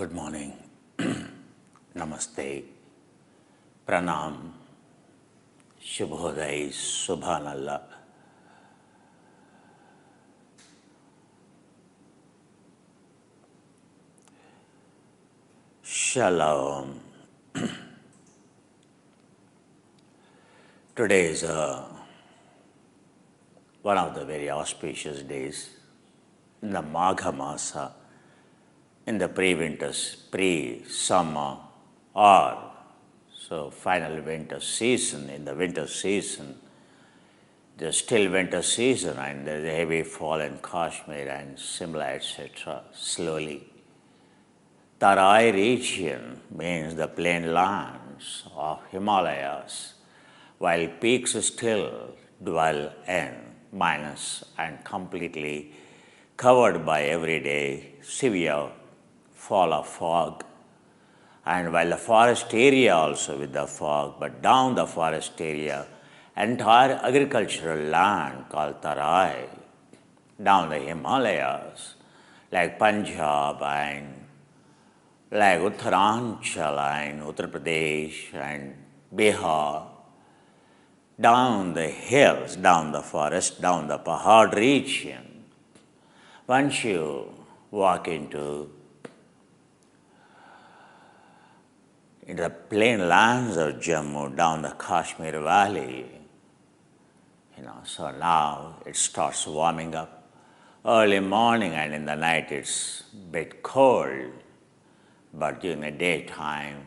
Good morning. Namaste. Pranam. Shubhodaya. Subhanallah. Shalom. Today is one of the very auspicious days in the Magha Masa, in the pre-summer or final winter season. In the winter season, there's still winter season and there's a heavy fall in Kashmir and Simla, etc. Slowly. Tarai region means the plain lands of Himalayas, while peaks still dwell in minus and completely covered by everyday severe fall of fog. And while the forest area also with the fog, but down the forest area, entire agricultural land called Tarai, down the Himalayas, like Punjab and like Uttaranchal and Uttar Pradesh and Bihar, down the hills, down the forest, down the Pahad region. Once you walk into the plain lands of Jammu, down the Kashmir Valley, so now it starts warming up. Early morning and in the night it's a bit cold, but during the daytime,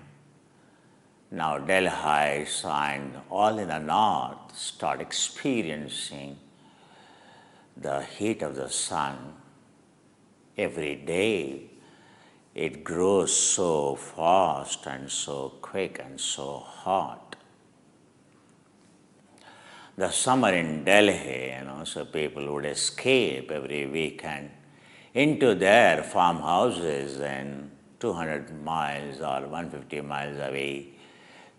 now Delhiites and all in the north start experiencing the heat of the sun every day. It grows so fast and so quick and so hot. The summer in Delhi, so people would escape every weekend into their farmhouses and 200 miles or 150 miles away.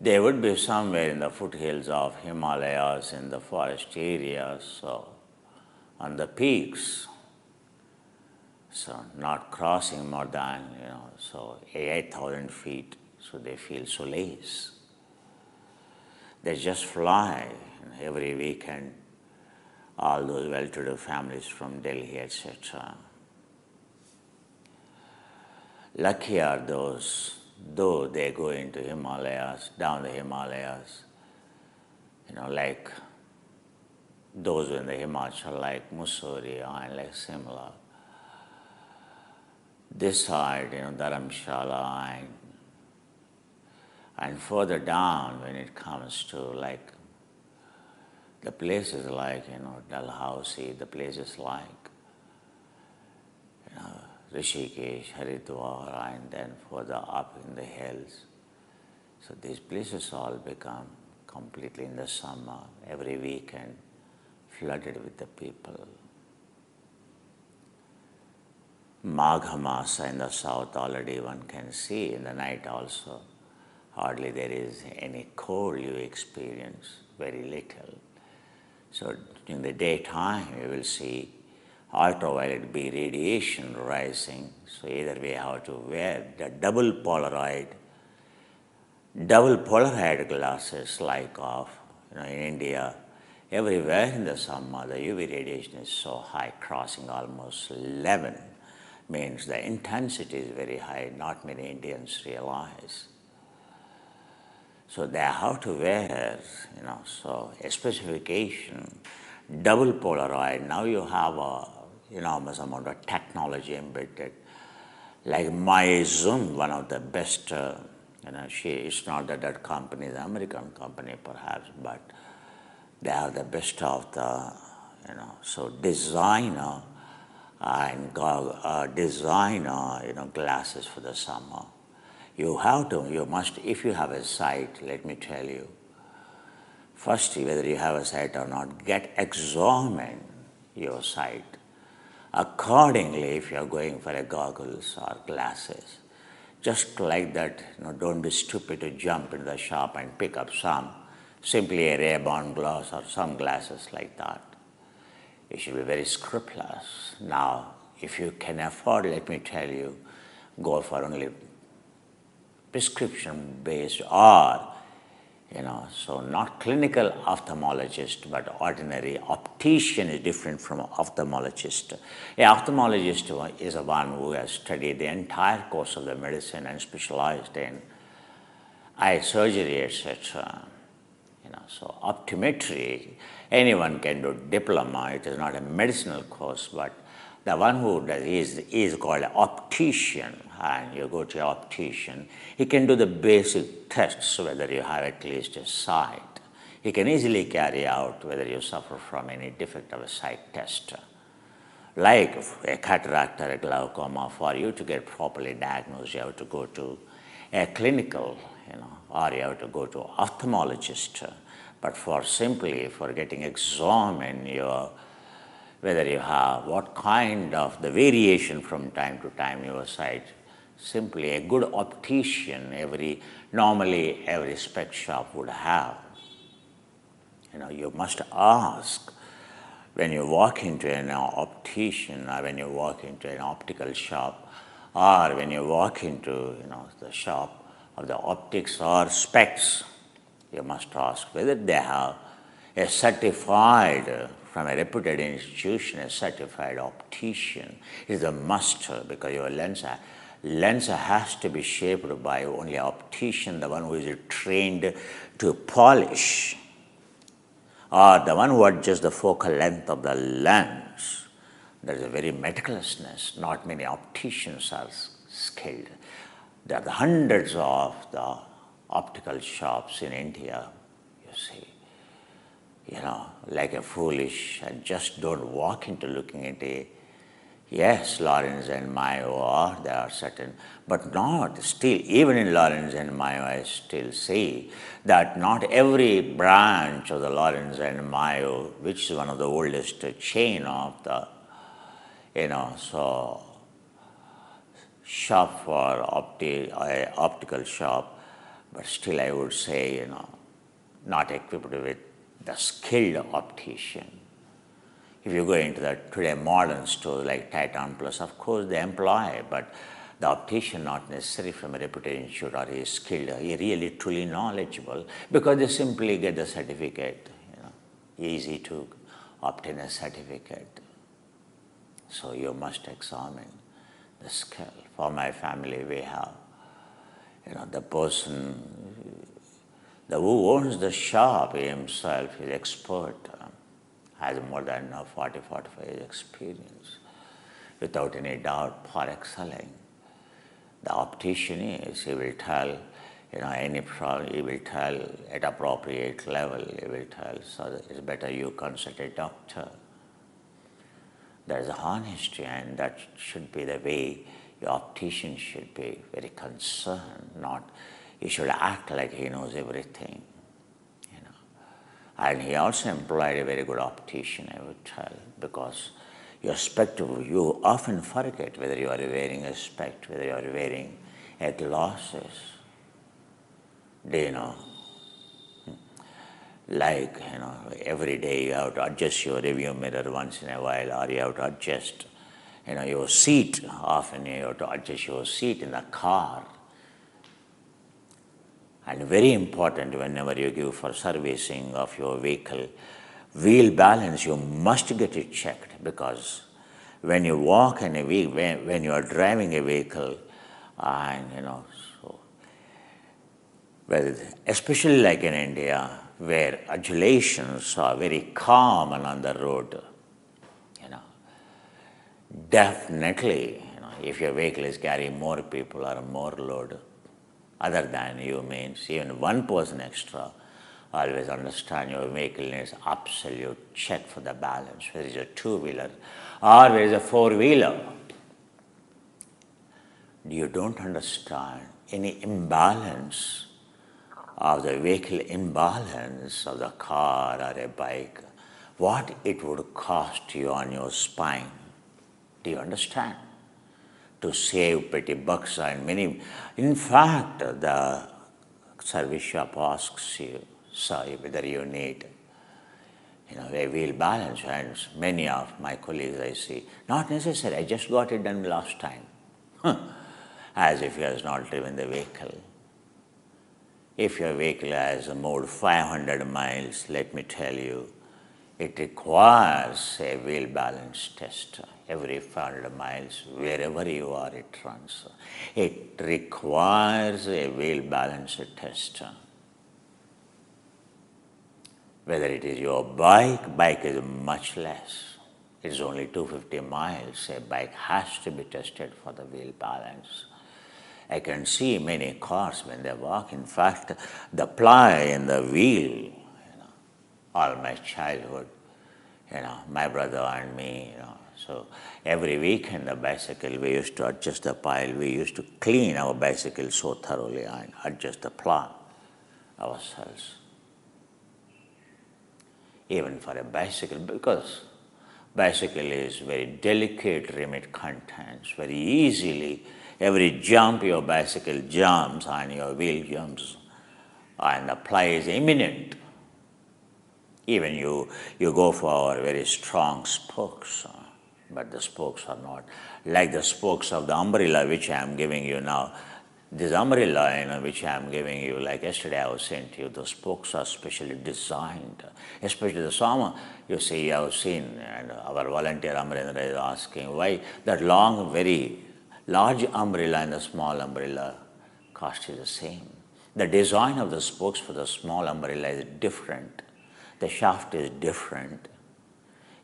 They would be somewhere in the foothills of Himalayas, in the forest areas, so on the peaks. So not crossing more than, 8,000 feet, so they feel so lazy. They just fly every weekend, all those well-to-do families from Delhi, etc. Lucky are those, though they go into Himalayas, down the Himalayas, like those in the Himachal, like Mussoorie and like Simla. This side, Dharamshala and further down when it comes to like the places like, Dalhousie, the places like, Rishikesh, Haridwar, and then further up in the hills. So these places all become completely in the summer, every weekend, flooded with the people. Magha Masa in the south already one can see, in the night also. Hardly there is any cold you experience, very little. So in the daytime you will see ultraviolet B radiation rising. So either we have to wear the double polarized glasses like of, in India, everywhere in the summer the UV radiation is so high, crossing almost 11. Means the intensity is very high, not many Indians realize. So they have to wear, so a specification, double polarized. Now you have a enormous amount of technology embedded. Like my Zoom, one of the best, it's not that company, the American company perhaps, but they have the best of the, so designer and glasses for the summer. You must, if you have a sight, let me tell you, first, whether you have a sight or not, examine your sight. Accordingly, if you are going for a goggles or glasses, just like that, don't be stupid to jump into the shop and pick up simply a Ray-Ban glass or some glasses like that. You should be very scrupulous. Now, if you can afford, let me tell you, go for only prescription based, or so not clinical ophthalmologist, but ordinary optician is different from ophthalmologist. A ophthalmologist is a one who has studied the entire course of the medicine and specialized in eye surgery, etc. So optometry, anyone can do diploma. It is not a medicinal course, but the one who does is called an optician, and you go to your optician. He can do the basic tests whether you have at least a sight. He can easily carry out whether you suffer from any defect of a sight test, like a cataract or a glaucoma. For you to get properly diagnosed, you have to go to a clinical, or you have to go to ophthalmologist. But for getting examined, whether you have what kind of the variation from time to time your sight, simply a good optician normally every spec shop would have. You must ask when you walk into an optician, or when you walk into an optical shop, or when you walk into the shop of the optics or specs, you must ask whether they have a certified, from a reputed institution, a certified optician. It is a must, because your lens has to be shaped by only an optician, the one who is trained to polish, or the one who adjusts the focal length of the lens. There is a very meticulousness. Not many opticians are skilled. There are hundreds of the optical shops in India, you see. Like a foolish, and just don't walk into looking at yes, Lawrence and Mayo, or there are certain, but not still, even in Lawrence and Mayo, I still see that not every branch of the Lawrence and Mayo, which is one of the oldest chain of the, so shop for optical shop, but still I would say, not equipped with the skilled optician. If you go into today modern stores like Titan Plus, of course they employ, but the optician not necessarily from a reputed institute, or he is skilled, he really truly knowledgeable, because they simply get the certificate, easy to obtain a certificate. So you must examine the skill. For my family, we have, the person who owns the shop, he himself is expert, has more than 40-45 years experience, without any doubt, for excelling. The optician he will tell, any problem, he will tell at appropriate level, he will tell, so it's better you consult a doctor. There is honesty, and that should be the way your optician should be, very concerned, not he should act like he knows everything. And he also employed a very good optician, I would tell, because your spectacle, you often forget whether you are wearing a spect, whether you are wearing a glasses. Do you know? Like, every day you have to adjust your review mirror once in a while, or you have to adjust, your seat. Often you have to adjust your seat in the car. And very important, whenever you give for servicing of your vehicle, wheel balance, you must get it checked, because when you walk in a vehicle, when you are driving a vehicle, and so, well, especially like in India, where adulations are very common on the road, definitely, if your vehicle is carrying more people or more load, other than you, means even one person extra, always understand your vehicle needs absolute check for the balance, whether it's a two-wheeler or whether it's a four-wheeler. You don't understand any imbalance of the vehicle, imbalance of the car or a bike, what it would cost you on your spine. Do you understand? To save petty bucks and many. In fact, the service shop asks you, sorry, whether you need a wheel balance, and many of my colleagues I see, not necessary, I just got it done last time. as if he has not driven the vehicle. If your vehicle has moved 500 miles, let me tell you, it requires a wheel balance test. Every 500 miles, wherever you are, it runs. It requires a wheel balance test. Whether it is your bike is much less. It is only 250 miles. A bike has to be tested for the wheel balance. I can see many cars when they walk. In fact, the ply in the wheel, all my childhood, my brother and me, So every weekend the bicycle, we used to adjust the pile. We used to clean our bicycle so thoroughly and adjust the ply ourselves. Even for a bicycle, because bicycle is very delicate rimmed contents, very easily. Every jump your bicycle jumps and your wheel jumps and the ply is imminent. Even you go for very strong spokes, but the spokes are not like the spokes of the umbrella which I am giving you now. This umbrella, which I am giving you, like yesterday I was saying to you, the spokes are specially designed, especially the summer. You see, I have seen, and our volunteer Amrendra is asking why that long, very large umbrella and the small umbrella cost is the same. The design of the spokes for the small umbrella is different. The shaft is different.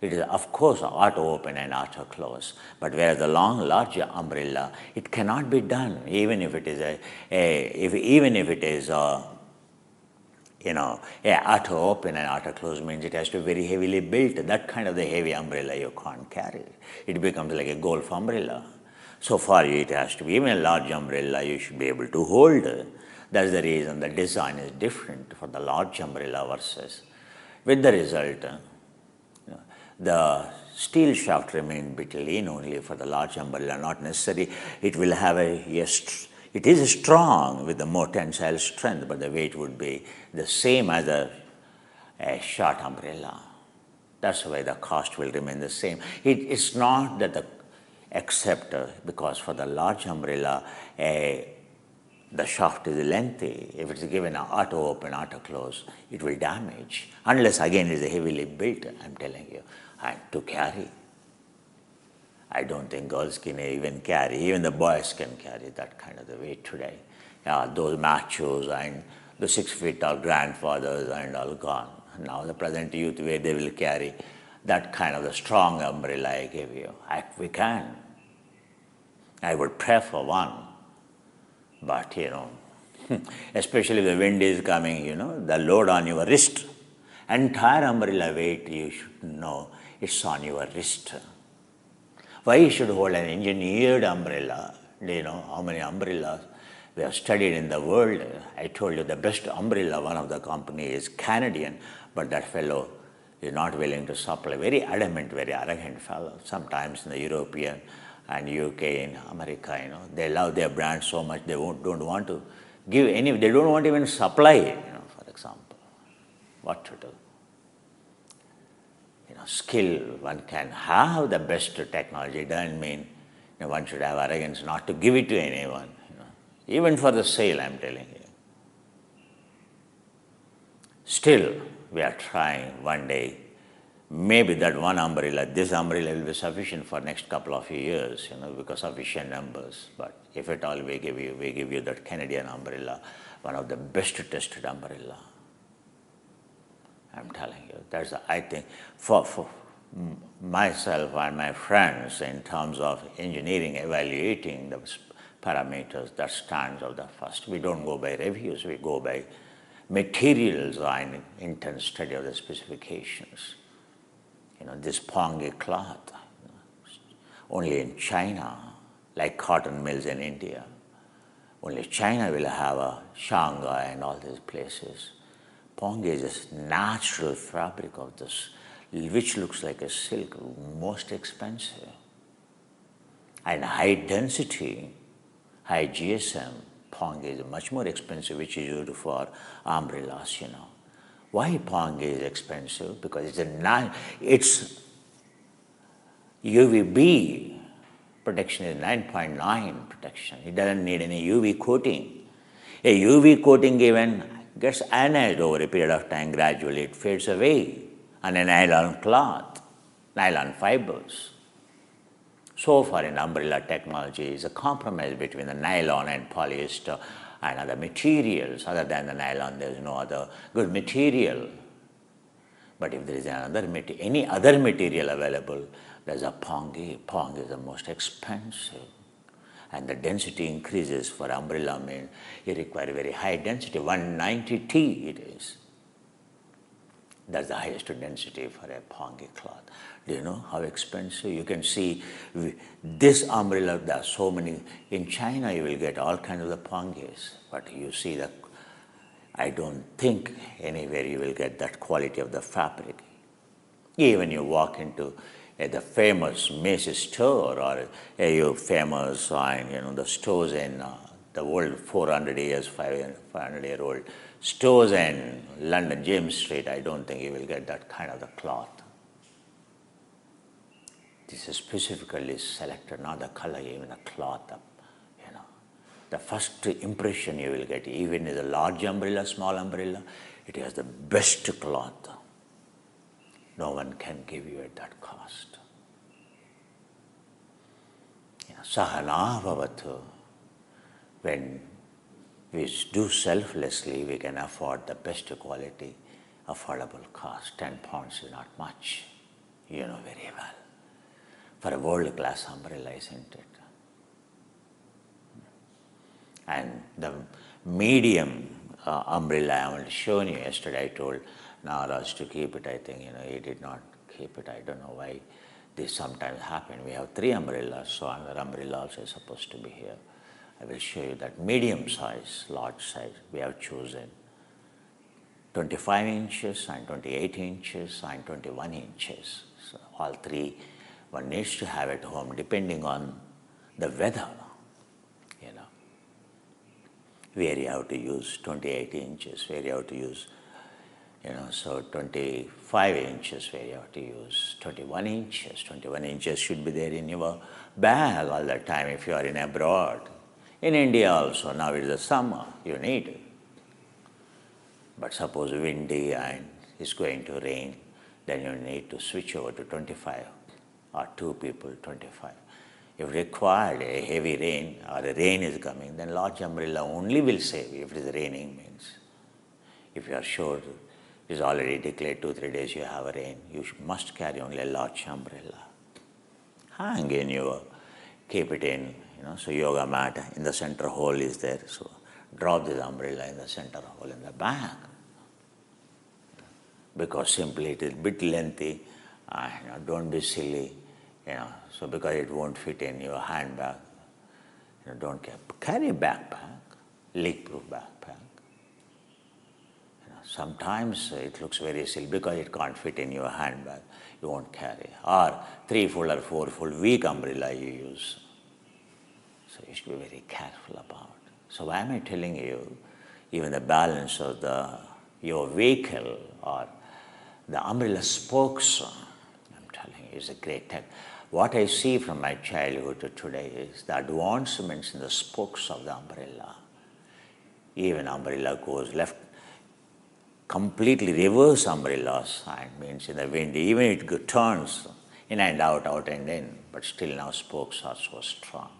It is, of course, auto open and auto close. But whereas the long, larger umbrella, it cannot be done, even if it is auto open and auto close means it has to be very heavily built. That kind of the heavy umbrella you can't carry. It becomes like a golf umbrella. So for you, it has to be even a large umbrella you should be able to hold. That's the reason the design is different for the large umbrella versus. With the result, the steel shaft remains bit lean only for the large umbrella, not necessary. It will have it is strong with the more tensile strength, but the weight would be the same as a short umbrella. That's why the cost will remain the same. It's not that except because for the large umbrella, the shaft is lengthy. If it's given an auto open, auto close, it will damage. Unless again it is heavily built, I'm telling you, and to carry. I don't think girls can even carry, even the boys can carry that kind of the weight today. Those machos and the 6 feet tall grandfathers and all gone. Now the present youth, where they will carry that kind of the strong umbrella I gave you. We can. I would prefer one. But, especially if the wind is coming, the load on your wrist, entire umbrella weight, you should know, it's on your wrist. Why you should hold an engineered umbrella? Do you know how many umbrellas we have studied in the world? I told you the best umbrella, one of the company is Canadian, but that fellow is not willing to supply. Very adamant, very arrogant fellow. Sometimes in the European and UK, in America, they love their brand so much they don't want to give any, they don't want to even supply it, for example. What to do? Skill, one can have the best technology, doesn't mean one should have arrogance not to give it to anyone, even for the sale, I'm telling you. Still, we are trying one day. Maybe that one umbrella, this umbrella will be sufficient for next couple of years, because sufficient numbers. But if at all we give you that Canadian umbrella, one of the best tested umbrella. I'm telling you, that's I think for myself and my friends in terms of engineering, evaluating the parameters, that stands out the first. We don't go by reviews, we go by materials and intense study of the specifications. This ponge cloth, only in China, like cotton mills in India, only China will have a Shanghai and all these places. Ponge is a natural fabric of this, which looks like a silk, most expensive. And high density, high GSM, ponge is much more expensive, which is used for umbrellas, Why ponge is expensive? Because it's UVB Protection is 9.9 protection. It doesn't need any UV coating. A UV coating given gets anodized over a period of time. Gradually it fades away on a nylon cloth, nylon fibers. So far in umbrella technology is a compromise between the nylon and polyester and other materials. Other than the nylon, there is no other good material. But if there is any other material available, there's a pongi. Pong is the most expensive. And the density increases for umbrella means you require very high density, 190 T it is. That's the highest density for a pongi cloth. Do you know how expensive? You can see this umbrella, there are so many. In China, you will get all kinds of the pongis, but you see that I don't think anywhere you will get that quality of the fabric. Even you walk into the famous Macy's store or your famous, the stores in the world 400 years, 500-year-old stores in London, James Street, I don't think you will get that kind of the cloth. This is specifically selected, not the color, even the cloth. The first impression you will get, even as a large umbrella, small umbrella, it has the best cloth. No one can give you at that cost. Sahana bhavatu. When we do selflessly, we can afford the best quality, affordable cost. 10 pounds is not much. You know very well. For a world-class umbrella, isn't it? And the medium umbrella I want to show you yesterday, I told Naraz to keep it. I think, he did not keep it. I don't know why this sometimes happens. We have 3 umbrellas, so another umbrella also is supposed to be here. I will show you that medium size, large size, we have chosen 25 inches and 28 inches and 21 inches. So all 3 one needs to have at home depending on the weather. Where you have to use 28 inches, where you have to use, so 25 inches, where you have to use 21 inches. 21 inches should be there in your bag all the time if you are in abroad. In India also, now it is the summer, you need it. But suppose windy and it's going to rain, then you need to switch over to 25 or 2 people 25. If required a heavy rain or a rain is coming, then large umbrella only will save you if it is raining means. If you are sure it is already declared 2-3 days you have a rain, you must carry only a large umbrella. Hang in your, keep it in, so yoga mat in the center hole is there. So drop this umbrella in the center hole in the bag. Because simply it is a bit lengthy, don't be silly. So because it won't fit in your handbag, don't carry a backpack, leak-proof backpack. Sometimes it looks very silly because it can't fit in your handbag, you won't carry. Or 3-fold or 4-fold weak umbrella you use. So you should be very careful about. So why am I telling you, even the balance of your vehicle or the umbrella spokes, I'm telling you, is a great tech. What I see from my childhood to today is the advancements in the spokes of the umbrella. Even umbrella goes left, completely reverse umbrella sign means in the wind, even it turns in and out, out and in, but still now spokes are so strong.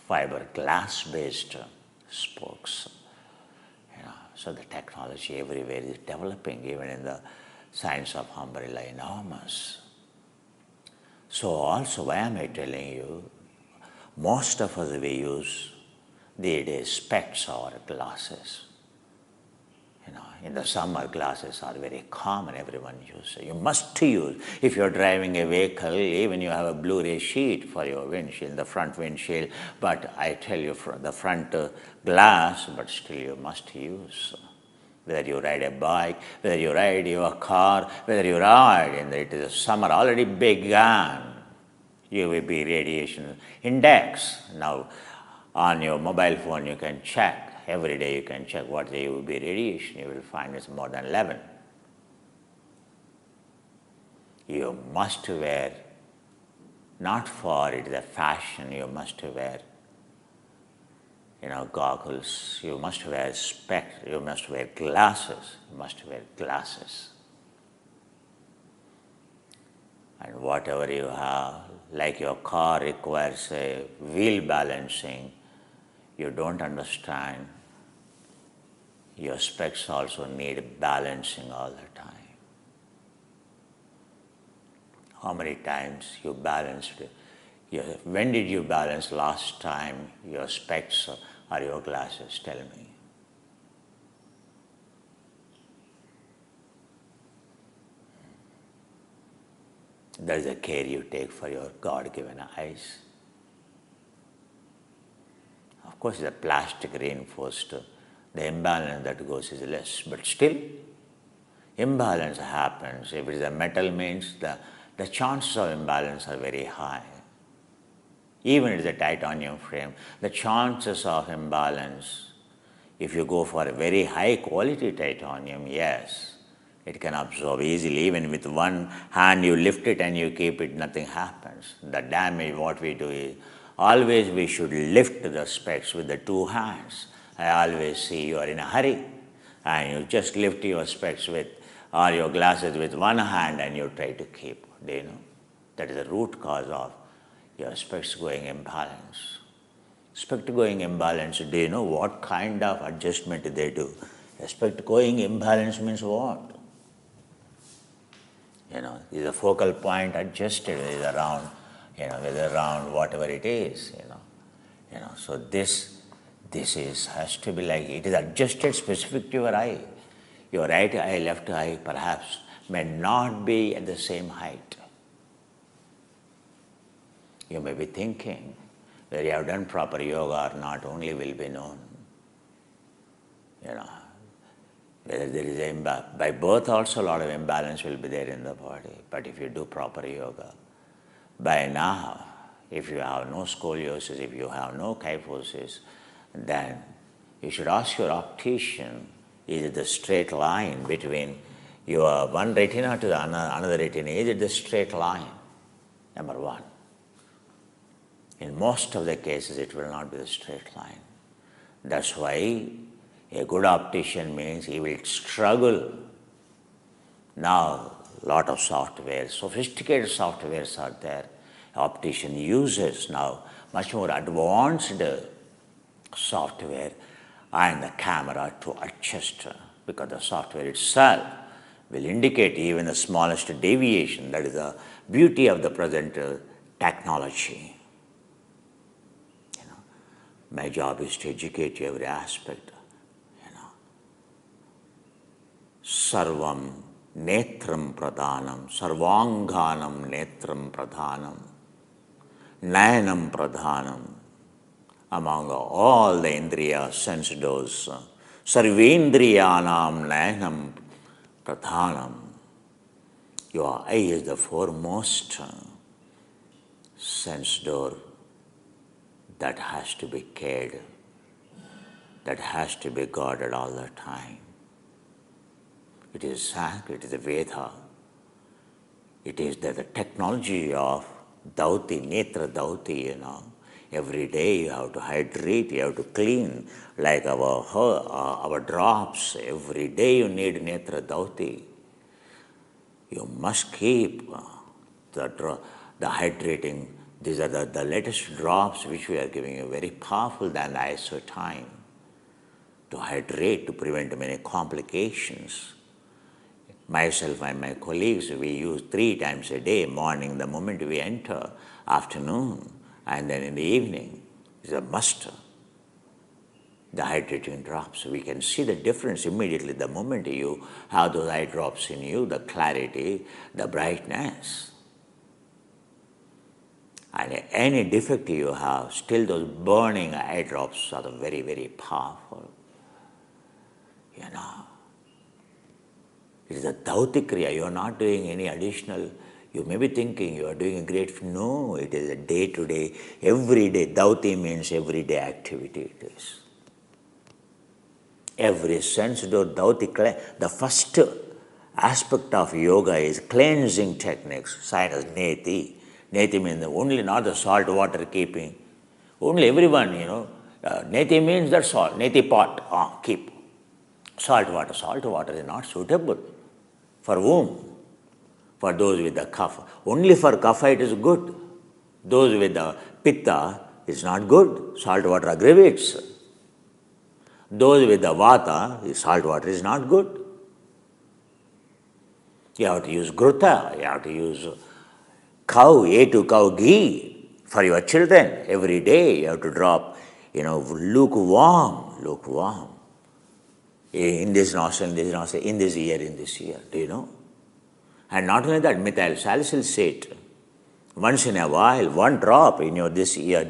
Fiber glass-based spokes. So the technology everywhere is developing, even in the science of umbrella, enormous. So also, why am I telling you? Most of us, we use these days specs or glasses. In the summer, glasses are very common, everyone uses. You must use. If you're driving a vehicle, even you have a Blu-ray sheet for your windshield, the front windshield, but I tell you, the front glass, but still you must use. Whether you ride a bike, whether you ride your car, whether you ride, and it is summer already began, UVB radiation index. Now, on your mobile phone, you can check. Every day you can check what the UVB radiation. You will find it's more than 11. You must wear Not for it is a fashion you must wear, goggles, you must wear specs, you must wear glasses, you must wear glasses. And whatever you have, like your car requires a wheel balancing, you don't understand, your specs also need balancing all the time. How many times you balanced it? When did you balance last time your specs or your glasses? Tell me. That is the care you take for your God-given eyes. Of course, the plastic reinforced, the imbalance that goes is less, but still, imbalance happens. If it is a metal means the chances of imbalance are very high. Even if it is a titanium frame, the chances of imbalance, if you go for a very high quality titanium, yes, it can absorb easily. Even with one hand you lift it and you keep it, nothing happens. The damage, what we do is, always we should lift the specs with the two hands. I always see you are in a hurry and you just lift your specs with, or your glasses with one hand and you try to keep. Do you know? That is the root cause of your specs going imbalance. Spect going imbalance, do you know what kind of adjustment they do? Spect going imbalance means what? Is a focal point adjusted is around, with around whatever it is, So this has to be like, it is adjusted specific to your eye. Your right eye, left eye perhaps may not be at the same height. You may be thinking whether you have done proper yoga or not only will be known. Whether there is by birth also a lot of imbalance will be there in the body. But if you do proper yoga, by now, if you have no scoliosis, if you have no kyphosis, then you should ask your optician, is it the straight line between your one retina to the another retina? Is it the straight line? Number one. In most of the cases, it will not be the straight line. That's why a good optician means he will struggle. Now, a lot of software, sophisticated softwares are there. Optician uses now much more advanced software and the camera to adjust, because the software itself will indicate even the smallest deviation. That is the beauty of the present technology. My job is to educate you every aspect. Sarvam netram pradhanam, sarvanganam netram pradhanam, nayanam pradhanam. Among all the indriya sense doors, sarvendriyanam nayanam pradhanam. Your eye is the foremost sense door that has to be cared, that has to be guarded all the time. It is Sanskrit, it is a Veda. It is the technology of Dauti, Netra Dauti, Every day you have to hydrate, you have to clean, like our drops. Every day you need Netra Dauti. You must keep the hydrating. These are the latest drops which we are giving you, very powerful than isotime, to hydrate, to prevent many complications. Myself and my colleagues, we use 3 times a day, morning the moment we enter, afternoon, and then in the evening. It's a must. The hydrating drops, we can see the difference immediately the moment you have those eye drops in you, the clarity, the brightness. And any defect you have, still those burning eye drops are very, very powerful. It is a Dauti Kriya. You are not doing any additional. You may be thinking you are doing a great. No, it is a day-to-day, every day. Dauti means everyday activity it is. Every sense door, Dauti, the first aspect of yoga is cleansing techniques, sign as Neti. Neti means only not the salt water keeping. Only everyone, neti means that salt, neti pot, keep. Salt water is not suitable. For whom? For those with the kapha. Only for kapha it is good. Those with the pitta is not good. Salt water aggravates. Those with the vata, salt water is not good. You have to use gruta, you have to use cow, A2 cow ghee for your children. Every day you have to drop, lukewarm. In this nostril, in this nostril, in this ear, do you know? And not only that, methyl salicylate, once in a while, one drop in your this ear,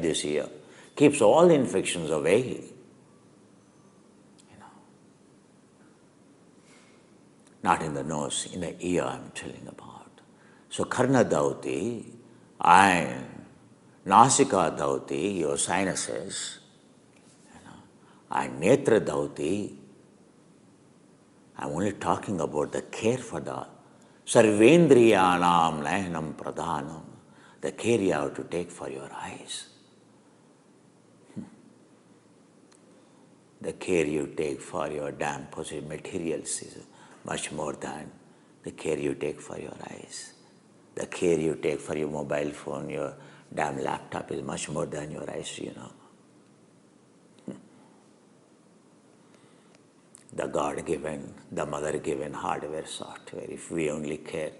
keeps all the infections away. Not in the nose, in the ear I'm telling about. So karna dhauti and nasika dhauti, your sinuses, and netra dhauti, I'm only talking about the care for the sarvendriyanam nayanam pradhanam, the care you have to take for your eyes. The care you take for your damn positive materials is much more than the care you take for your eyes. The care you take for your mobile phone, your damn laptop is much more than your eyes, The God-given, the mother-given hardware, software. If we only care,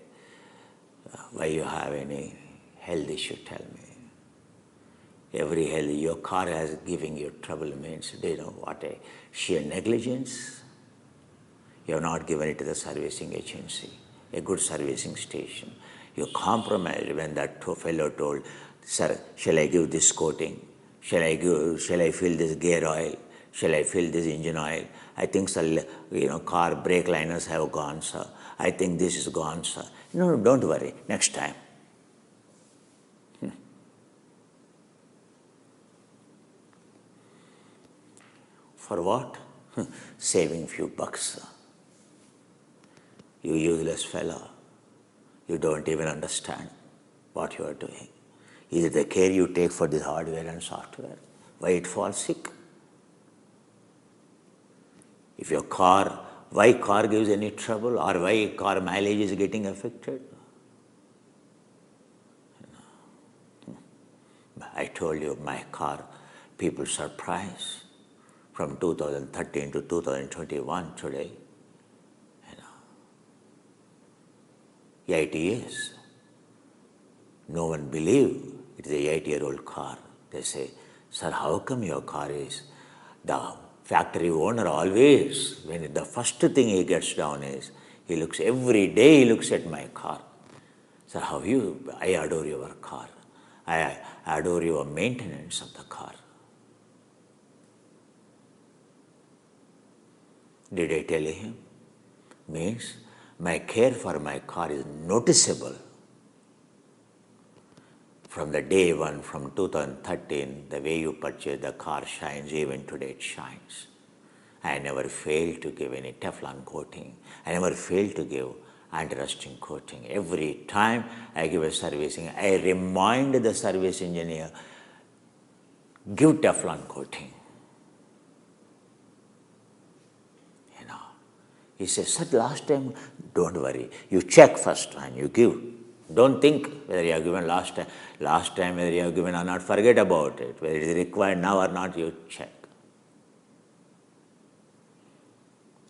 why you have any health issue, tell me. Every health, your car has giving you trouble means, do you know what a sheer negligence? You have not given it to the servicing agency, a good servicing station. You compromised when that fellow told, sir, shall I give this coating? Shall I fill this gear oil? Shall I fill this engine oil? I think, sir, car brake liners have gone, sir. I think this is gone, sir. No, don't worry, next time. For what? Saving few bucks. You useless fellow. You don't even understand what you are doing. Is it the care you take for this hardware and software? Why it falls sick? If your car, why car gives any trouble or why car mileage is getting affected? I told you my car, people surprised. From 2013 to 2021 today, 8 years. No one believed it is a 8-year-old car. They say, sir, how come your car is? The factory owner always, when the first thing he gets down is, every day he looks at my car. Sir, I adore your car. I adore your maintenance of the car. Did I tell him? Means my care for my car is noticeable. From the day one, from 2013, the way you purchase the car shines, even today it shines. I never failed to give any Teflon coating. I never failed to give anti-rusting coating. Every time I give a servicing, I remind the service engineer, give Teflon coating. He says, sir, last time, don't worry. You check first and you give. Don't think whether you have given last time whether you have given or not, forget about it. Whether it is required now or not, you check.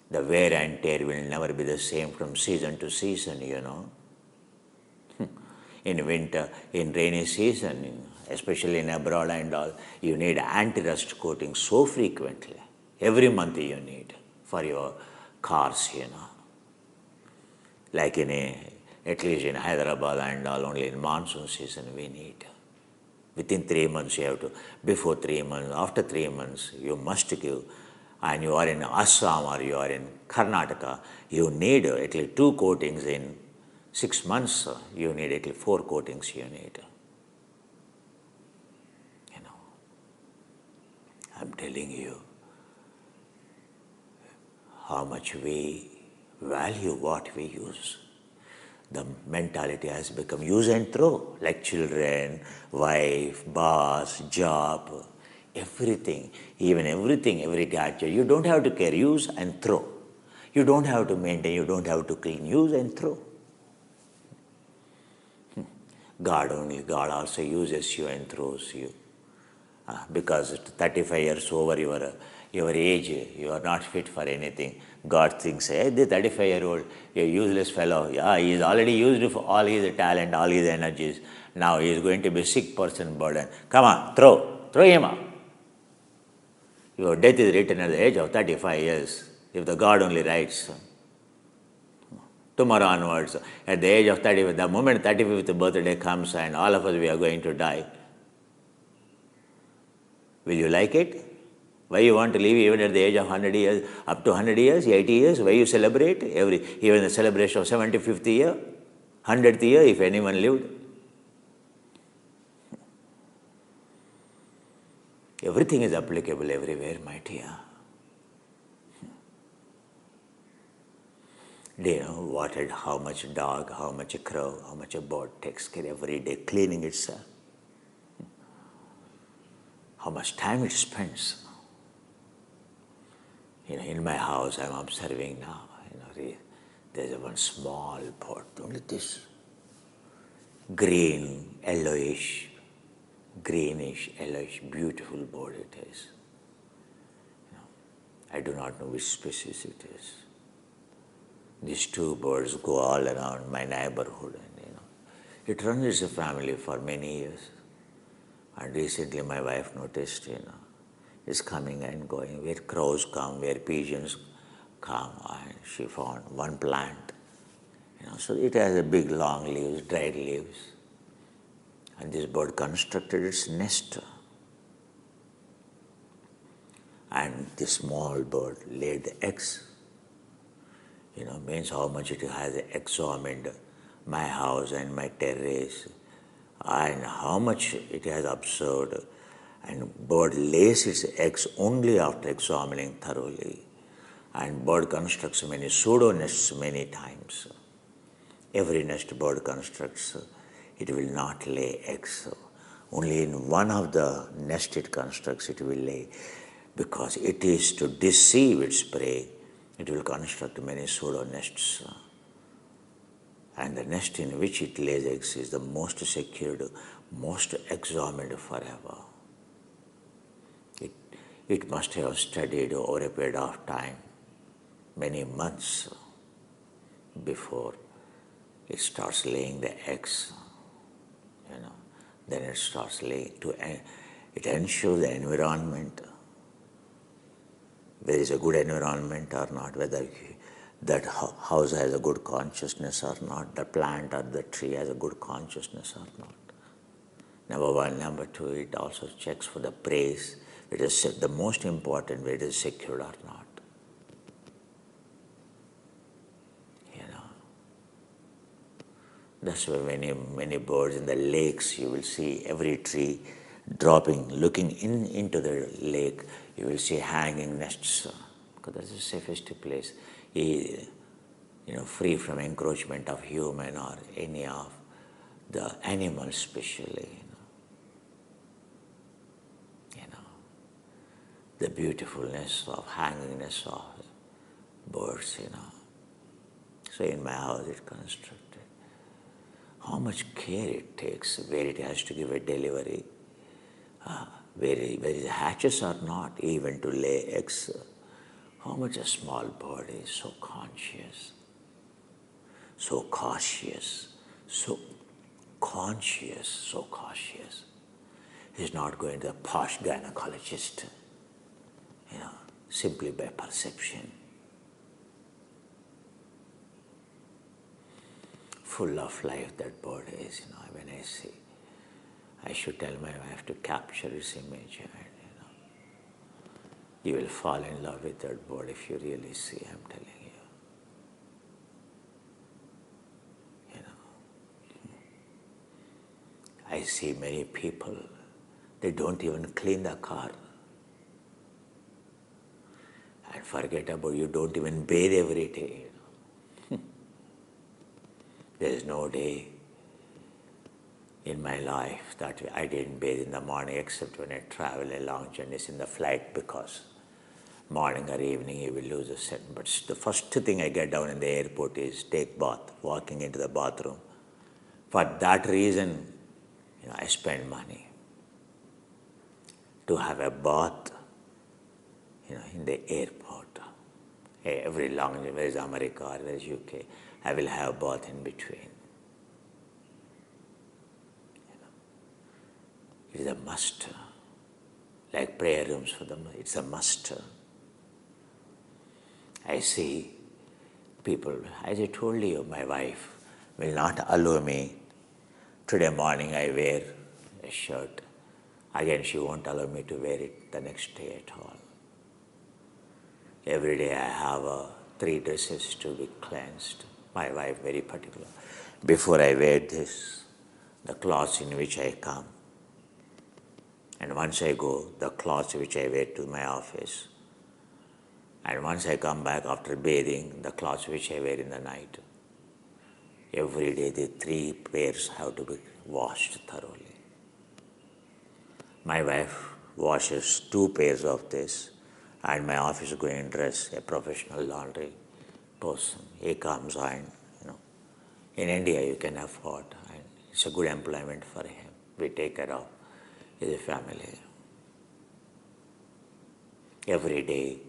The wear and tear will never be the same from season to season, In winter, in rainy season, especially in abroad and all, you need anti-rust coating so frequently. Every month you need for your cars, Like at least in Hyderabad and all, only in monsoon season we need. Within 3 months you have to, before 3 months, after 3 months, you must give. And you are in Assam or you are in Karnataka, you need at least 2 coatings in 6 months. You need at least 4 coatings you need. I'm telling you how much we value what we use. The mentality has become use and throw, like children, wife, boss, job, everything, even everything, every gadget. You don't have to care, use and throw. You don't have to maintain, you don't have to clean, use and throw. God also uses you and throws you. Because at 35 years over your age, you are not fit for anything. God thinks, hey, the 35-year-old, a useless fellow, yeah, he is already used for all his talent, all his energies. Now he is going to be a sick person burden. Come on, throw him out. Your death is written at the age of 35 years, if the God only writes. Tomorrow onwards, at the age of 30, the moment 35th birthday comes and all of us, we are going to die. Will you like it? Why you want to live even at the age of 100 years, up to 100 years, 80 years? Why you celebrate even the celebration of 75th year, 100th year, if anyone lived? Everything is applicable everywhere, my dear. Do you know how much a dog, how much a crow, how much a bird takes care every day cleaning itself? How much time it spends? In my house, I'm observing now, there's one small pot, only this, greenish, yellowish, beautiful bird it is. I do not know which species it is. These two birds go all around my neighborhood, and it runs as a family for many years. And recently my wife noticed, it's coming and going, where crows come, where pigeons come, and she found one plant. So it has a big long leaves, dried leaves. And this bird constructed its nest. And this small bird laid the eggs. Means how much it has examined my house and my terrace, and how much it has observed. And bird lays its eggs only after examining thoroughly. And bird constructs many pseudo nests many times. Every nest bird constructs, it will not lay eggs. Only in one of the nest it constructs it will lay, because it is to deceive its prey. It will construct many pseudo nests. And the nest in which it lays eggs is the most secured, most examined forever. It must have studied over a period of time, many months, before it starts laying the eggs. Then it starts laying. It ensures the environment, there is a good environment or not, whether that house has a good consciousness or not, the plant or the tree has a good consciousness or not. Number one. Number two, it also checks for the praise. It is the most important, whether it is secured or not. That's why many birds in the lakes, you will see every tree dropping, looking into the lake, you will see hanging nests, because that's the safest place, free from encroachment of human or any of the animals especially. The beautifulness of hangingness of birds, So in my house it constructed. How much care it takes, where it has to give a delivery, where it hatches or not, even to lay eggs. How much a small bird is so conscious, so cautious, so conscious, so cautious. He's not going to a posh gynecologist, simply by perception. Full of life that bird is, when I see. I should tell my wife to capture its image, and you will fall in love with that bird if you really see, I'm telling you. I see many people, they don't even clean the car. And forget about, you don't even bathe every day. There is no day in my life that I didn't bathe in the morning except when I travel a long journeys in the flight, because morning or evening you will lose a scent. But the first thing I get down in the airport is take bath, walking into the bathroom. For that reason, I spend money to have a bath, in the airport. Every long journey, where is America or where is UK, I will have a bath in between. It is a must. Like prayer rooms for them, it's a must. I see people, as I told you, my wife will not allow me. Today morning I wear a shirt. Again, she won't allow me to wear it the next day at all. Every day I have 3 dresses to be cleansed. My wife very particular. Before I wear this, the clothes in which I come. And once I go, the clothes which I wear to my office. And once I come back after bathing, the clothes which I wear in the night. Every day the 3 pairs have to be washed thoroughly. My wife washes 2 pairs of this, and my office going dress, a professional laundry person. He comes and, in India you can afford, and it's a good employment for him. We take care of his family. Every day,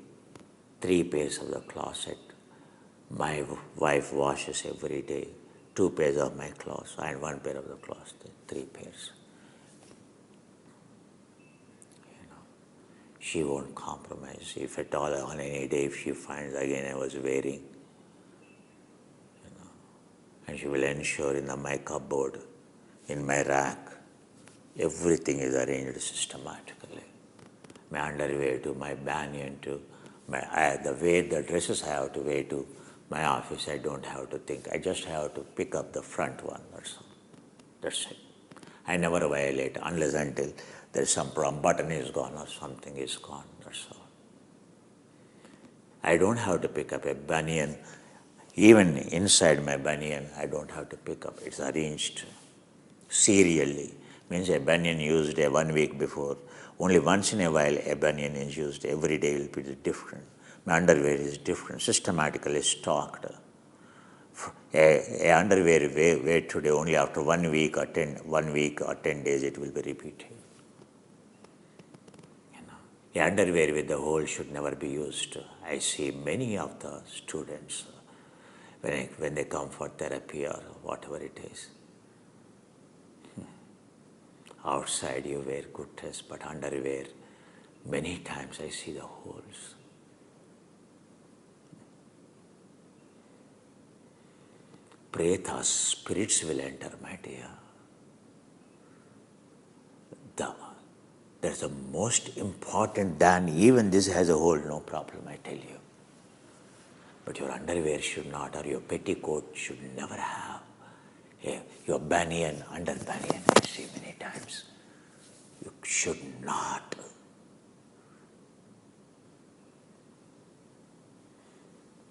3 pairs of the closet. My wife washes every day 2 pairs of my clothes and 1 pair of the clothes, 3 pairs. She won't compromise. If at all on any day, if she finds again I was wearing, and she will ensure in my cupboard, in my rack, everything is arranged systematically. My underwear to my banyan to the dresses I have to wear to my office, I don't have to think. I just have to pick up the front one, that's all. That's it. I never violate unless until there is some problem, button is gone or something is gone, that's all. I don't have to pick up a banyan. Even inside my banyan, I don't have to pick up. It's arranged serially. Means a banyan used 1 week before. Only once in a while a banyan is used. Every day will be different. My underwear is different, systematically stocked. A underwear wear today, only after 1 week or 10 days it will be repeated. A underwear with the hole should never be used. I see many of the students when they come for therapy or whatever it is. Outside you wear good dress, but underwear, many times I see the holes. Pretas, spirits will enter, my dear. That's the most important than even this has a hole, no problem, I tell you. But your underwear should not, or your petticoat should never have. Your banyan, under banyan, I see many times. You should not.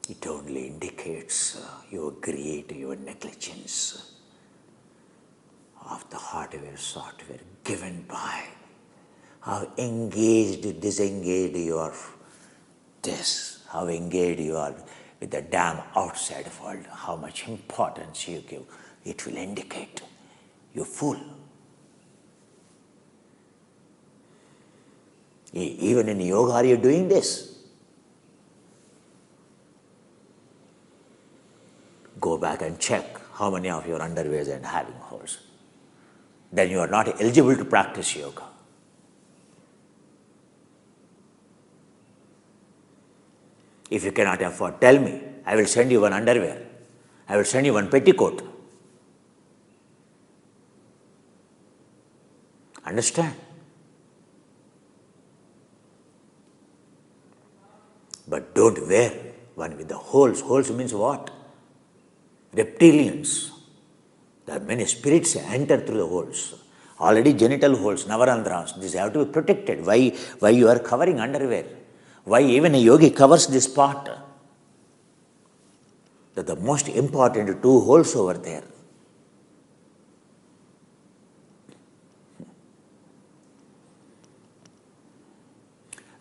It only indicates your greed, your negligence of the hardware, software given by. How engaged, disengaged you are how engaged you are with the damn outside world, how much importance you give, it will indicate you fool. Even in yoga, are you doing this? Go back and check how many of your underwears are having holes. Then you are not eligible to practice yoga. If you cannot afford, tell me. I will send you one underwear. I will send you one petticoat. Understand? But don't wear one with the holes. Holes means what? Reptilians. There are many spirits enter through the holes. Already genital holes, navarandras. These have to be protected. Why you are covering underwear? Why even a yogi covers this part? the most important two holes over there.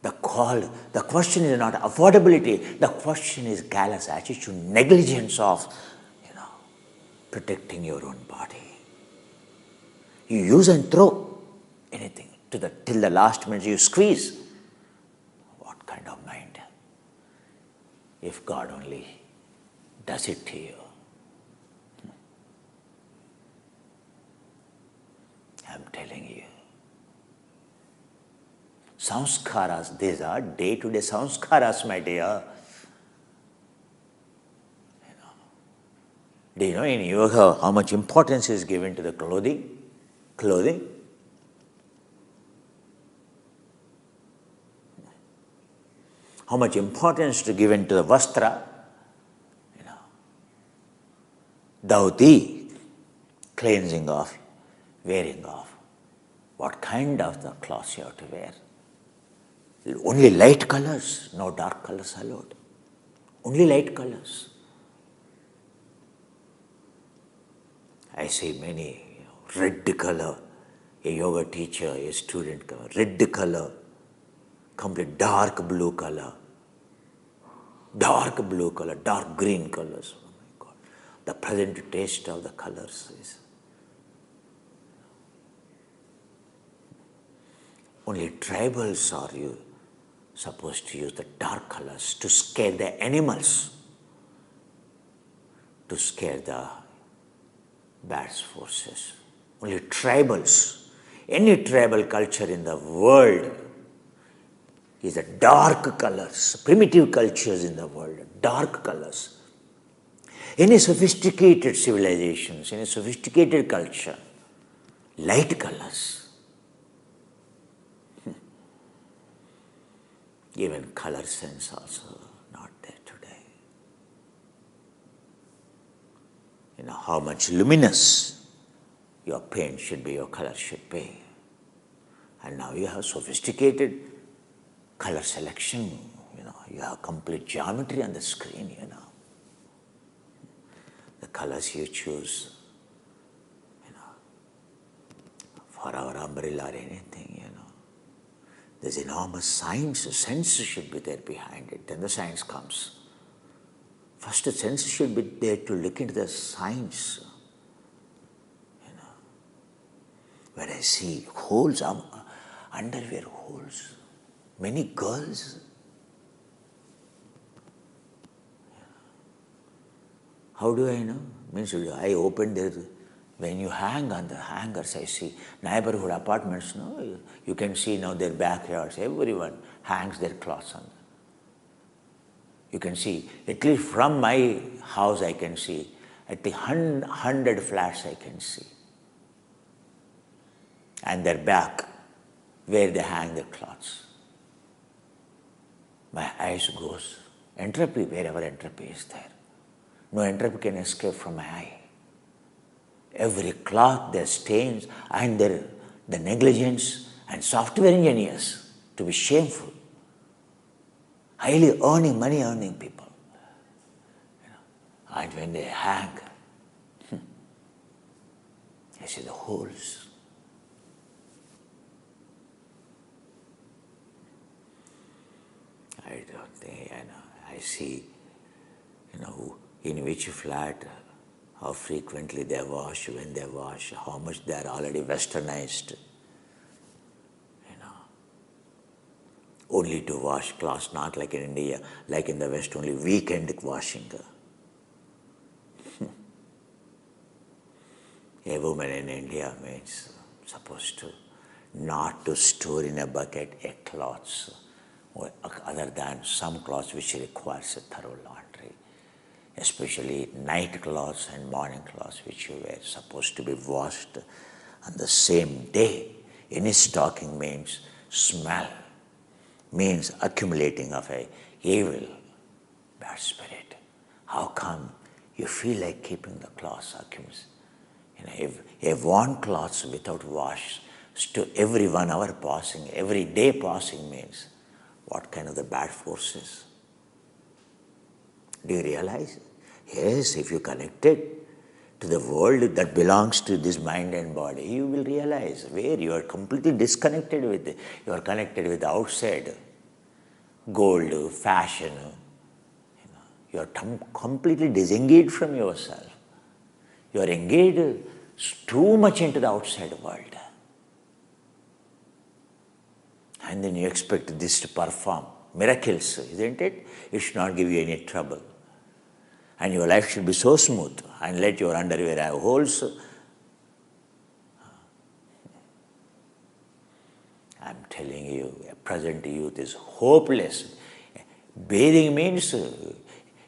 The question is not affordability, the question is callous attitude, negligence of, protecting your own body. You use and throw anything till the last minute you squeeze. What kind of mind? If God only does it to you. I'm telling you. Sanskaras, these are day-to-day sanskaras, my dear. Do you know in yoga how much importance is given to the clothing? Clothing. How much importance is given to the vastra? Dhauti, cleansing off, wearing off. What kind of the clothes you have to wear? Only light colors, no dark colors allowed. Only light colors. I see many, red color, a yoga teacher, a student color, red color, complete dark blue color, dark green colors. Oh my God. The pleasant taste of the colors is. Only tribals are you supposed to use the dark colors to scare the animals, to scare the bad forces. Only tribals, any tribal culture in the world is the dark colors, primitive cultures in the world, dark colors. Any sophisticated civilizations, any sophisticated culture, light colors. Even color sense also not there today. How much luminous your paint should be, your color should be. And now you have sophisticated color selection, you have complete geometry on the screen, The colors you choose, for our umbrella or anything, There's enormous science, sense should be there behind it. Then the science comes. First, the sense should be there to look into the science. When I see holes, underwear holes, many girls. How do I know? Means I opened there. When you hang on the hangers, I see neighborhood apartments, you can see now their backyards, everyone hangs their clothes on. You can see, at least from my house I can see, at the 100 flats I can see. And their back, where they hang their clothes. My eyes goes, entropy, wherever entropy is there. No entropy can escape from my eye. Every cloth, their stains, and the negligence, and software engineers to be shameful. Highly money earning people. And when they hang, I see the holes. I don't think, I see, in which flat, how frequently they wash, when they wash, how much they are already westernized. Only to wash clothes, not like in India, like in the West, only weekend washing. A woman in India means supposed to not to store in a bucket a clothes, other than some clothes which requires a thorough laundry. Especially night clothes and morning clothes which you wear, supposed to be washed on the same day. Any stocking means smell, means accumulating of a evil, bad spirit. How come you feel like keeping the clothes accumulated? If worn clothes without wash, to every 1 hour passing, every day passing means what kind of the bad forces? Do you realize? Yes, if you connect it to the world that belongs to this mind and body, you will realize where you are completely disconnected with it. You are connected with the outside, gold, fashion. You are completely disengaged from yourself. You are engaged too much into the outside world. And then you expect this to perform miracles, isn't it? It should not give you any trouble. And your life should be so smooth, and let your underwear have holes. I'm telling you, present youth is hopeless. Bathing means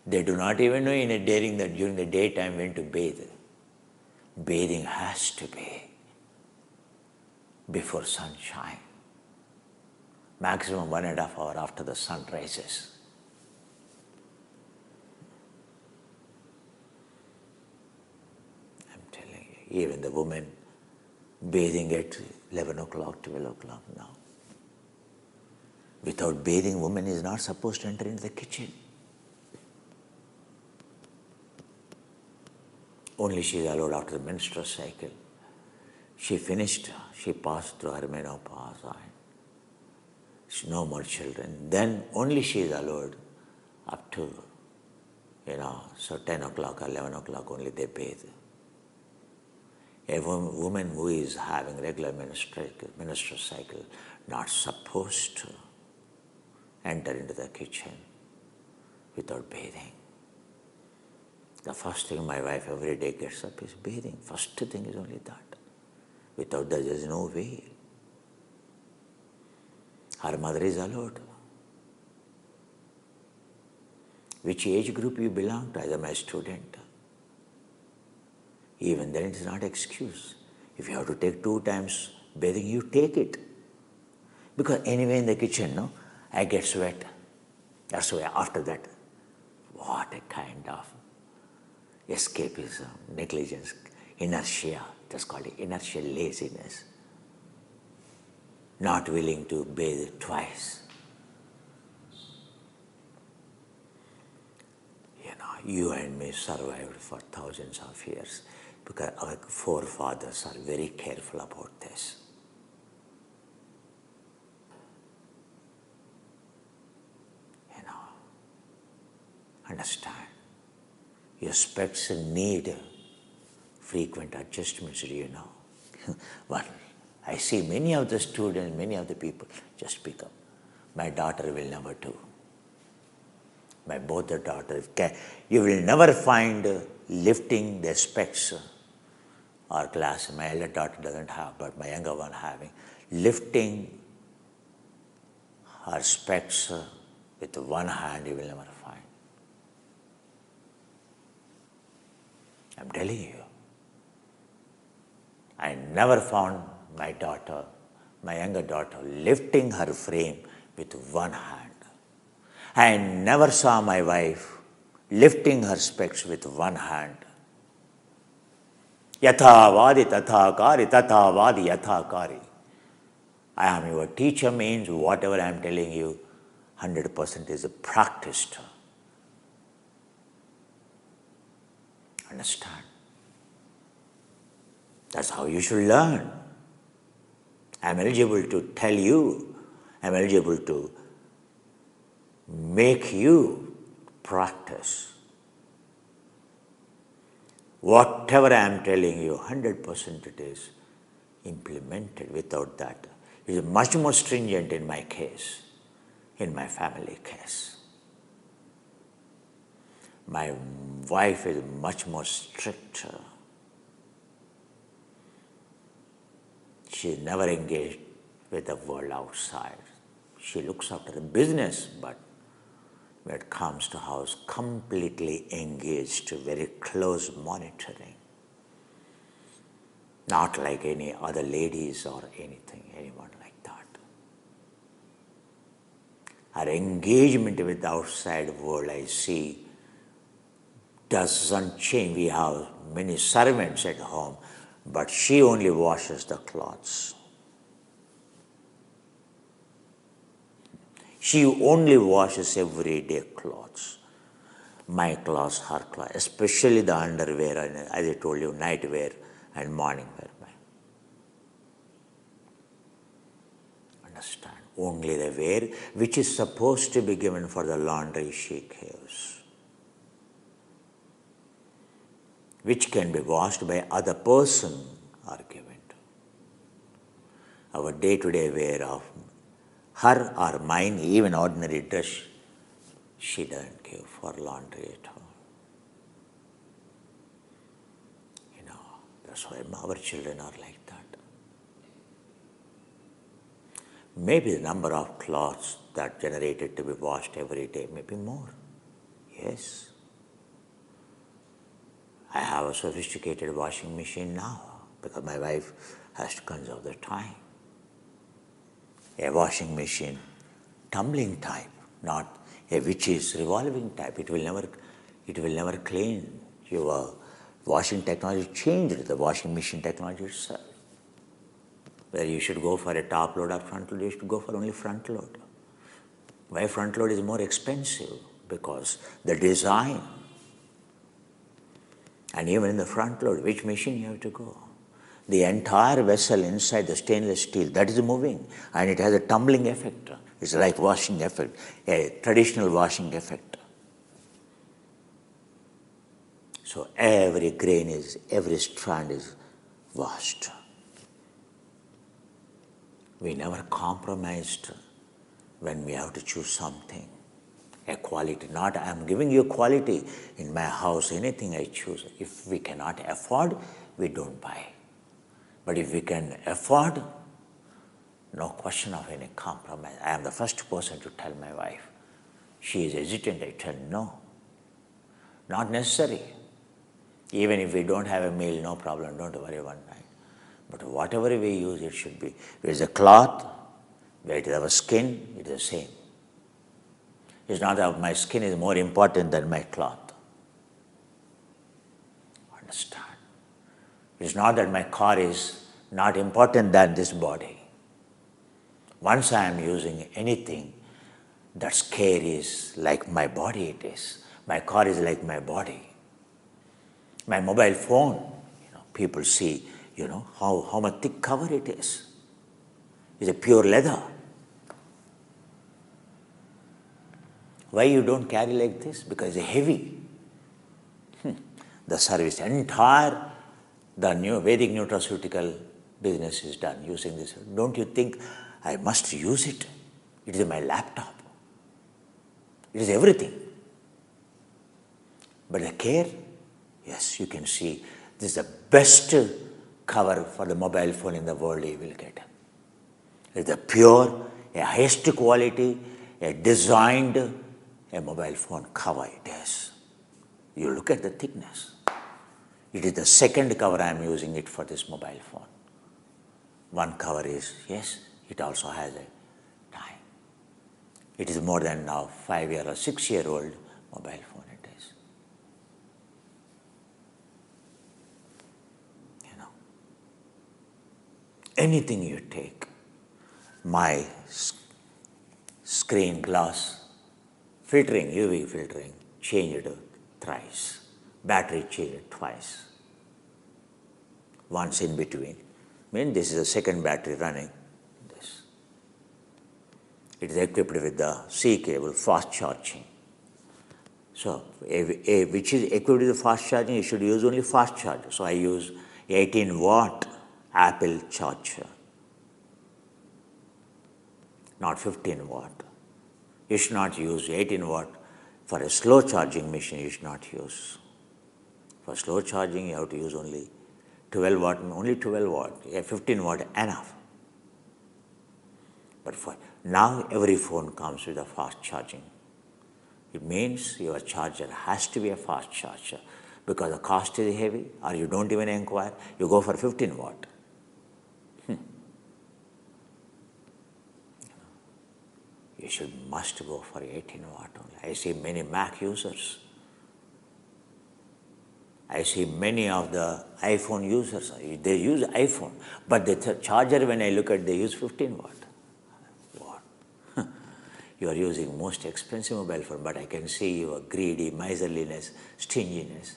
they do not even know during the daytime when to bathe. Bathing has to be before sunshine. Maximum 1.5 hours after the sun rises. I'm telling you, even the women bathing at 11 o'clock, 12 o'clock now. Without bathing, woman is not supposed to enter into the kitchen. Only she is allowed after the menstrual cycle. She finished, she passed through her menopause, and no more children. Then only she is allowed up to, so 10 o'clock or 11 o'clock only they bathe. A woman who is having regular menstrual cycle not supposed to enter into the kitchen without bathing. The first thing my wife every day gets up is bathing. First thing is only that. Without that, there is no way. Her mother is allowed. Which age group you belong to? I am a student. Even then, it is not excuse. If you have to take 2 times bathing, you take it. Because anyway in the kitchen, I get sweat. That's why after that, what a kind of escapism, negligence, inertia. That's called inertial laziness. Not willing to bathe twice. You and me survived for thousands of years because our forefathers are very careful about this. Understand? Your specs need frequent adjustments, do you know? But I see many of the students, many of the people just pick up. My daughter will never do. My both the daughters, you will never find lifting the specs or glass. My elder daughter doesn't have, but my younger one having. Lifting her specs with one hand, you will never find. I'm telling you. I never found my daughter, my younger daughter, lifting her frame with one hand. I never saw my wife lifting her specs with one hand. Yatha vadi tatha kari, tatha vadi yatha kari. I am your teacher means whatever I am telling you, 100% is practiced. Understand? That's how you should learn. I am eligible to tell you, I am eligible to make you practice. Whatever I am telling you, 100% it is implemented. Without that, it is much more stringent in my case, in my family case. My wife is much more stricter. She is never engaged with the world outside. She looks after the business, but when it comes to house, completely engaged, very close monitoring. Not like any other ladies or anyone like that. Her engagement with the outside world, I see, doesn't change. We have many servants at home, but she only washes the clothes. She only washes everyday clothes. My clothes, her clothes, especially the underwear, and as I told you, night wear and morning wear. Understand? Only the wear which is supposed to be given for the laundry she gives, which can be washed by other person are given. Our day-to-day wear of her or mine, even ordinary dress, she doesn't give for laundry at all. That's why our children are like that. Maybe the number of clothes that generated to be washed every day may be more. Yes. I have a sophisticated washing machine now because my wife has to conserve the time. A washing machine, tumbling type, not a which is revolving type. It will never clean. Your washing technology changed the washing machine technology itself. Where you should go for a top load or front load, you should go for only front load. Why front load is more expensive? Because the design, and even in the front load, which machine you have to go? The entire vessel inside the stainless steel, that is moving, and it has a tumbling effect. It's like washing effect, a traditional washing effect. So every grain every strand is washed. We never compromised when we have to choose something. A quality, not I am giving you quality in my house, anything I choose. If we cannot afford, we don't buy. But if we can afford, no question of any compromise. I am the first person to tell my wife. She is hesitant, I tell no. Not necessary. Even if we don't have a meal, no problem, don't worry one night. But whatever we use, it should be. Where is the cloth, where it is our skin, it is the same. It's not that my skin is more important than my cloth. Understand? It's not that my car is not important than this body. Once I am using anything, that care is like my body it is. My car is like my body. My mobile phone, people see, how much thick cover it is. It's a pure leather. Why you don't carry like this? Because it's heavy. The service, the new Vedic nutraceutical business is done using this. Don't you think I must use it? It is my laptop. It is everything. But the care, yes, you can see this is the best cover for the mobile phone in the world you will get. It is a pure, a highest quality, a designed, a mobile phone cover it is. You look at the thickness. It is the second cover I am using it for this mobile phone. One cover is, yes, it also has a time. It is more than now 5-year or 6-year-old mobile phone it is. Anything you take, my screen glass filtering, UV filtering, changed thrice. Battery changed twice. Once in between. This is the second battery running. This. It is equipped with the C cable, fast charging. So, which is equipped with fast charging, you should use only fast charger. So, I use 18-watt Apple charger, not 15-watt. You should not use 18-watt. For a slow charging machine, you should not use. For slow charging, you have to use only 12-watt, only 12-watt, 15-watt enough. But for now, every phone comes with a fast charging. It means your charger has to be a fast charger because the cost is heavy, or you don't even inquire, you go for 15-watt. You must go for 18-watt only. I see many Mac users. I see many of the iPhone users. They use iPhone, but the charger, when I look at, they use 15-watt. What? You are using most expensive mobile phone, but I can see your greedy, miserliness, stinginess.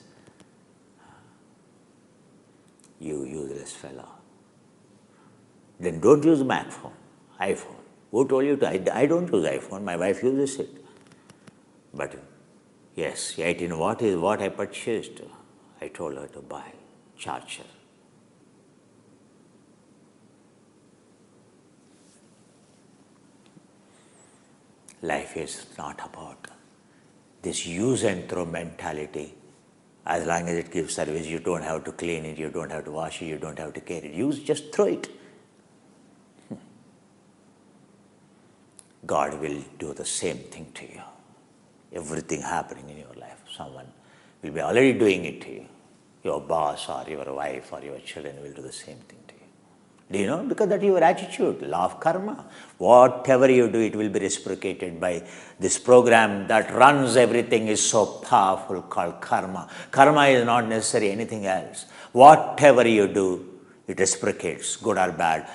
You useless fellow. Then don't use Mac phone, iPhone. Who told you to? I don't use iPhone, my wife uses it. But yes, 18 watt is what I purchased. I told her to buy charger. Life is not about this use and throw mentality. As long as it gives service, you don't have to clean it, you don't have to wash it, you don't have to carry it. Use, just throw it. God will do the same thing to you. Everything happening in your life, someone will be already doing it to you. Your boss or your wife or your children will do the same thing to you. Do you know? Because that is your attitude, law of karma. Whatever you do, it will be reciprocated by this program that runs everything is so powerful called karma. Karma is not necessarily anything else. Whatever you do, it reciprocates, good or bad.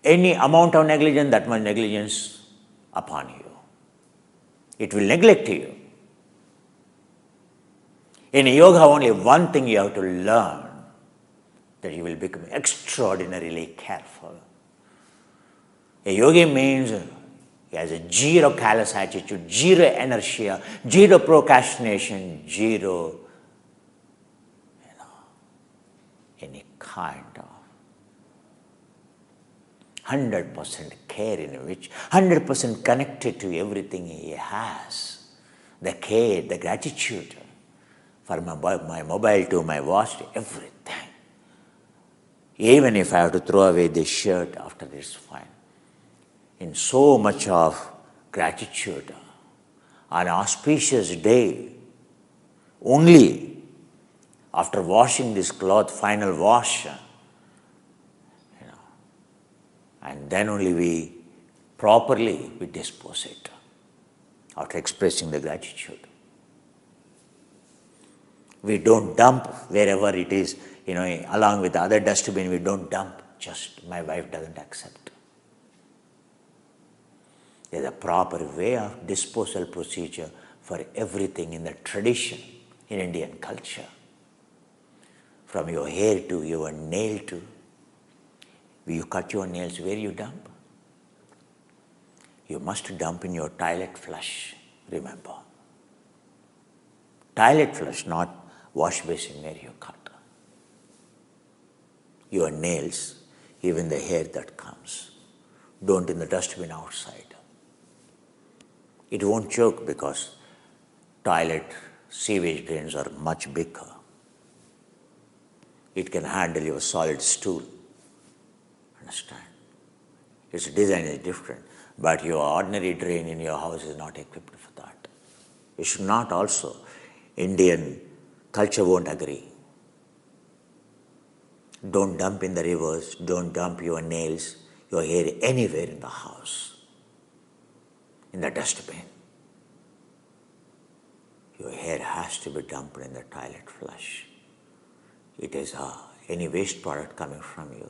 Any amount of negligence, that much negligence upon you. It will neglect you. In yoga, only one thing you have to learn, that you will become extraordinarily careful. A yogi means he has a zero callous attitude, zero inertia, zero procrastination, zero, any kind of 100% care in which, 100% connected to everything he has. The care, the gratitude for my mobile to my watch, to everything. Even if I have to throw away this shirt after this, fine. In so much of gratitude, on an auspicious day, only after washing this cloth, final wash, and then only we properly dispose it after expressing the gratitude. We don't dump wherever it is, along with the other dustbin, we don't dump. Just my wife doesn't accept. There's a proper way of disposal procedure for everything in the tradition in Indian culture. From your hair to your nail to, you cut your nails, where you dump? You must dump in your toilet flush, remember. Toilet flush, not wash basin where you cut. Your nails, even the hair that comes, don't in the dustbin outside. It won't choke because toilet sewage drains are much bigger. It can handle your solid stool. Understand? Its design is different, but your ordinary drain in your house is not equipped for that. It should not also. Indian culture won't agree. Don't dump in the rivers, don't dump your nails, your hair anywhere in the house, in the dustbin. Your hair has to be dumped in the toilet flush. It is any waste product coming from you.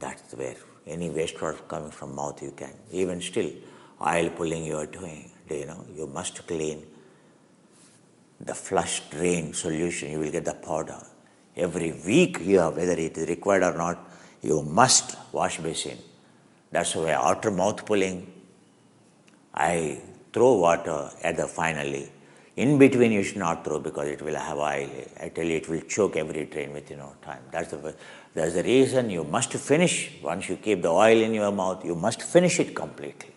That's where any waste product coming from mouth you can. Even still, oil pulling you are doing. Do you know? You must clean the flush drain solution. You will get the powder. Every week you have, whether it is required or not, you must wash basin. That's why after mouth pulling, I throw water at the finally. In between you should not throw because it will have oil. I tell you, it will choke every drain within no time. That's the reason you must finish. Once you keep the oil in your mouth, you must finish it completely.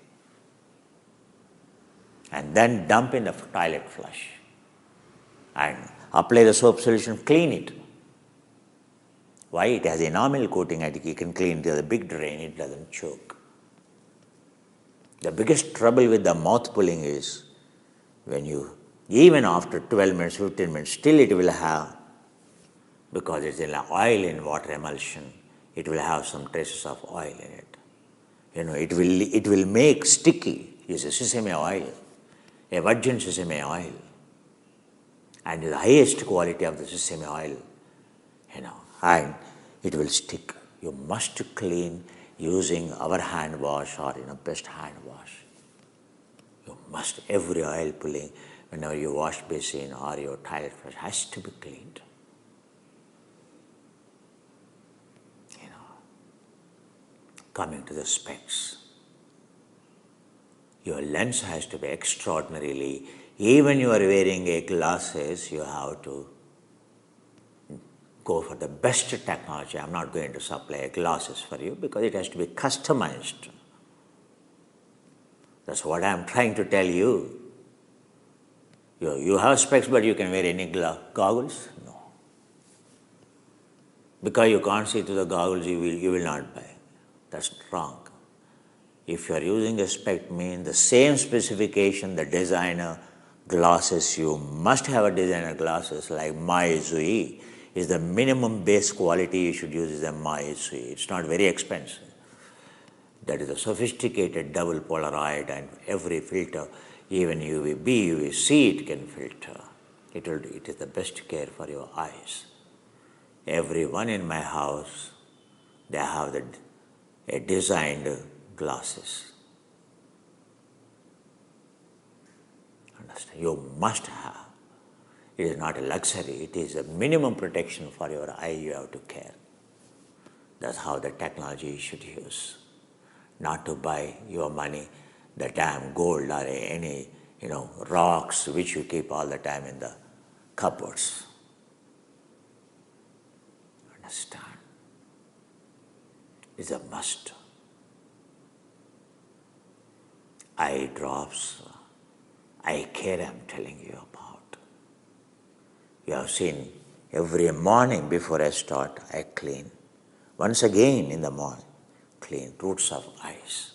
And then dump in the toilet flush. And apply the soap solution, clean it. Why? It has enamel coating and you can clean it. There's a big drain, it doesn't choke. The biggest trouble with the mouth pulling is when you, even after 12 minutes, 15 minutes, still it will have, because it's an oil in water emulsion, it will have some traces of oil in it. It will make sticky. It's a sesame oil, a virgin sesame oil. And the highest quality of the sesame oil, and it will stick. You must clean using our hand wash or best hand wash. You must, every oil pulling, whenever you wash basin or your toilet flush has to be cleaned. Coming to the specs, your lens has to be extraordinarily, even you are wearing a glasses, you have to go for the best technology. I'm not going to supply glasses for you because it has to be customized. That's what I'm trying to tell you. You have specs, but you can wear any goggles? No. Because you can't see through the goggles, you will not buy. That's wrong. If you are using a spec, mean the same specification, the designer glasses, you must have a designer glasses like Maizui is the minimum base quality you should use is a Maizui. It's not very expensive. That is a sophisticated double Polaroid and every filter, even UVB, UVC it can filter. It is the best care for your eyes. Everyone in my house, they have a designed glasses. Understand? You must have. It is not a luxury. It is a minimum protection for your eye you have to care. That's how the technology you should use. Not to buy your money the damn gold or any rocks which you keep all the time in the cupboards. Understand? It's a must. Eye drops, eye care I'm telling you about. You have seen every morning before I start, I clean. Once again in the morning, clean roots of eyes.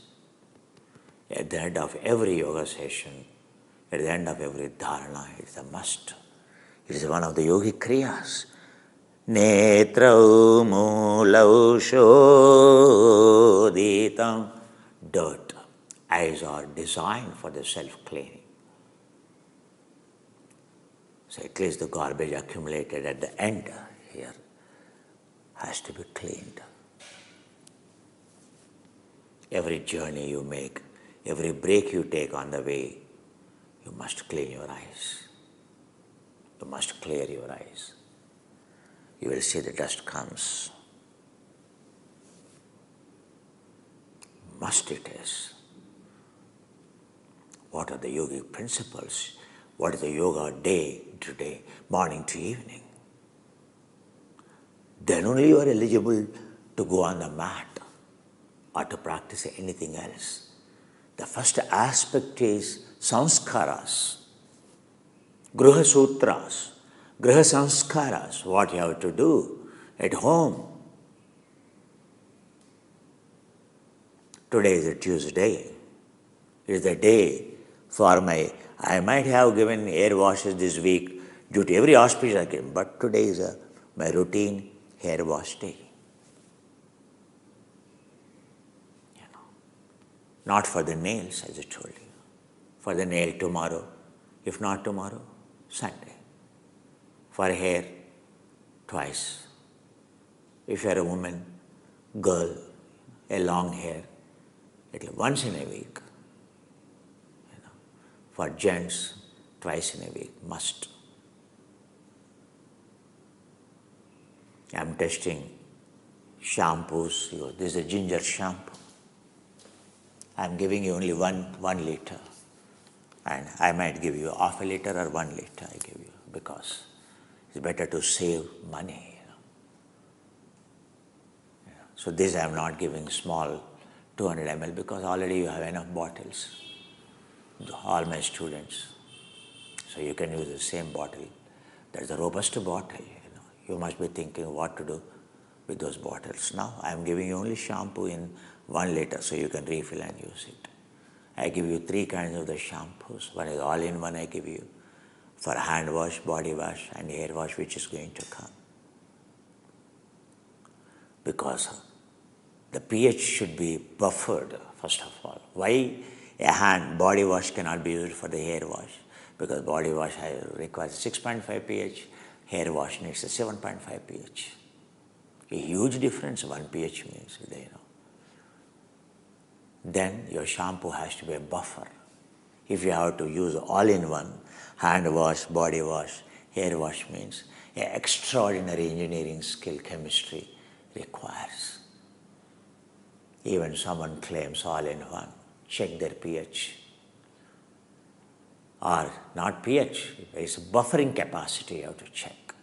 At the end of every yoga session, at the end of every dharana, it's a must. It is one of the yogic kriyas. Netrau mulau shodhitam. Dirt. Eyes are designed for the self-cleaning. So at least the garbage accumulated at the end here has to be cleaned. Every journey you make, every break you take on the way, you must clean your eyes. You must clear your eyes. You will see the dust comes. Must it is. What are the yogic principles? What is the yoga day to day, morning to evening? Then only you are eligible to go on the mat or to practice anything else. The first aspect is sanskaras, gruha sutras, gruha sanskaras, what you have to do at home. Today is a Tuesday. It is the day for I might have given air washes this week due to every auspicious occasion, but today is my routine hair wash day. Not for the nails, as I told you. For the nail tomorrow, if not tomorrow, Sunday. For hair, twice. If you are a woman, girl, a long hair, at least once in a week. For gents, twice in a week, must. I'm testing shampoos. This is a ginger shampoo. I'm giving you only one liter. And I might give you half a liter or 1 liter I give you because it's better to save money. So this I'm not giving small 200 ml because already you have enough bottles. All my students. So you can use the same bottle. That's a robust bottle. You must be thinking what to do with those bottles. Now I am giving you only shampoo in 1 liter so you can refill and use it. I give you 3 kinds of the shampoos. One is all-in-one I give you for hand wash, body wash and hair wash which is going to come. Because the pH should be buffered first of all. Why a hand body wash cannot be used for the hair wash? Because body wash requires 6.5 pH, hair wash needs a 7.5 pH. A huge difference 1 pH means, Then your shampoo has to be a buffer. If you have to use all-in-one, hand wash, body wash, hair wash means extraordinary engineering skill chemistry requires. Even someone claims all-in-one, check their pH. Or not pH, there is a buffering capacity you have to check.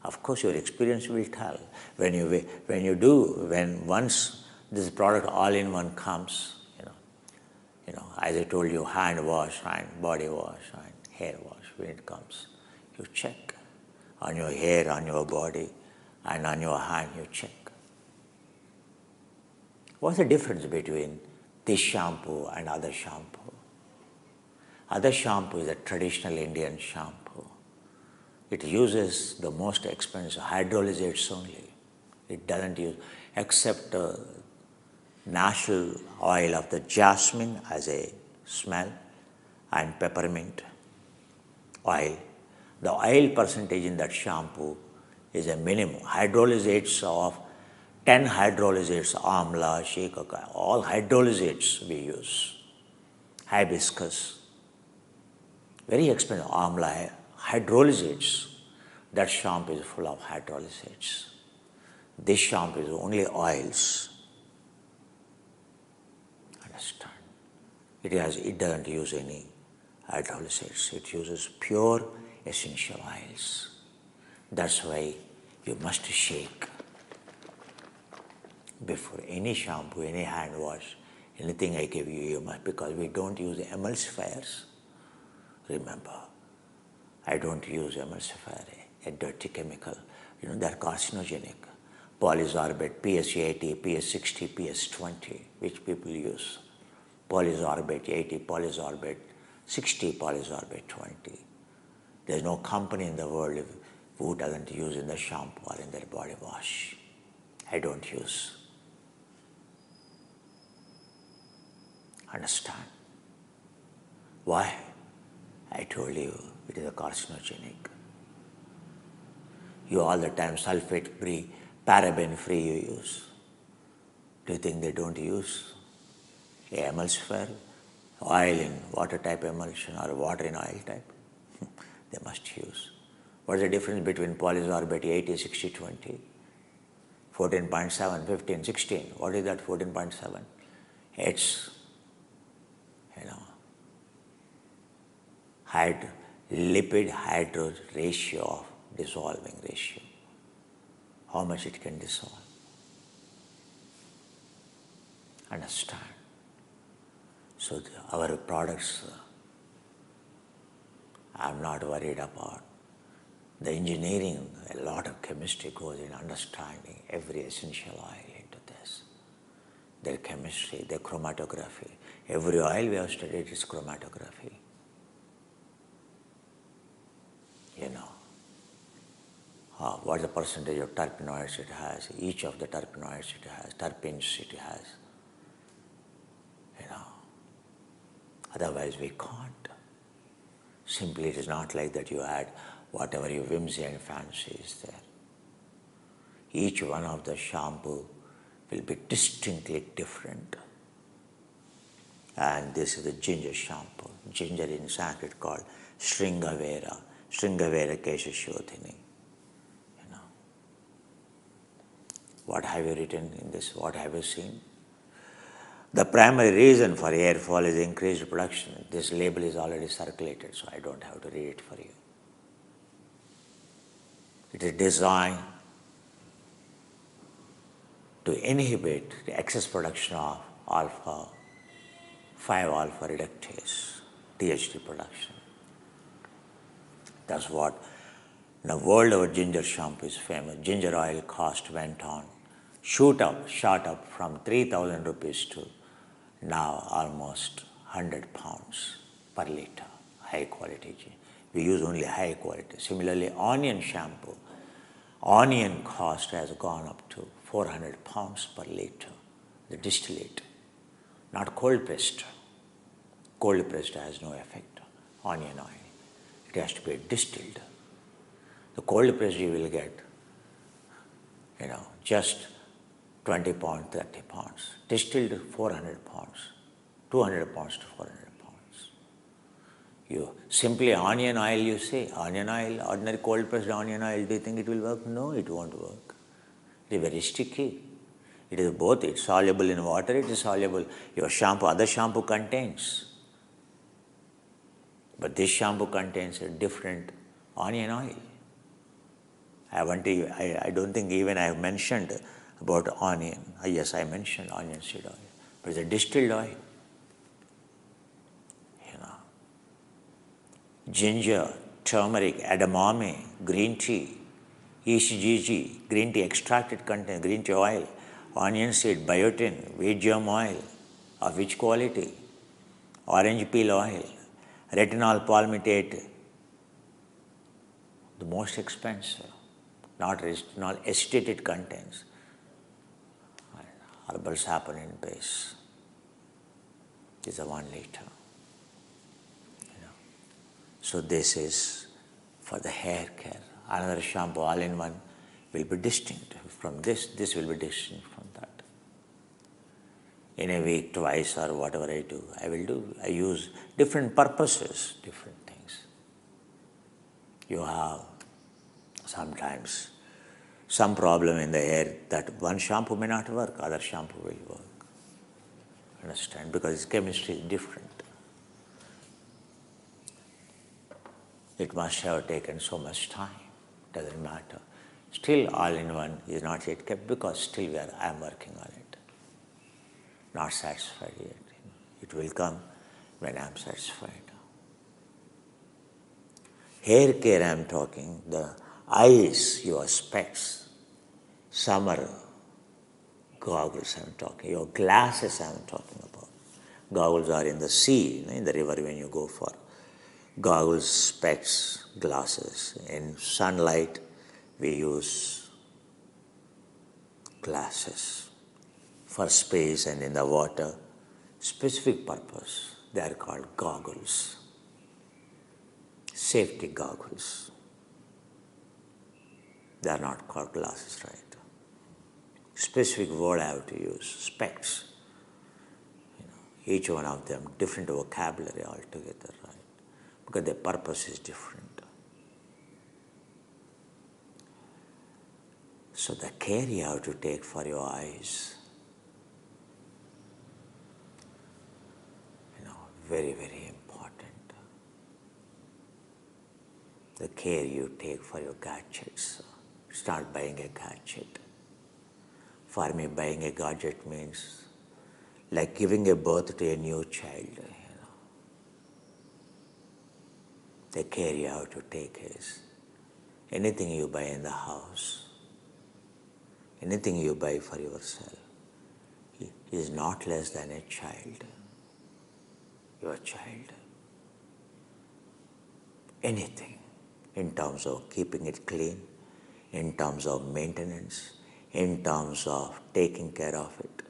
Of course, your experience will tell. When once this product all-in-one comes, as I told you, hand wash and body wash and hair wash, when it comes, you check on your hair, on your body, and on your hand, you check. What's the difference between this shampoo and other shampoo? Other shampoo is a traditional Indian shampoo. It uses the most expensive hydrolysates only. It doesn't use, except natural oil of the jasmine as a smell and peppermint oil. The oil percentage in that shampoo is a minimum. Hydrolysates of 10 hydrolysates, amla, shikaka, all hydrolysates we use. Hibiscus, very expensive amla, hydrolysates. That shampoo is full of hydrolysates. This shampoo is only oils. Understand? It doesn't use any hydrolysates. It uses pure essential oils. That's why you must shake before any shampoo, any hand wash, anything I give you, you must, because we don't use emulsifiers. Remember, I don't use emulsifier, a dirty chemical. They're carcinogenic. Polysorbate, PS 80, PS 60, PS 20, which people use. Polysorbate 80, polysorbate 60, polysorbate 20. There's no company in the world who doesn't use in the shampoo or in their body wash. I don't use. Understand? Why? I told you it is a carcinogenic. You all the time sulfate-free, paraben-free you use. Do you think they don't use emulsifier, oil in water type emulsion or water in oil type? They must use. What is the difference between polysorbate 80, 60, 20? 14.7, 15, 16. What is that 14.7? It's, lipid hydro ratio of dissolving ratio. How much it can dissolve. Understand? So our products, I'm not worried about. The engineering, a lot of chemistry goes in understanding every essential oil into this. Their chemistry, their chromatography. Every oil we have studied is chromatography. What is the percentage of terpenoids it has, each of the terpenoids it has, terpenes it has. Otherwise we can't. Simply it is not like that you add whatever your whimsy and fancy is there. Each one of the shampoo will be distinctly different. And this is the ginger shampoo. Ginger in Sanskrit called Sringavera, Sringavera Keshashodhini. What have you written in this? What have you seen? The primary reason for hair fall is increased production. This label is already circulated, so I don't have to read it for you. It is designed to inhibit the excess production of alpha, 5-alpha reductase, THD production. That's what the world over ginger shampoo is famous. Ginger oil cost went on, shot up from 3,000 rupees to now almost 100 pounds per liter, high quality. We use only high quality. Similarly, onion shampoo, onion cost has gone up to 400 pounds per liter, the distillate, not cold pressed. Cold pressed has no effect, onion oil. It has to be distilled. The cold pressed you will get, just 20 pounds, 30 pounds. Distilled 400 pounds, 200 pounds to 400 pounds. You simply onion oil, you say, onion oil, ordinary cold pressed onion oil, do you think it will work? No, it won't work. It is very sticky. It is both, it's soluble in water, it is soluble. Your shampoo, other shampoo contains. But this shampoo contains a different onion oil. I don't think even I have mentioned about onion. Yes, I mentioned onion seed oil. But it's a distilled oil. Ginger, turmeric, edamame, green tea, ECGG, green tea extracted content, green tea oil, onion seed, biotin, wheat germ oil. Of which quality? Orange peel oil, retinol palmitate, the most expensive, not retinol, acetate it contains. Herbal saponin base is a 1 liter. So this is for the hair care. Another shampoo all-in-one will be distinct from this. This will be distinct from that. In a week, twice or whatever I do, I use different purposes, different things. You have sometimes some problem in the hair that one shampoo may not work, other shampoo will work. Understand? Because its chemistry is different. It must have taken so much time. Doesn't matter. Still, all-in-one is not yet kept because still I am working on it. Not satisfied yet. It will come when I am satisfied. Hair care I am talking, the eyes, your specs, summer goggles I am talking, your glasses I am talking about. Goggles are in the sea, in the river when you go for. Goggles, specs, glasses. In sunlight, we use glasses. For space and in the water, specific purpose, they are called goggles. Safety goggles. They are not called glasses, right? Specific word I have to use, specs. Each one of them, different vocabulary altogether, right? Because their purpose is different. So the care you have to take for your eyes, very, very important. The care you take for your gadgets. Start buying a gadget. For me, buying a gadget means like giving a birth to a new child. The care you have to take is anything you buy in the house, anything you buy for yourself is not less than a child. Your child. Anything in terms of keeping it clean, in terms of maintenance, in terms of taking care of it.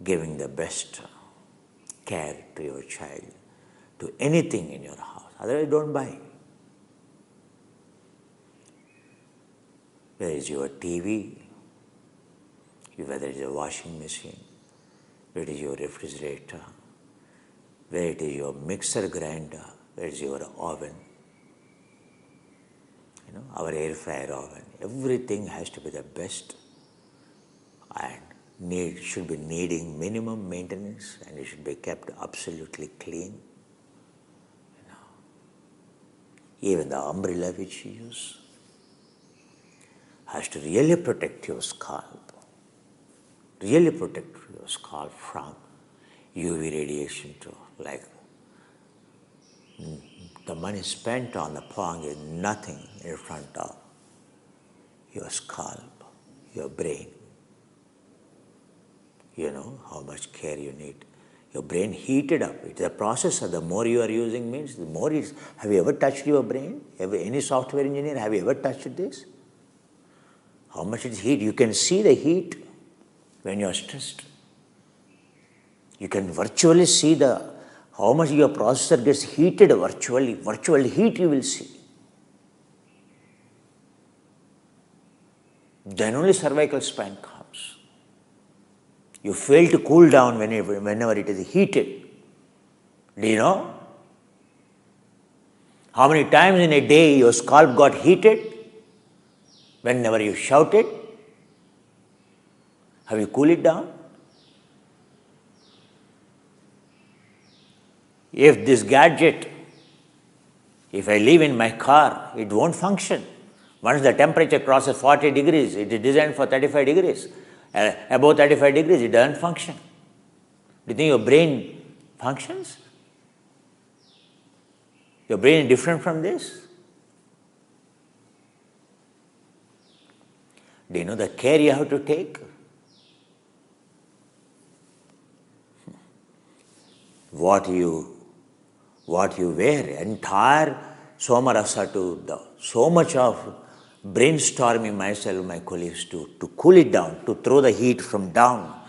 Giving the best care to your child, to anything in your house. Otherwise, don't buy. Whether it's your TV, whether it's a washing machine, whether it is your refrigerator, whether it is your mixer grinder, whether it is your oven, our air fryer oven, everything has to be the best and should be needing minimum maintenance, and it should be kept absolutely clean. Even the umbrella which you use has to really protect your scalp. Really protect your scalp from UV radiation too. Like the money spent on the pong is nothing in front of your scalp, your brain. You know how much care you need. Your brain heated up. It's a process. The more you are using means the more it's. Have you ever touched your brain? Any software engineer, have you ever touched this? How much it's heat? You can see the heat when you are stressed. You can virtually see how much your processor gets heated virtually. Virtual heat you will see. Then only cervical spine comes. You fail to cool down whenever it is heated. Do you know? How many times in a day your scalp got heated whenever you shouted? Have you cooled it down? If this gadget, if I leave in my car, it won't function. Once the temperature crosses 40 degrees, it is designed for 35 degrees. Above 35 degrees, it doesn't function. Do you think your brain functions? Your brain is different from this? Do you know the care you have to take? What you wear, entire somarasa so much of brainstorming myself, my colleagues to cool it down, to throw the heat from down,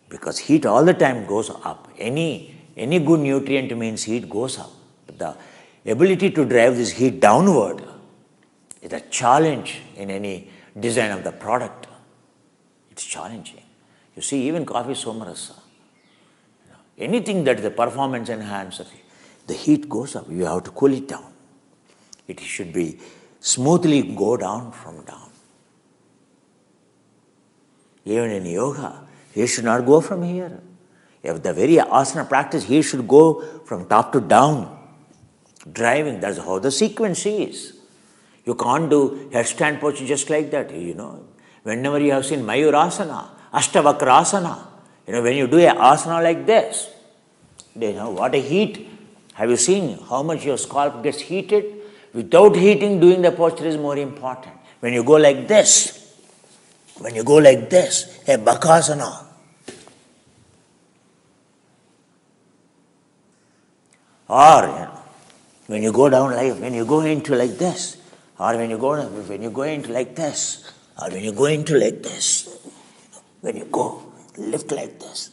because heat all the time goes up. Any good nutrient means heat goes up. But the ability to drive this heat downward is a challenge in any design of the product. It's challenging. You see, even coffee somarasa, anything that is a performance enhancer, the heat goes up. You have to cool it down. It should be smoothly go down from down. Even in yoga, he should not go from here. If the very asana practice, he should go from top to down. Driving, that's how the sequence is. You can't do headstand posture just like that, Whenever you have seen Mayurasana, Ashtavakrasana, when you do an asana like this, what a heat. Have you seen how much your scalp gets heated? Without heating, doing the posture is more important. When you go like this, a Bakasana, or when you go down when you go into like this, or when you go into like this, or when you go into like this, when you go lift like this,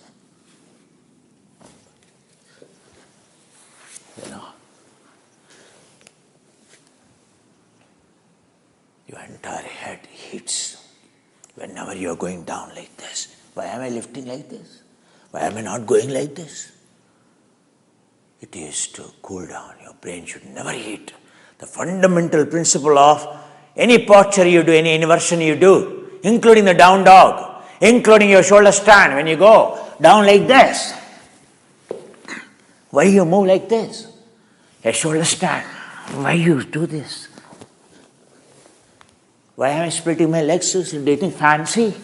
your entire head heats whenever you are going down like this. Why am I lifting like this? Why am I not going like this? It is to cool down. Your brain should never heat. The fundamental principle of any posture you do, any inversion you do, including the down dog, including your shoulder stand, when you go down like this, why you move like this? A shoulder stand, why you do this? Why am I splitting my legs? Is it getting fancy?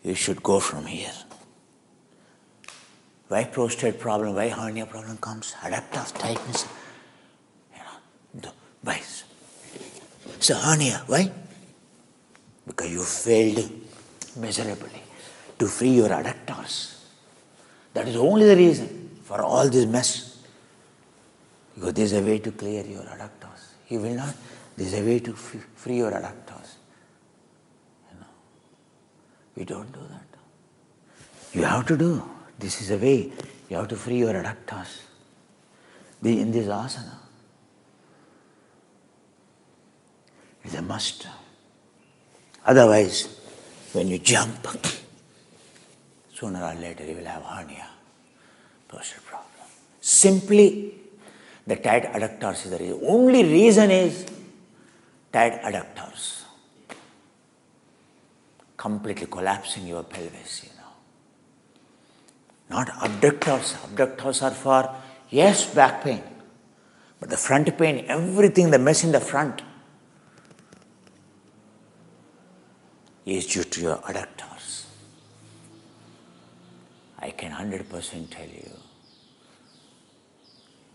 You should go from here. Why prostate problem, why hernia problem comes? Adaptive tightness. Why? It's a hernia. Why? Because you failed miserably to free your adductors. That is only the reason for all this mess. Because there is a way to clear your adductors. You will not. There is a way to free your adductors. We don't do that. You have to do. This is a way. You have to free your adductors. In this asana. It's a must. Otherwise, when you jump, sooner or later you will have hernia, posture problem. Simply, the tight adductors is the reason. Only reason is tight adductors. Completely collapsing your pelvis, Not abductors. Abductors are for, yes, back pain. But the front pain, everything, the mess in the front is due to your adductors. I can 100% tell you,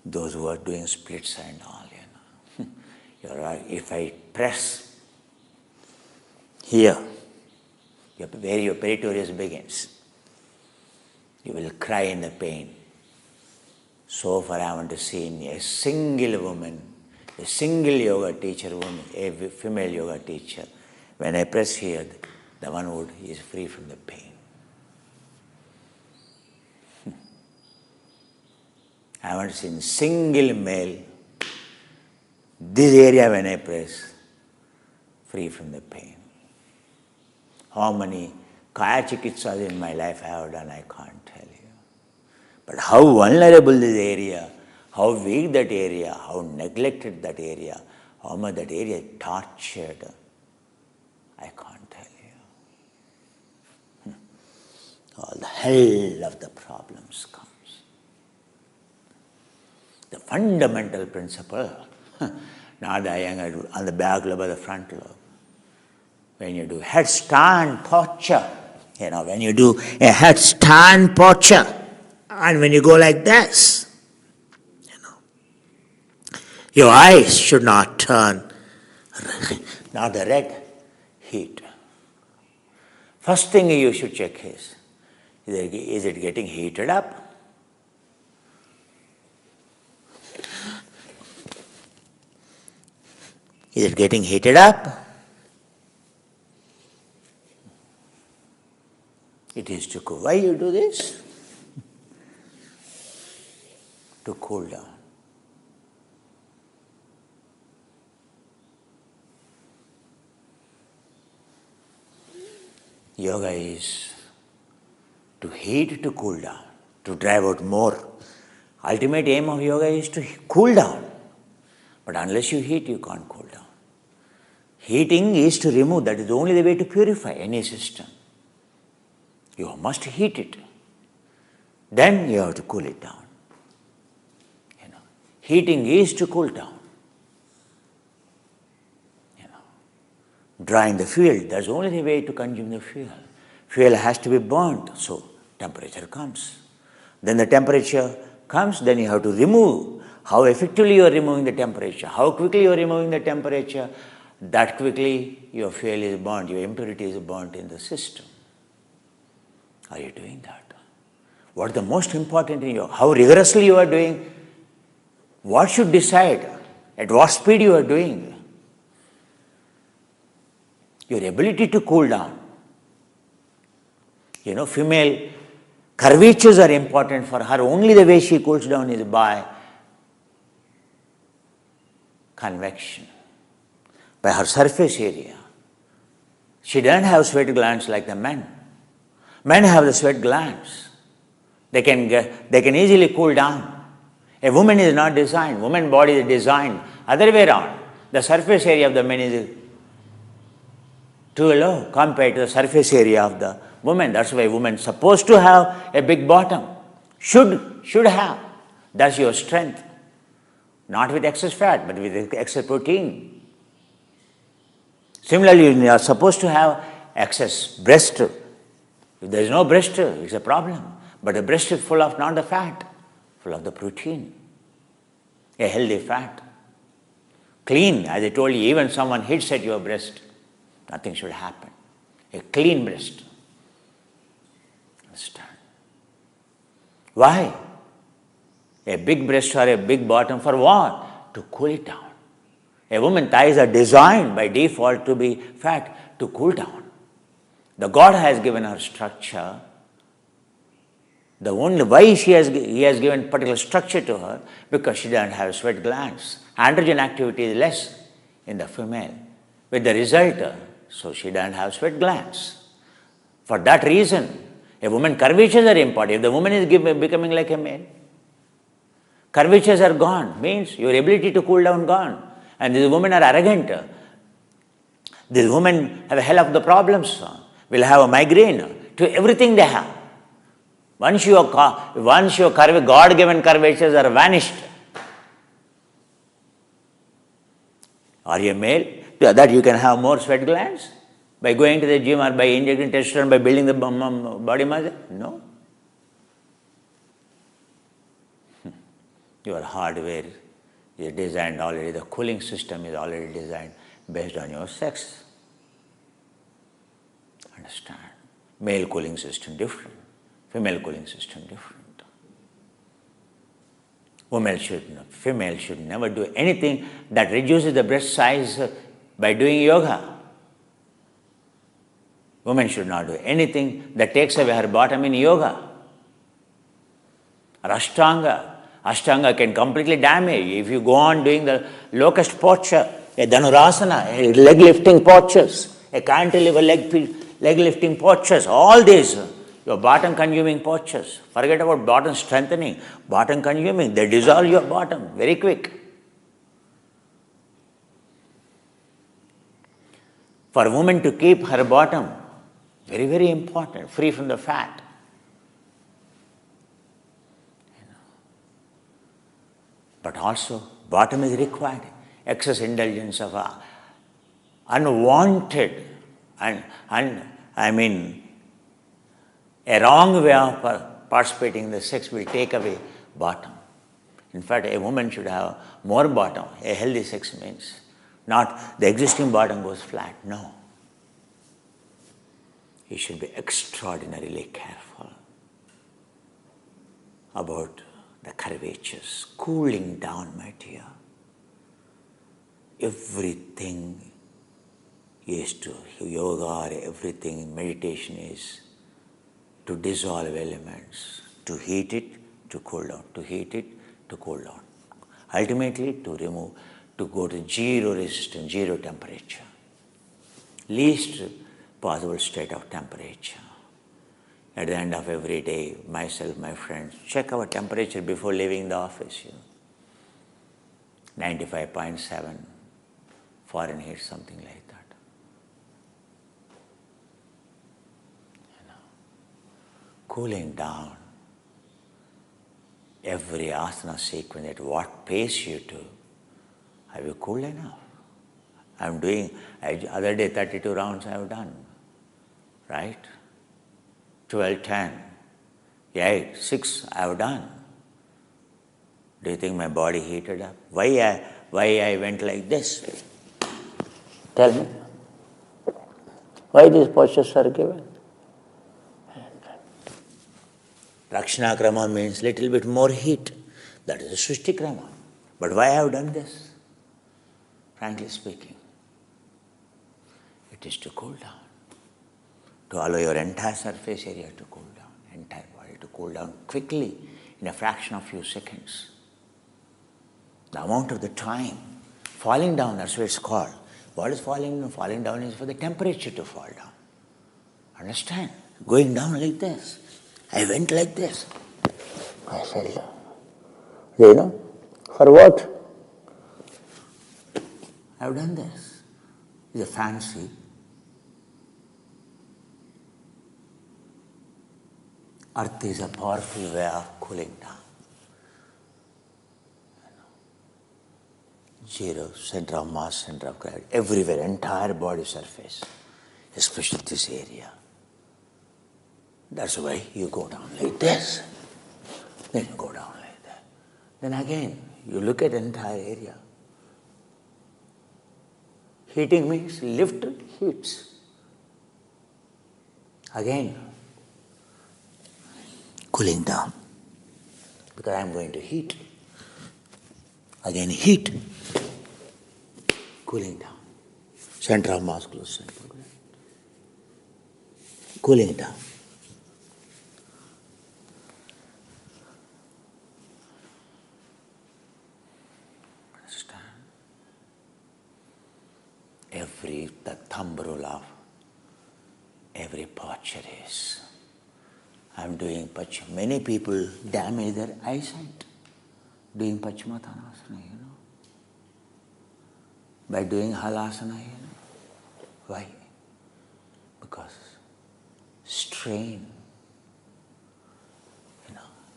those who are doing splits and all, if I press here, where your peritorius begins, you will cry in the pain. So far I want to see a single woman, a single yoga teacher woman, a female yoga teacher. When I press here, the one is free from the pain. I haven't seen single male, this area when I press, free from the pain. How many kaya chikitsas in my life I have done, I can't tell you. But how vulnerable this area, how weak that area, how neglected that area, how much that area is tortured, I can't tell you. All the hell of the problems comes. The fundamental principle, not the younger on the back lobe or the front lobe. When you do headstand posture, when you do a headstand posture, and when you go like this, your eyes should not turn, not the red heat. First thing you should check is it getting heated up? Is it getting heated up? It is to cool. Why you do this? To cool down. Yoga is to heat, to cool down, to drive out more. Ultimate aim of yoga is to cool down. But unless you heat, you can't cool down. Heating is to remove. That is the only way to purify any system. You must heat it. Then you have to cool it down. Heating is to cool down. Drying the fuel, that's the only way to consume the fuel. Fuel has to be burnt, so temperature comes. Then the temperature comes, then you have to remove. How effectively you are removing the temperature, how quickly you are removing the temperature, that quickly your fuel is burnt, your impurity is burnt in the system. Are you doing that? What is the most important in you? How rigorously you are doing? What should decide at what speed you are doing? Your ability to cool down. Female curvatures are important for her. Only the way she cools down is by convection, by her surface area. She doesn't have sweat glands like the men. Men have the sweat glands. They can easily cool down. A woman is not designed. Woman body is designed other way around. The surface area of the men is too low compared to the surface area of the woman. That's why woman is supposed to have a big bottom. Should have. That's your strength. Not with excess fat, but with excess protein. Similarly, you are supposed to have excess breast. If there is no breast, it's a problem. But the breast is full of not the fat, full of the protein. A healthy fat. Clean, as I told you, even someone hits at your breast, nothing should happen. A clean breast. Understand? Why? A big breast or a big bottom for what? To cool it down. A woman's thighs are designed by default to be fat, to cool down. The God has given her structure. The only why He has given particular structure to her, because she doesn't have sweat glands. Androgen activity is less in the female. With the result, so she doesn't have sweat glands. For that reason, a woman's curvatures are important. If the woman is becoming like a male, curvatures are gone, means your ability to cool down gone. And these women are arrogant. These women have a hell of the problems. Will have a migraine to everything they have. Once your God-given curvatures are vanished, are you a male? That you can have more sweat glands by going to the gym or by injecting testosterone, by building the body mass? No. Your hardware is designed already, the cooling system is already designed based on your sex. Understand? Male cooling system different, female cooling system different. Female should never do anything that reduces the breast size by doing yoga. Woman should not do anything that takes away her bottom in yoga. Or Ashtanga can completely damage. If you go on doing the locust posture, a dhanurasana, a leg lifting postures, a cantilever leg lifting postures, all these, your bottom consuming postures. Forget about bottom strengthening, bottom consuming, they dissolve your bottom very quick. For a woman to keep her bottom, very, very important, free from the fat. But also, bottom is required. Excess indulgence of unwanted and a wrong way of participating in the sex will take away bottom. In fact, a woman should have more bottom. A healthy sex means not the existing bottom goes flat. No. You should be extraordinarily careful about the curvatures, cooling down, my dear. Everything is to yoga or everything, meditation is to dissolve elements, to heat it, to cool down, to heat it, to cool down. Ultimately, to remove, to go to zero resistance, zero temperature, least possible state of temperature. At the end of every day, myself, my friends, check our temperature before leaving the office. 95.7 Fahrenheit, something like that. Cooling down. Every asana sequence at what pace you do. Are you cool enough? I'm doing, other day 32 rounds I have done. Right? 12, 10, 8, 6 I have done. Do you think my body heated up? Why I went like this? Tell me. Why these postures are given? Rakshana krama means little bit more heat. That is a Srishti krama. But why I have done this? Frankly speaking, it is to cool down. To allow your entire surface area to cool down, entire body to cool down quickly in a fraction of few seconds. The amount of the time falling down, that's what it's called. What is falling down? Falling down is for the temperature to fall down. Understand? Going down like this. I went like this. I fell down. For what? I've done this. It's a fancy. Earth is a powerful way of cooling down. Zero, center of mass, center of gravity, everywhere, entire body surface, especially this area. That's why you go down like this, then you go down like that. Then again, you look at the entire area. Heating means lift heats. Again, cooling down, because I am going to heat. Again, heat, cooling down. Center of mass, close center of gravity. Cooling down. Understand? The thumb rule of every posture is, I'm doing Pachma. Many people damage their eyesight doing Paschimottanasana, by doing Halasana, Why? Because strain,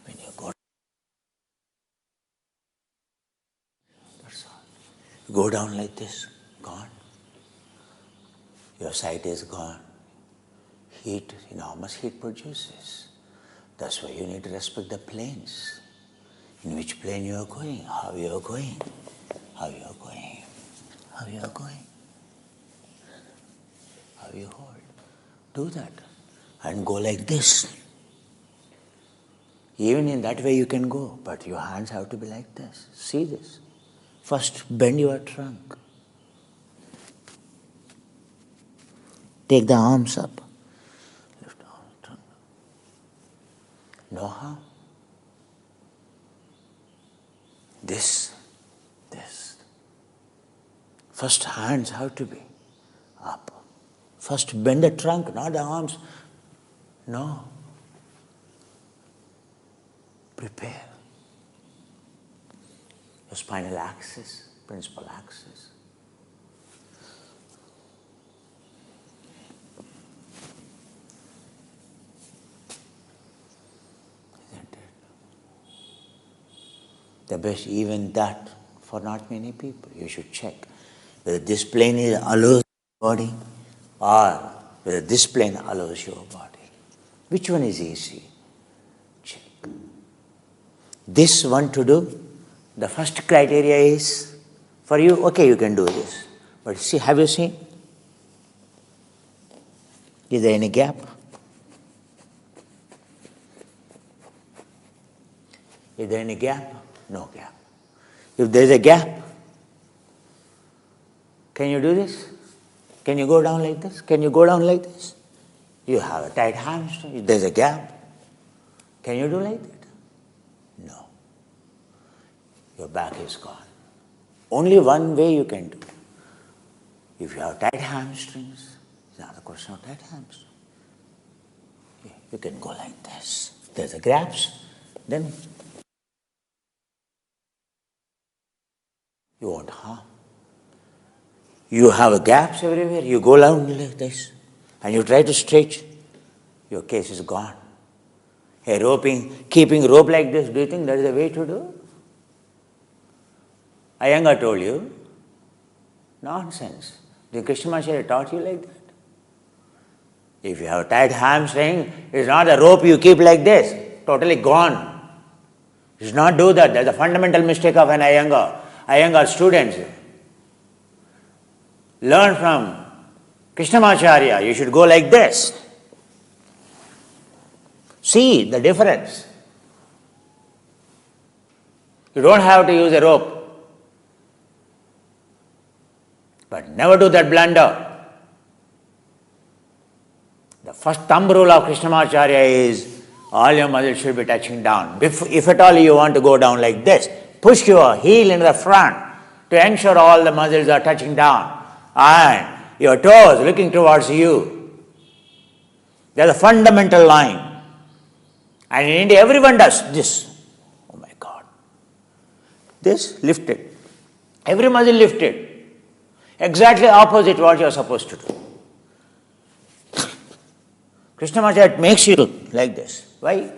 when you go, that's all. You go down like this, gone. Your sight is gone. Heat, enormous heat produces. That's why you need to respect the planes. In which plane you are going, how you are going, how you are going, how you are going, how you hold. Do that and go like this. Even in that way you can go, but your hands have to be like this. See this. First bend your trunk. Take the arms up. Lift the arms, trunk. No harm. This. First hands have to be up. First bend the trunk, not the arms. No. Prepare. Your spinal axis, principal axis. Isn't it? The best, even that, for not many people, you should check whether this plane allows your body or whether this plane allows your body. Which one is easy? Check. This one to do, the first criteria is, for you, okay, you can do this. But see, have you seen? Is there any gap? Is there any gap? No gap. If there is a gap, can you do this? Can you go down like this? Can you go down like this? You have a tight hamstring. If there is a gap, can you do like that? No. Your back is gone. Only one way you can do. If you have tight hamstrings, it's not a question of tight hamstrings. You can go like this. If there's a gaps, then you won't harm. You have gaps everywhere, you go down like this, and you try to stretch, your case is gone. Hey, keeping rope like this, do you think that is the way to do? Iyengar told you, nonsense. The Krishnamacharya taught you like that. If you have a tight hamstring, it's not a rope you keep like this, totally gone. You should not do that. That's a fundamental mistake of an Iyengar. Iyengar students, learn from Krishnamacharya. You should go like this. See the difference. You don't have to use a rope. But never do that blunder. The first thumb rule of Krishnamacharya is all your muscles should be touching down. If at all you want to go down like this, push your heel into the front to ensure all the muscles are touching down and your toes looking towards you. There's a fundamental line. And in India, everyone does this. Oh my God. This lifted. Every muscle lifted. Exactly opposite what you are supposed to do. Krishnamacharya makes you like this. Why?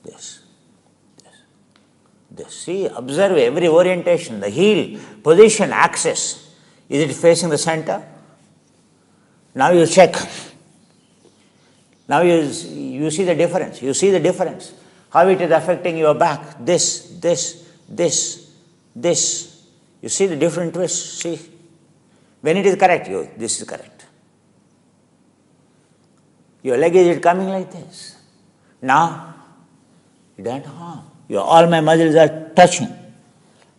This. See, observe every orientation, the heel, position, axis. Is it facing the center? Now you check. Now you see the difference. You see the difference. How it is affecting your back. This. You see the different twists. See? When it is correct, this is correct. Your leg is coming like this. Now, it doesn't harm. All my muscles are touching.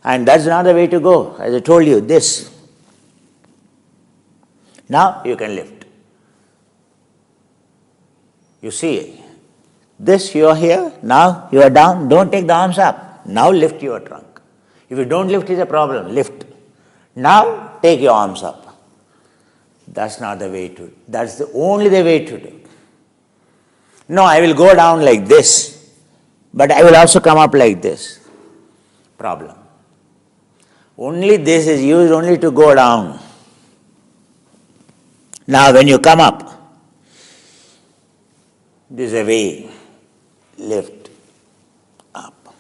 And that's not the way to go. As I told you, this. Now you can lift. You see, this you are here, now you are down, don't take the arms up. Now lift your trunk. If you don't lift, it's a problem. Lift. Now take your arms up. That's not the way to, that's only the way to do. No, I will go down like this, but I will also come up like this. Problem. Only this is used only to go down. Now when you come up, this is a way. Lift up.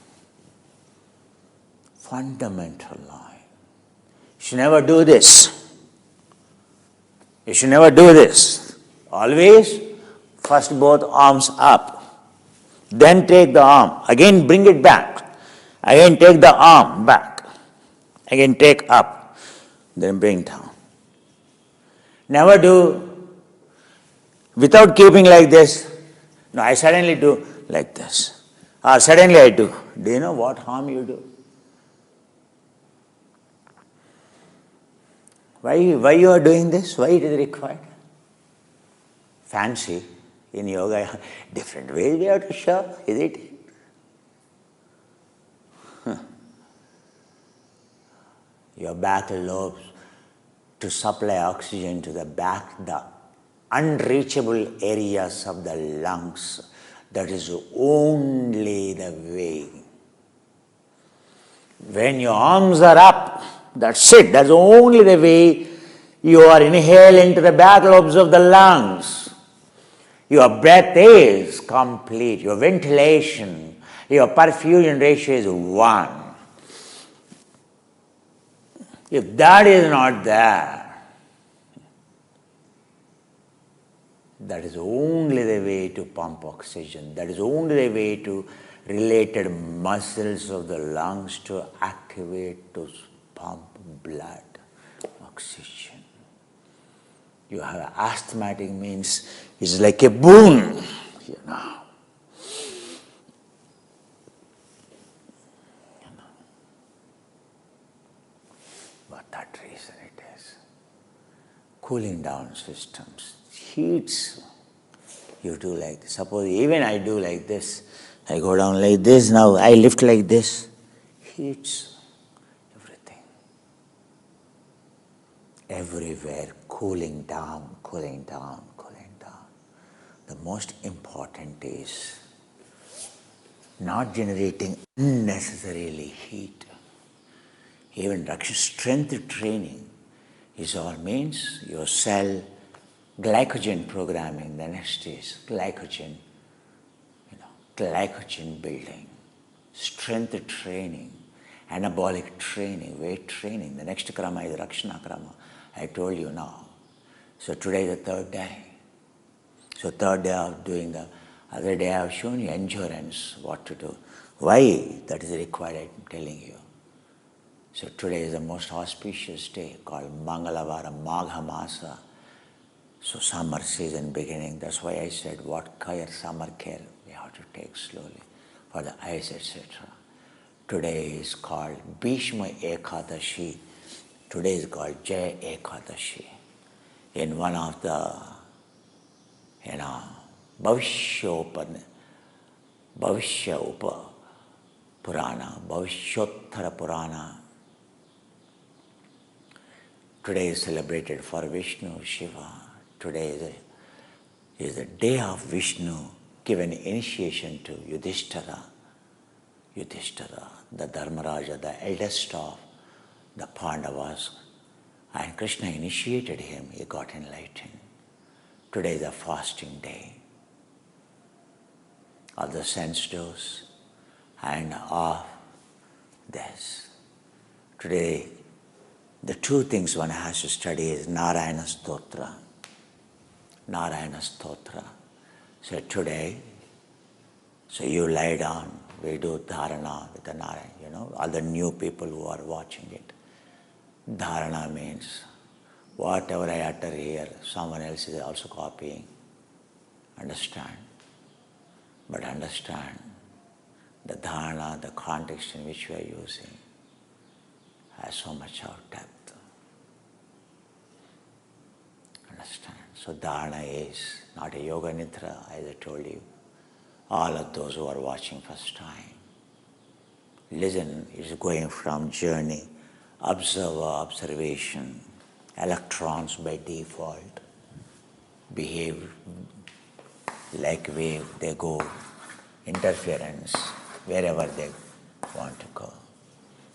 Fundamental line. You should never do this. You should never do this. Always first both arms up. Then take the arm. Again bring it back. Again take the arm back. Again take up. Then bring down. Never do without keeping like this. No, I suddenly do like this. Or suddenly I do. Do you know what harm you do? Why you are doing this? Why it is required? Fancy in yoga, different ways we have to show, is it? your back lobes to supply oxygen to the back, the unreachable areas of the lungs. That is only the way. When your arms are up, that's it. That's only the way you are inhaling to the back lobes of the lungs. Your breath is complete. Your ventilation, your perfusion ratio is 1. If that is not there, that is only the way to pump oxygen. That is only the way to related muscles of the lungs to activate, to pump blood, oxygen. You have an asthmatic means it's like a boon, For that reason it is. Cooling down systems, heats. You do like this. Suppose even I do like this. I go down like this now. I lift like this. Heats everything. Everywhere cooling down, cooling down, cooling down. The most important is not generating unnecessarily heat. Even strength training is all means your cell glycogen programming. The next is glycogen, glycogen building, strength training, anabolic training, weight training. The next krama is Rakshana krama. I told you now. So today is the 3rd day. So 3rd day of doing the other day I have shown you endurance, what to do. Why that is required, I am telling you. So today is the most auspicious day called Mangalavara, Magha Masa. So summer season beginning. That's why I said what care, summer care we have to take slowly for the eyes, etc. Today is called Bhishma Ekadashi. Today is called Jaya Ekadashi. In one of the, Bhavishya Purana, Bhavishottara Purana. Today is celebrated for Vishnu, Shiva. Today is the day of Vishnu, given initiation to Yudhishthira. Yudhishthira, the Dharmaraja, the eldest of the Pandavas. And Krishna initiated him, he got enlightened. Today is a fasting day of the sense dose and of this. Today, the 2 things one has to study is Narayana Stotra. Narayana Stotra. So today, so you lie down, we do dharana with the Narayana, all the new people who are watching it. Dharana means whatever I utter here, someone else is also copying. Understand? But understand the dharana, the context in which we are using has so much of depth. Understand? So dharana is not a yoga nidra, as I told you. All of those who are watching first time. Listen is going from journey, observer, observation. Electrons by default behave like wave, they go interference wherever they want to go.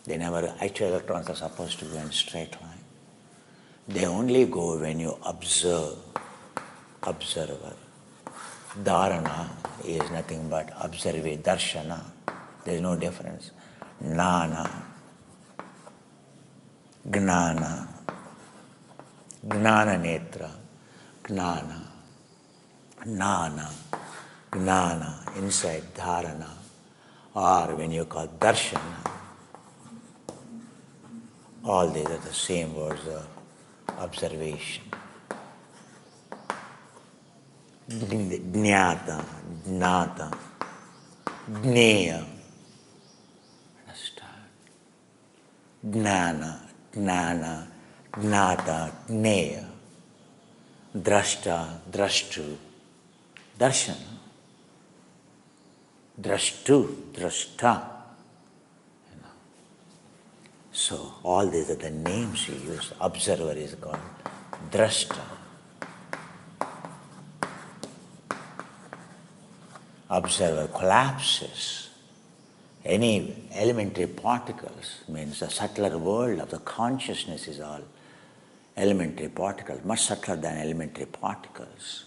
They never, actually electrons are supposed to go in straight line. They only go when you observe, observer. Dharana is nothing but observe, darshana. There is no difference. Jnana, gnana, gnana netra, gnana, nana, gnana, inside dharana, or when you call darshana, all these are the same words of observation. Jnata, jnata, jneya. Understand? Jnana, jnana, jnata, jneya. Drashta, drashtu, darshan. Drashtu, drashta. So all these are the names you use. Observer is called Drashta. Observer collapses. Any elementary particles, means the subtler world of the consciousness is all elementary particles, much subtler than elementary particles.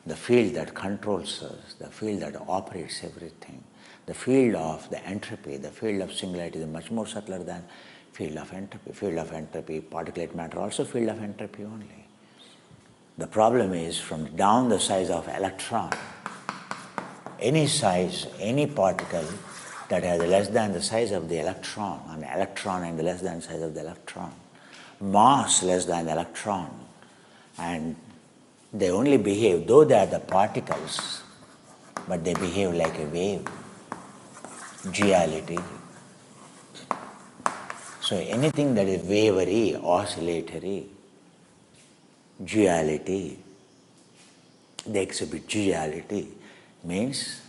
The field that controls us, the field that operates everything, the field of the entropy, the field of singularity is much more subtler than field of entropy. Field of entropy, particulate matter, also field of entropy only. The problem is from down the size of electron, any size, any particle that has less than the size of the electron, an electron and the less than size of the electron, mass less than the electron, and they only behave, though they are the particles, but they behave like a wave, duality. So anything that is wavery, oscillatory, duality, they exhibit duality, means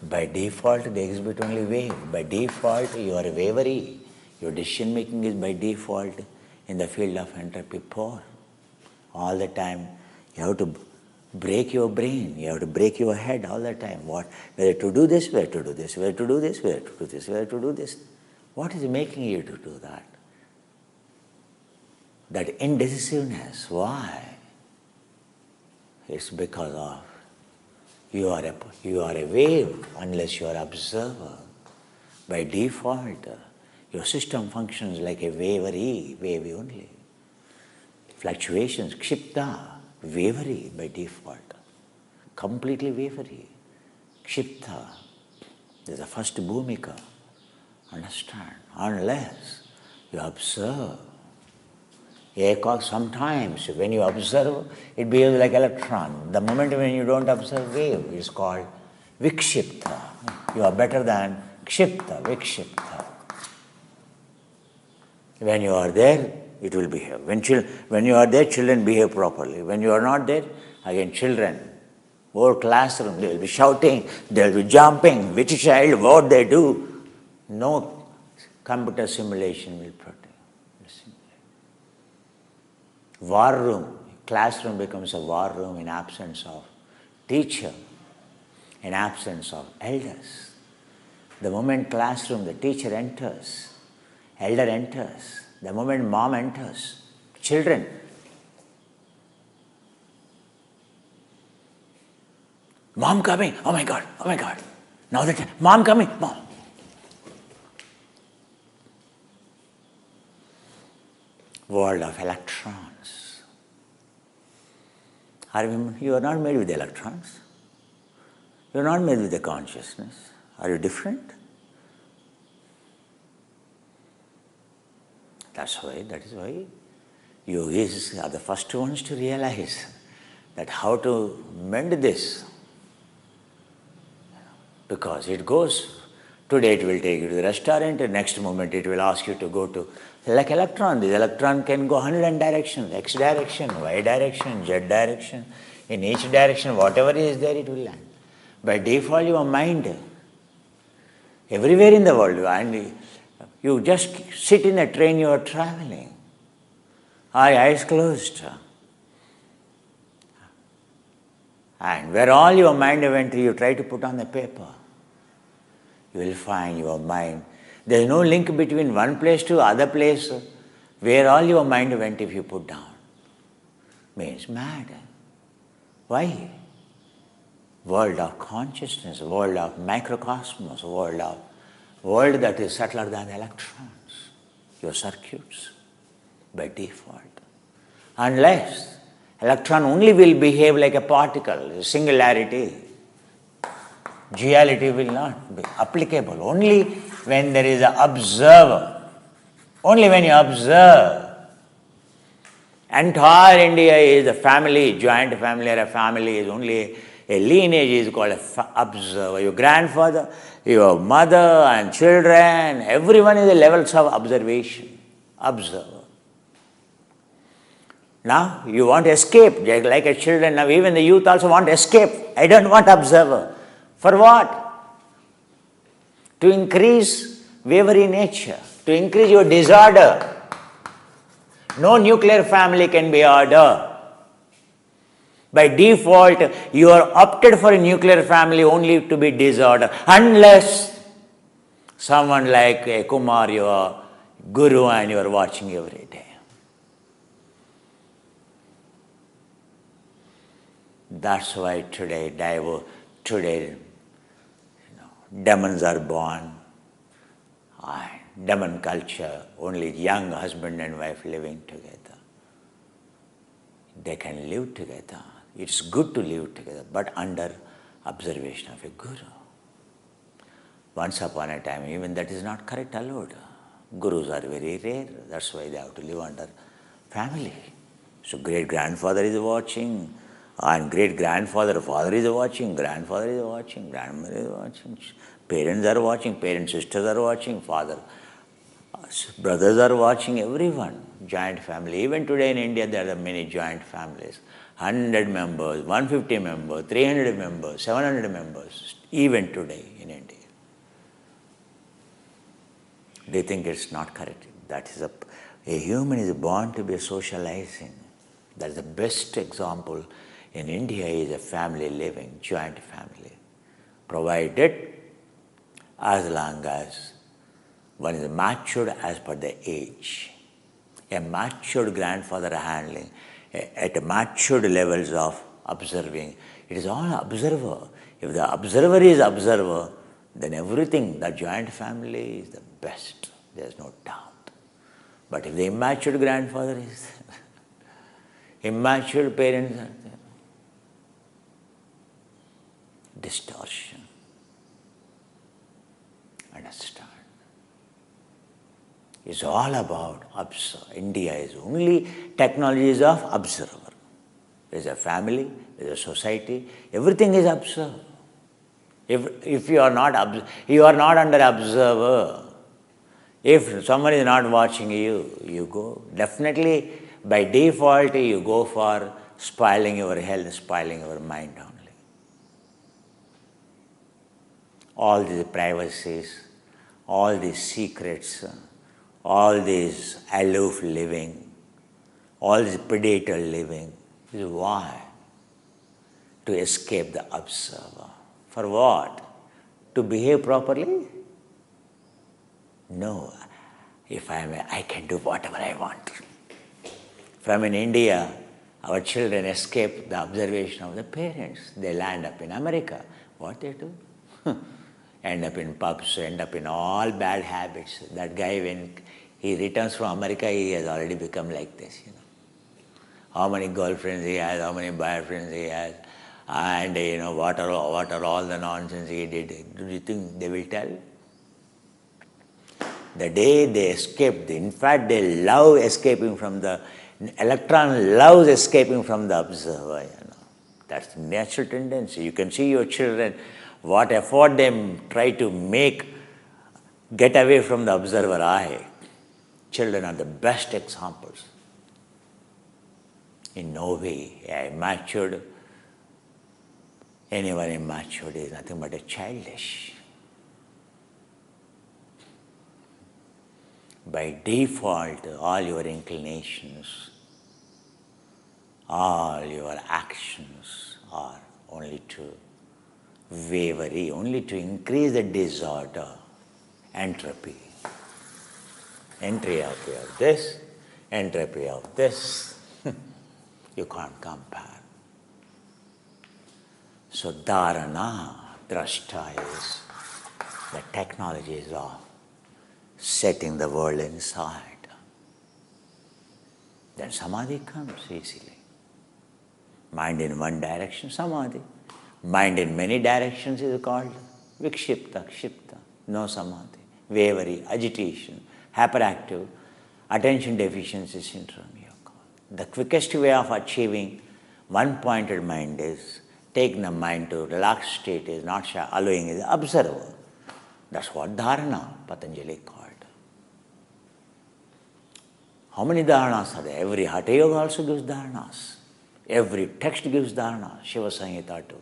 by default they exhibit only wave. By default you are wavery. Your decision making is by default in the field of entropy poor. All the time you have to break your brain, you have to break your head all the time. Whether to do this, whether to do this, whether to do this, whether to do this, whether to do this. What is making you to do that? That indecisiveness, why? It's because of you are a wave unless you are observer. By default, your system functions like a wavy only. Fluctuations, kshipta, wavery by default. Completely wavery. Kshipta. This is the first bhumika. Understand? Unless you observe. Sometimes when you observe, it behaves like electron. The moment when you don't observe wave, it's called vikshipta. You are better than kshipta, vikshipta. When you are there, it will behave. When you are there, children behave properly. When you are not there, again children, whole classroom, they will be shouting, they will be jumping. Which child, what they do? No computer simulation will protect. War room, classroom becomes a war room in absence of teacher, in absence of elders. The moment classroom, the teacher enters, elder enters, the moment mom enters, children. Mom coming, oh my God. Now that mom coming, mom. World of electrons. You are not made with electrons. You are not made with the consciousness. Are you different? That is why yogis are the first ones to realize that how to mend this. Because it goes, today it will take you to the restaurant, and next moment it will ask you to go to, like electron. This electron can go 100 directions, X direction, Y direction, Z direction. In each direction, whatever is there, it will land. By default, your mind, everywhere in the world, and you just sit in a train, you are traveling. Eyes closed. And where all your mind went, you try to put on the paper. You will find your mind. There is no link between one place to other place where all your mind went if you put down. Means mad. Why? World of consciousness, world of microcosmos, world that is subtler than electrons, your circuits, by default. Unless electron only will behave like a particle, singularity. Duality will not be applicable. Only when there is an observer. Only when you observe. Entire India is a family, joint family or a family is only a lineage is called an observer. Your grandfather, your mother and children, everyone is the levels of observation. Observer. Now you want to escape, like a children, now even the youth also want to escape. I don't want observer. For what? To increase wavery nature, to to increase your disorder. No nuclear family can be order. By default, you are opted for a nuclear family only to be disorder, unless someone like a Kumar, your guru, and you are watching every day. That's why today demons are born. Demon culture, only young husband and wife living together. They can live together. It's good to live together, but under observation of a guru. Once upon a time, even that is not correct allowed. Gurus are very rare. That's why they have to live under family. So great-grandfather is watching, and great-grandfather, father is watching, grandfather is watching, grandmother is watching, parents are watching, parents, sisters are watching, father, brothers are watching, everyone. Joint family. Even today in India, there are many joint families. 100 members, 150 members, 300 members, 700 members, even today in India. They think it's not correct. That is a human is born to be socializing. That's the best example in India is a family living, joint family. Provided as long as one is matured as per the age. A matured grandfather handling, at matured levels of observing. It is all observer. If the observer is observer, then everything, the joint family is the best. There is no doubt. But if the immature grandfather is there, immature parents are there, distortion. Understand? It's all about observe. India is only technologies of observer. There is a family, there is a society, everything is observer. If you are not under observer. If someone is not watching you, you go. Definitely, by default, you go for spoiling your health, spoiling your mind only. All these privacies, all these secrets, all this aloof living, all this predator living, is why? To escape the observer. For what? To behave properly? No. If I can do whatever I want. From in India, our children escape the observation of the parents. They land up in America. What they do? End up in pubs, end up in all bad habits. That guy, when he returns from America, he has already become like this. How many girlfriends he has, how many boyfriends he has, and what are all the nonsense he did. Do you think they will tell? The day they escape, in fact, they love escaping from the electron, loves escaping from the observer. That's the natural tendency. You can see your children, what effort they try to make, get away from the observer eye. Children are the best examples. In no way, anyone immature is nothing but a childish. By default, all your inclinations, all your actions are only to wavery, only to increase the disorder, entropy. Entropy of this, entropy of this. You can't compare. So dharana, drashta is the technologies of setting the world inside. Then samadhi comes easily. Mind in one direction, samadhi. Mind in many directions is called vikshipta, kshipta, no samadhi. Wavery, agitation, hyperactive, attention deficiency syndrome. The quickest way of achieving one-pointed mind is taking the mind to relaxed state, is not allowing, is observer. That's what dharana, Patanjali called. How many dharanas are there? Every Hatha Yoga also gives dharanas. Every text gives dharana. Shiva Samhita too,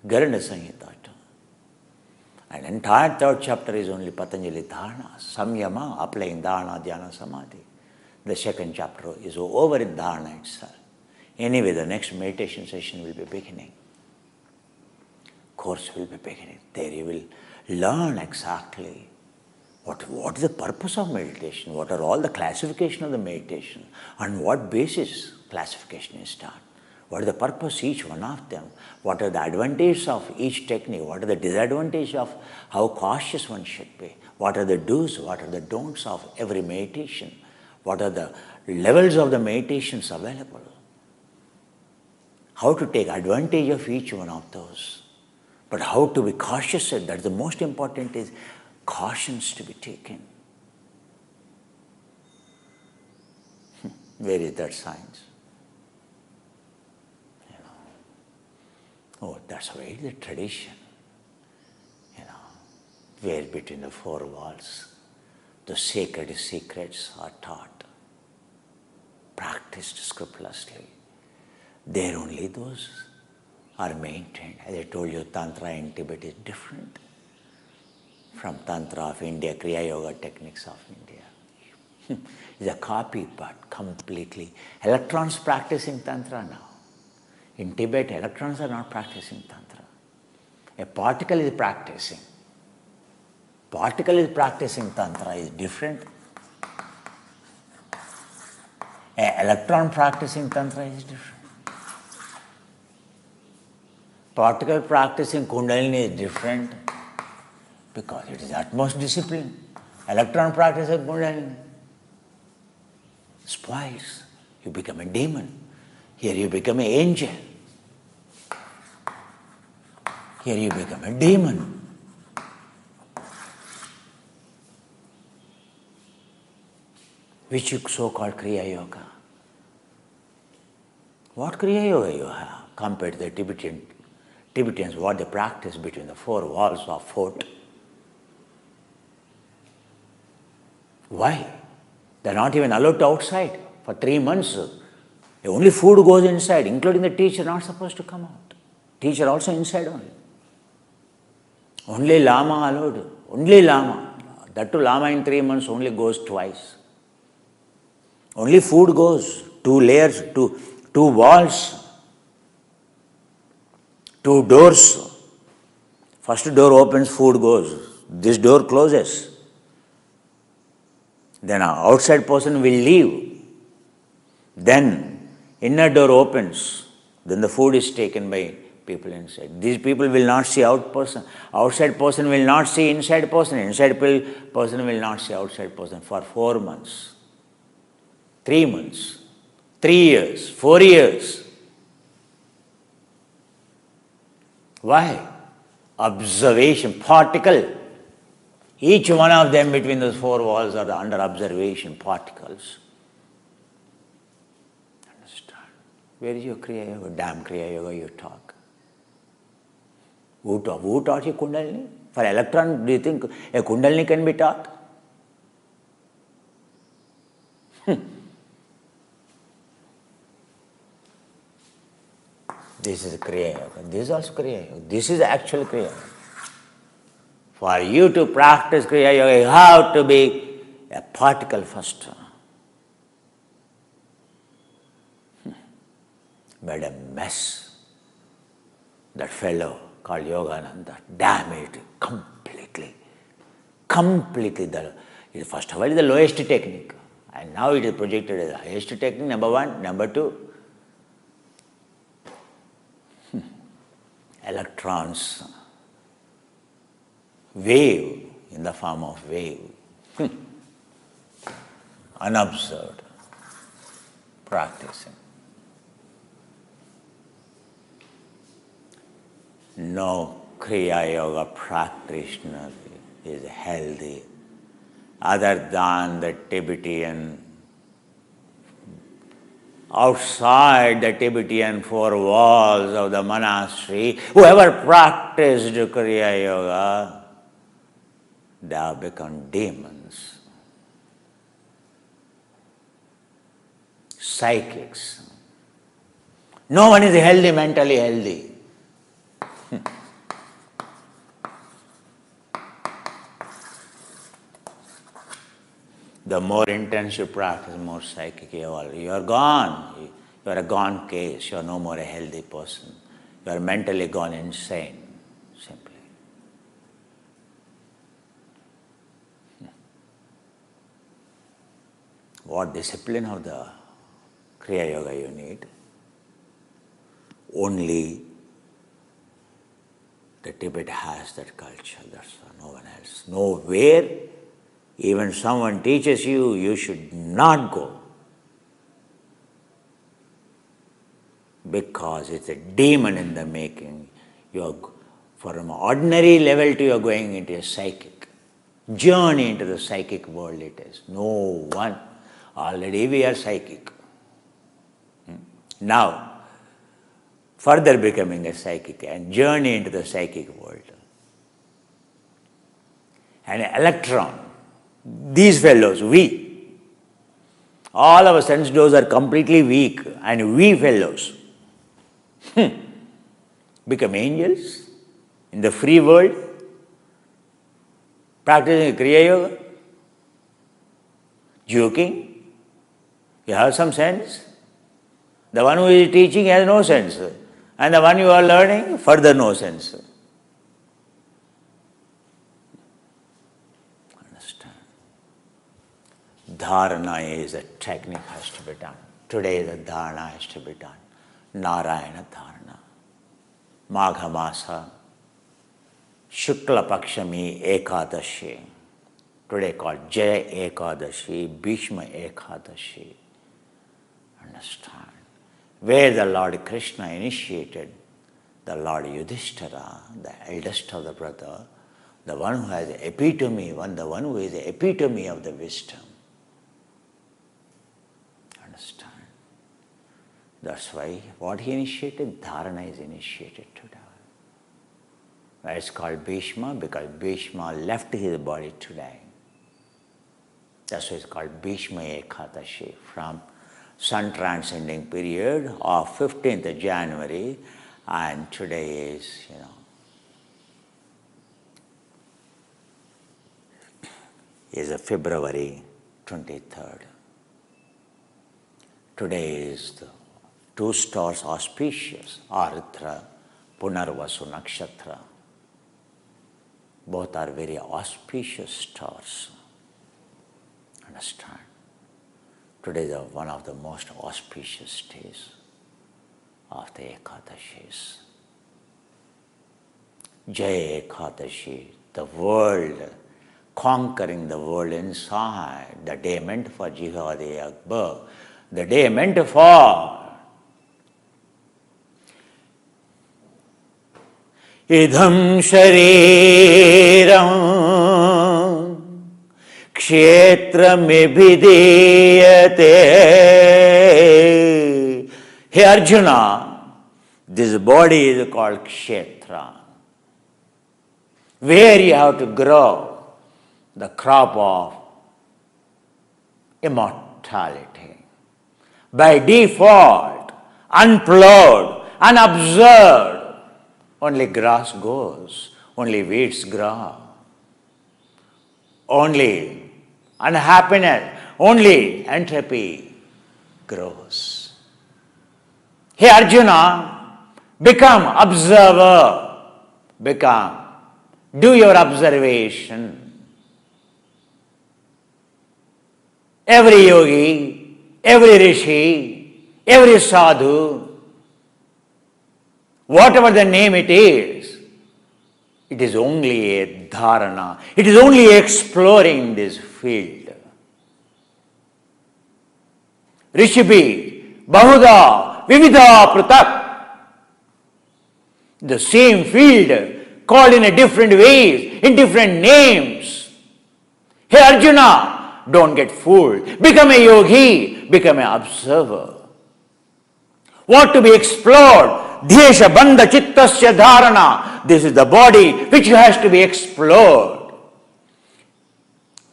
Garanda Samhita too. And entire third chapter is only Patanjali Dharana, Samyama, applying Dharana, Dhyana, Samadhi. The second chapter is over in Dharana itself. Anyway, the next meditation session will be beginning. Course will be beginning. There you will learn exactly what is the purpose of meditation, what are all the classification of the meditation, on what basis classification is done, what is the purpose each one of them, what are the advantages of each technique, what are the disadvantages of how cautious one should be, what are the do's, what are the don'ts of every meditation, what are the levels of the meditations available, how to take advantage of each one of those. But how to be cautious, that's the most important, is cautions to be taken. Where is that science? Oh, that's where is the tradition. Where between the four walls, the sacred secrets are taught, practiced scrupulously. There only those are maintained. As I told you, Tantra in Tibet is different from Tantra of India, Kriya Yoga techniques of India. It's a copy, but completely. Electrons practicing Tantra now. In Tibet, electrons are not practicing Tantra. A particle is practicing. Particle is practicing Tantra is different. An electron practicing Tantra is different. Particle practicing Kundalini is different because it is utmost discipline. Electron practicing Kundalini spoils. You become a demon. Here you become an angel. Here you become a demon. Which you so-called Kriya Yoga. What Kriya Yoga you have compared to the Tibetans, what they practice between the four walls of fort? Why? They are not even allowed to outside for 3 months. Only food goes inside, including the teacher not supposed to come out. Teacher also inside only. Only Lama allowed. Only Lama. That too Lama in 3 months only goes twice. Only food goes. 2 layers, two walls. 2 doors. First door opens, food goes. This door closes. Then an outside person will leave. Then inner door opens. Then the food is taken by people inside. These people will not see out person. Outside person will not see inside person. Inside person will not see outside person for 4 months. 3 months. 3 years. 4 years. Why? Observation, particle. Each one of them between those 4 walls are under observation, particles. Understand? Where is your Kriya Yoga? Damn Kriya Yoga you talk. Who taught you Kundalini? For electron, do you think a Kundalini can be taught? This is Kriya Yoga. This is also Kriya Yoga. This is actual Kriya Yoga. For you to practice Kriya Yoga, you have to be a particle first. Made a mess. That fellow called Yogananda, damn it, completely. First of all, it is the lowest technique. And now it is projected as the highest technique, number 1. Number 2, electrons, wave in the form of wave, unobserved, practicing. No Kriya Yoga practitioner is healthy other than the Tibetan. Outside the Tibetan 4 walls of the monastery, whoever practiced Kriya Yoga, they have become demons, psychics. No one is healthy, mentally healthy. The more intense you practice, more psychic you are. You are gone. You are a gone case. You are no more a healthy person. You are mentally gone insane, simply. What discipline of the Kriya Yoga you need? Only the Tibet has that culture. That's no one else. Nowhere, even someone teaches you, you should not go. Because it's a demon in the making. From ordinary level to you are going into a psychic journey into the psychic world. It is no one. Already we are psychic. Now, further becoming a psychic and journey into the psychic world. An electron. These fellows, we. All our sense doors are completely weak, and we fellows become angels in the free world, practicing Kriya Yoga, joking. You have some sense. The one who is teaching has no sense, and the one you are learning, further no sense. Understand? Dharana is a technique has to be done. Today the dharana has to be done. Narayana dharana. Magha Masa. Shukla Pakshami Ekadashi. Today called Jaya Ekadashi, Bhishma Ekadashi. Understand? Where the Lord Krishna initiated the Lord Yudhishthira, the eldest of the brother, the one who has the epitome, the one who is the epitome of the wisdom. Understand? That's why what he initiated, dharana is initiated today. It's called Bhishma because Bhishma left his body today. That's why it's called Bhishma Ekadashi, from sun transcending period of 15th January, and today is February 23rd. Today is the 2 stars auspicious, Ardra, Punarvasu Nakshatra. Both are very auspicious stars. Understand? Today is one of the most auspicious days of the Ekadashis. Jaya Ekadashi, the world, conquering the world inside, the day meant for Jihad-e Akbar, the day meant for idham shariram kshetra mibhideyate. Hey Arjuna, this body is called kshetra, where you have to grow the crop of immortality. By default, unplowed, unobserved, only grass goes, only weeds grow, only unhappiness, only entropy grows. Hey Arjuna, become observer, do your observation. Every yogi, every rishi, every sadhu, whatever the name it is only a dharana. It is only exploring this field. Rishibi, Bahuda, Vividha, Pratak. The same field called in a different ways, in different names. Hey Arjuna, don't get fooled. Become a yogi, become an observer. What to be explored? Dhyesha bandha chittasya dharana. This is the body which has to be explored.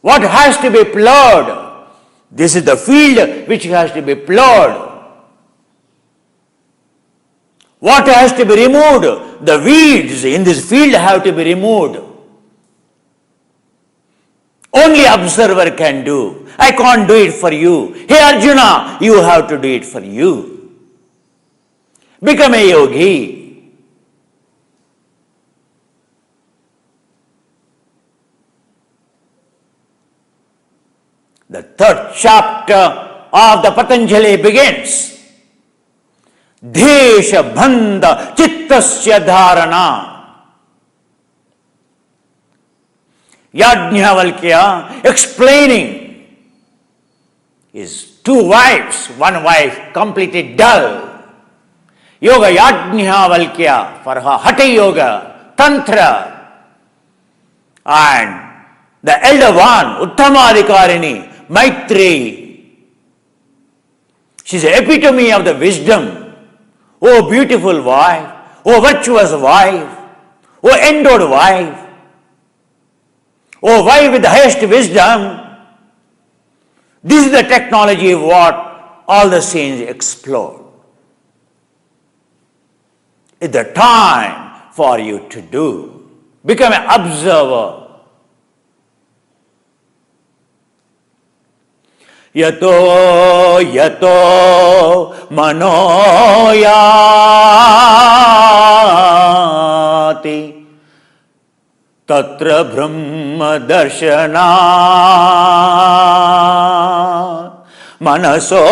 What has to be plowed? This is the field which has to be plowed. What has to be removed? The weeds in this field have to be removed. Only observer can do. I can't do it for you. Hey Arjuna, you have to do it for you. Become a yogi. The third chapter of the Patanjali begins. Desha bhanda chittasya dharana. Yajnavalkya explaining his two wives, one wife completely dull. Yoga Yajnavalkya for her Hatha Yoga, Tantra, and the elder one, Uttamadhikarini, Maitri. She's the epitome of the wisdom. Oh beautiful wife, oh virtuous wife, oh endowed wife, oh wife with the highest wisdom. This is the technology of what all the saints explored. It's the time for you to do. Become an observer. Yato yato manoyati tatra brahma darshana manaso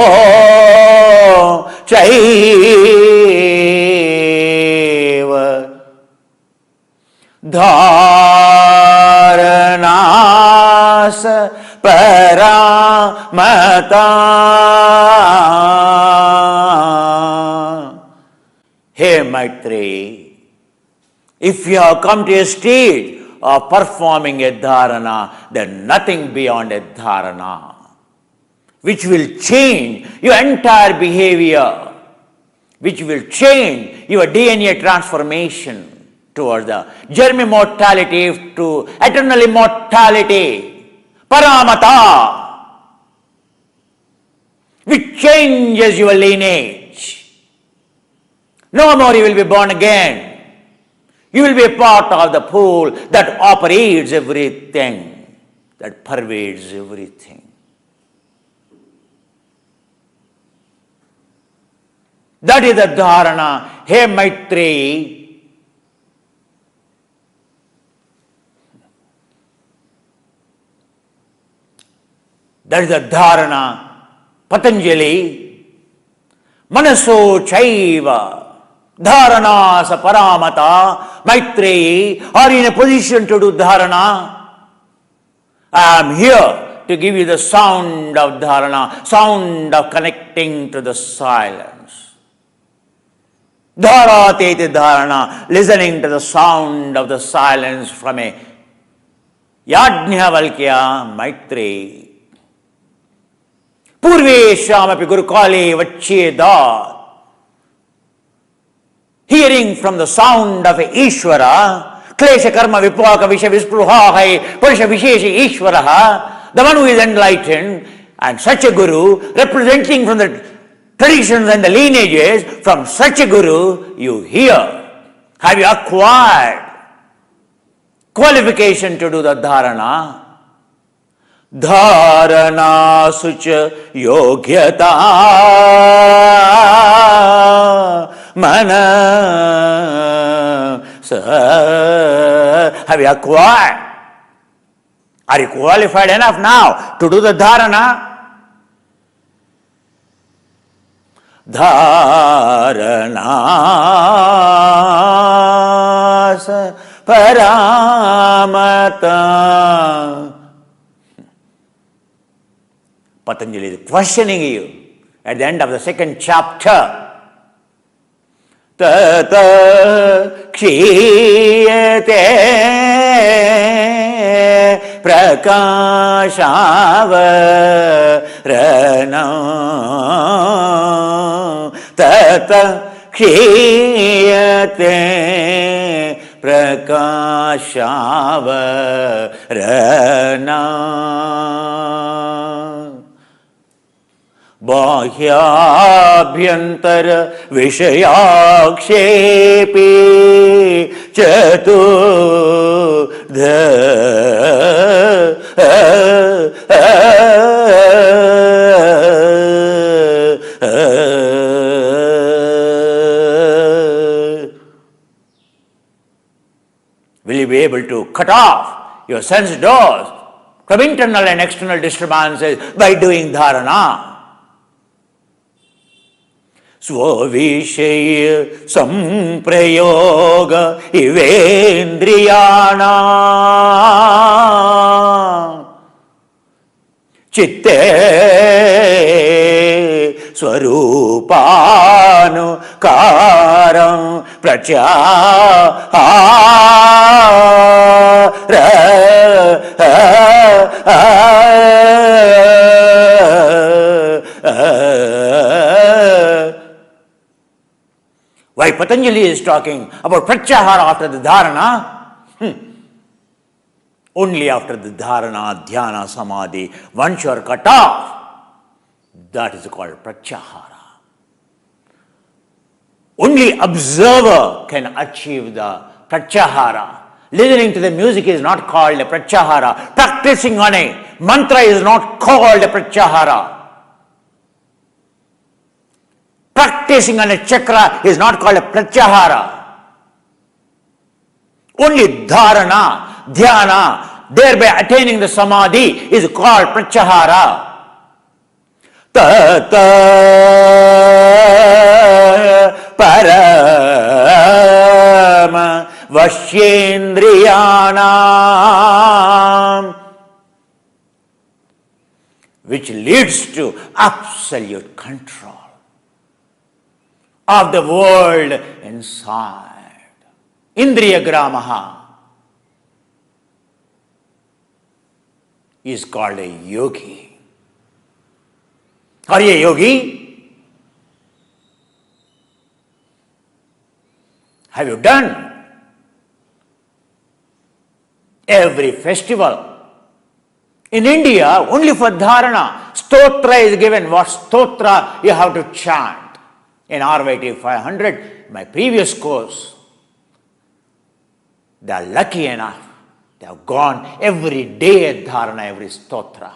chaiva dharanas paramata. Hey Maitri, if you have come to a stage of performing a dharana, then nothing beyond a dharana, which will change your entire behavior, which will change your DNA transformation towards the germ immortality to eternal immortality. Paramata, which changes your lineage. No more you will be born again. You will be a part of the pool that operates everything, that pervades everything. That is the dharana. Hey Maitri, that is the dharana. Patanjali, manaso chaiva, dharana sa paramata. Maitreyi, are you in a position to do dharana? I am here to give you the sound of dharana, sound of connecting to the silence. Dharateti dharana, listening to the sound of the silence from a Yajnavalkya Maitreyi. Purvesham api Gurukale Vacheda. Hearing from the sound of Ishvara, Klesha Karma Vipaka Visha Vispruhahai, Purusha Vishesha Ishvaraha, the one who is enlightened, and such a Guru, representing from the traditions and the lineages, from such a Guru you hear. Have you acquired qualification to do the dharana? Dharana sucha yogyata mana sa. Have you acquired? Are you qualified enough now to do the dharana? Dharana sa paramata. Patanjali is questioning you at the end of the second chapter. Tata kshiyate prakashavarana. Tata kshiyate prakashavarana. बाह्याभ्यन्तर विषयाक्षेपे चतुर्ध will you be able to cut off your sense doors from internal and external disturbances by doing dharana? Swavishay samprayoga ivendriyana chitte swarupanu karam Why Patanjali is talking about pratyahara after the dharana? Only after the dharana, dhyana, samadhi, once you are cut off, that is called pratyahara. Only observer can achieve the pratyahara. Listening to the music is not called a pratyahara. Practicing on a mantra is not called a pratyahara. Practicing on a chakra is not called a pratyahara. Only dharana, dhyana, thereby attaining the samadhi is called pratyahara. Tata parama vashyendriyanam, which leads to absolute control of the world inside. Indriya gramaha is called a yogi. Are you a yogi? Have you done every festival? In India, only for dharana, stotra is given. What stotra you have to chant? In RYT 500, my previous course, they are lucky enough. They have gone every day at dharana, every stotra.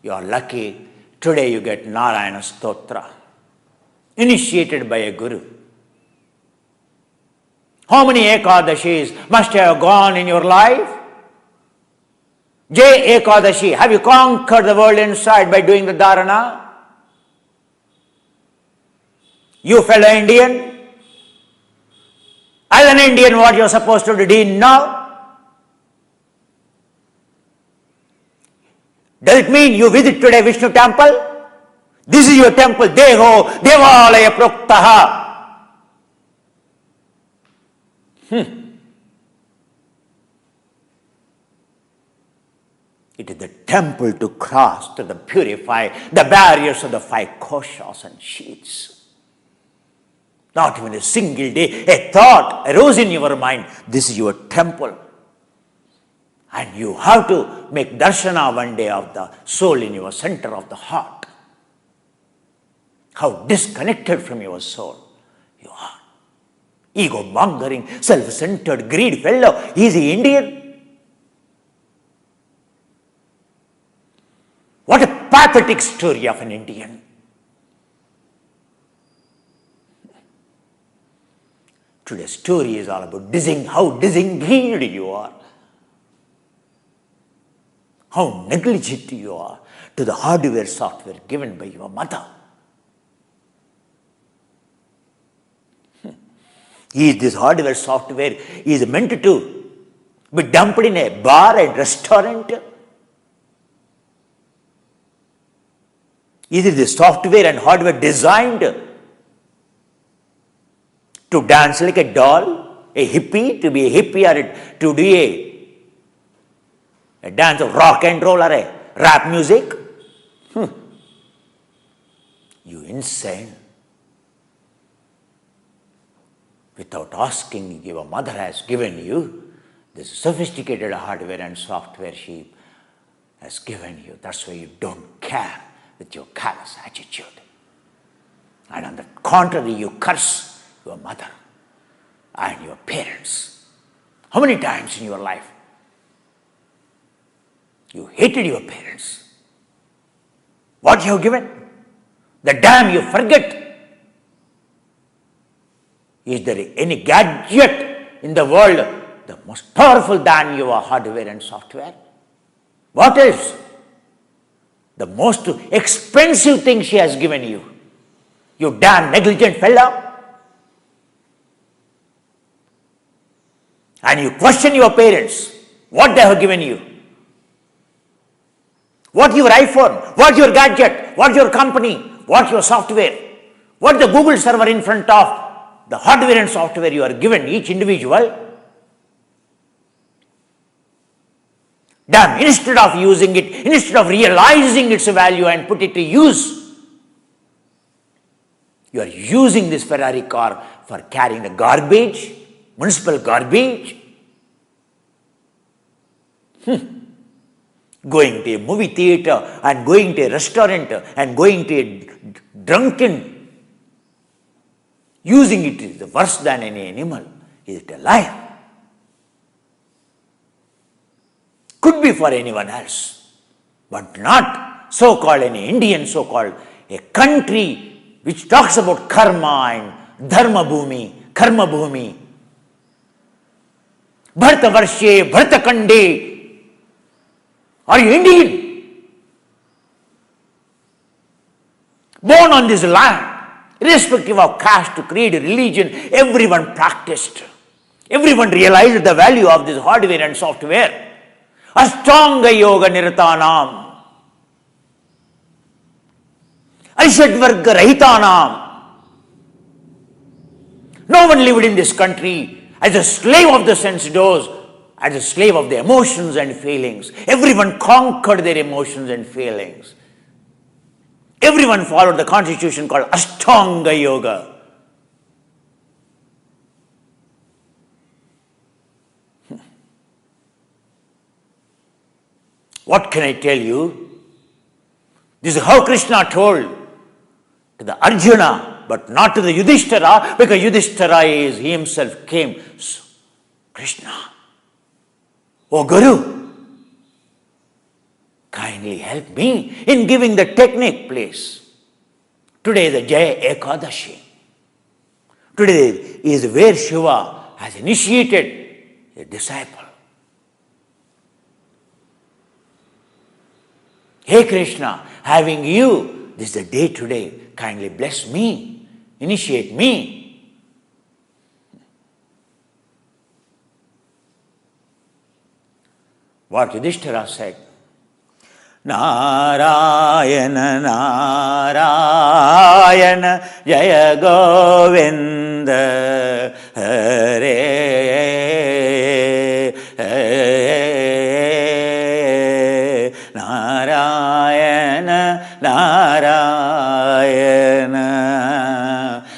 You are lucky. Today you get Narayana stotra, initiated by a guru. How many Ekadashis must have gone in your life? Jai Ekadashi, have you conquered the world inside by doing the dharana? You fellow Indian, as an Indian, what you are supposed to do, do you know? Does it mean you visit today Vishnu temple? This is your temple, Deho Devalaya Proktaha. It is the temple to cross, to purify the barriers of the five koshas and sheaths. Not even a single day, a thought arose in your mind, this is your temple. And you have to make darshana one day of the soul in your center of the heart. How disconnected from your soul you are. Ego-mongering, self-centered, greed fellow. Is he Indian? What a pathetic story of an Indian. Today's story is all about how disengaged you are. How negligent you are to the hardware software given by your mother. Is this hardware software is meant to be dumped in a bar and restaurant? Is it the software and hardware designed to dance like a doll, a hippie, to be a hippie, or to do a dance of rock and roll or a rap music? You insane. Without asking, your mother has given you this sophisticated hardware and software she has given you. That's why you don't care with your callous attitude. And on the contrary, you curse your mother and your parents. How many times in your life you hated your parents? What you have given? The dam you forget. Is there any gadget in the world the most powerful than your hardware and software? What else? The most expensive thing she has given you. You damn negligent fellow. And you question your parents, what they have given you. What your iPhone, what your gadget, what your company, what your software, what the Google server in front of the hardware and software you are given, each individual. Damn, instead of using it, instead of realizing its value and put it to use, you are using this Ferrari car for carrying the garbage, municipal garbage. Going to a movie theater and going to a restaurant and going to a drunken, using it is worse than any animal. Is it a lie? Could be for anyone else, but not so-called any Indian, so-called a country which talks about karma and dharma bhumi, karma bhumi. Bharta varshe, bharta kande. Are you Indian? Born on this land, irrespective of caste, creed, religion, everyone practiced. Everyone realized the value of this hardware and software. Ashtanga yoga niratanam. Arishadvarga rahitanam. No one lived in this country as a slave of the sense doors, as a slave of the emotions and feelings. Everyone conquered their emotions and feelings. Everyone followed the constitution called Ashtanga Yoga. What can I tell you? This is how Krishna told to the Arjuna, but not to the Yudhishthira, because Yudhishthira is, he himself came. So, Krishna, oh Guru, kindly help me in giving the technique, please. Today is the Jaya Ekadashi. Today is where Shiva has initiated a disciple. Hey Krishna, having you, this is the day today, kindly bless me, initiate me. What Yudhishthira said, Narayana, Narayana, Jaya Govinda, Hare, Hare, Narayana, Narayana,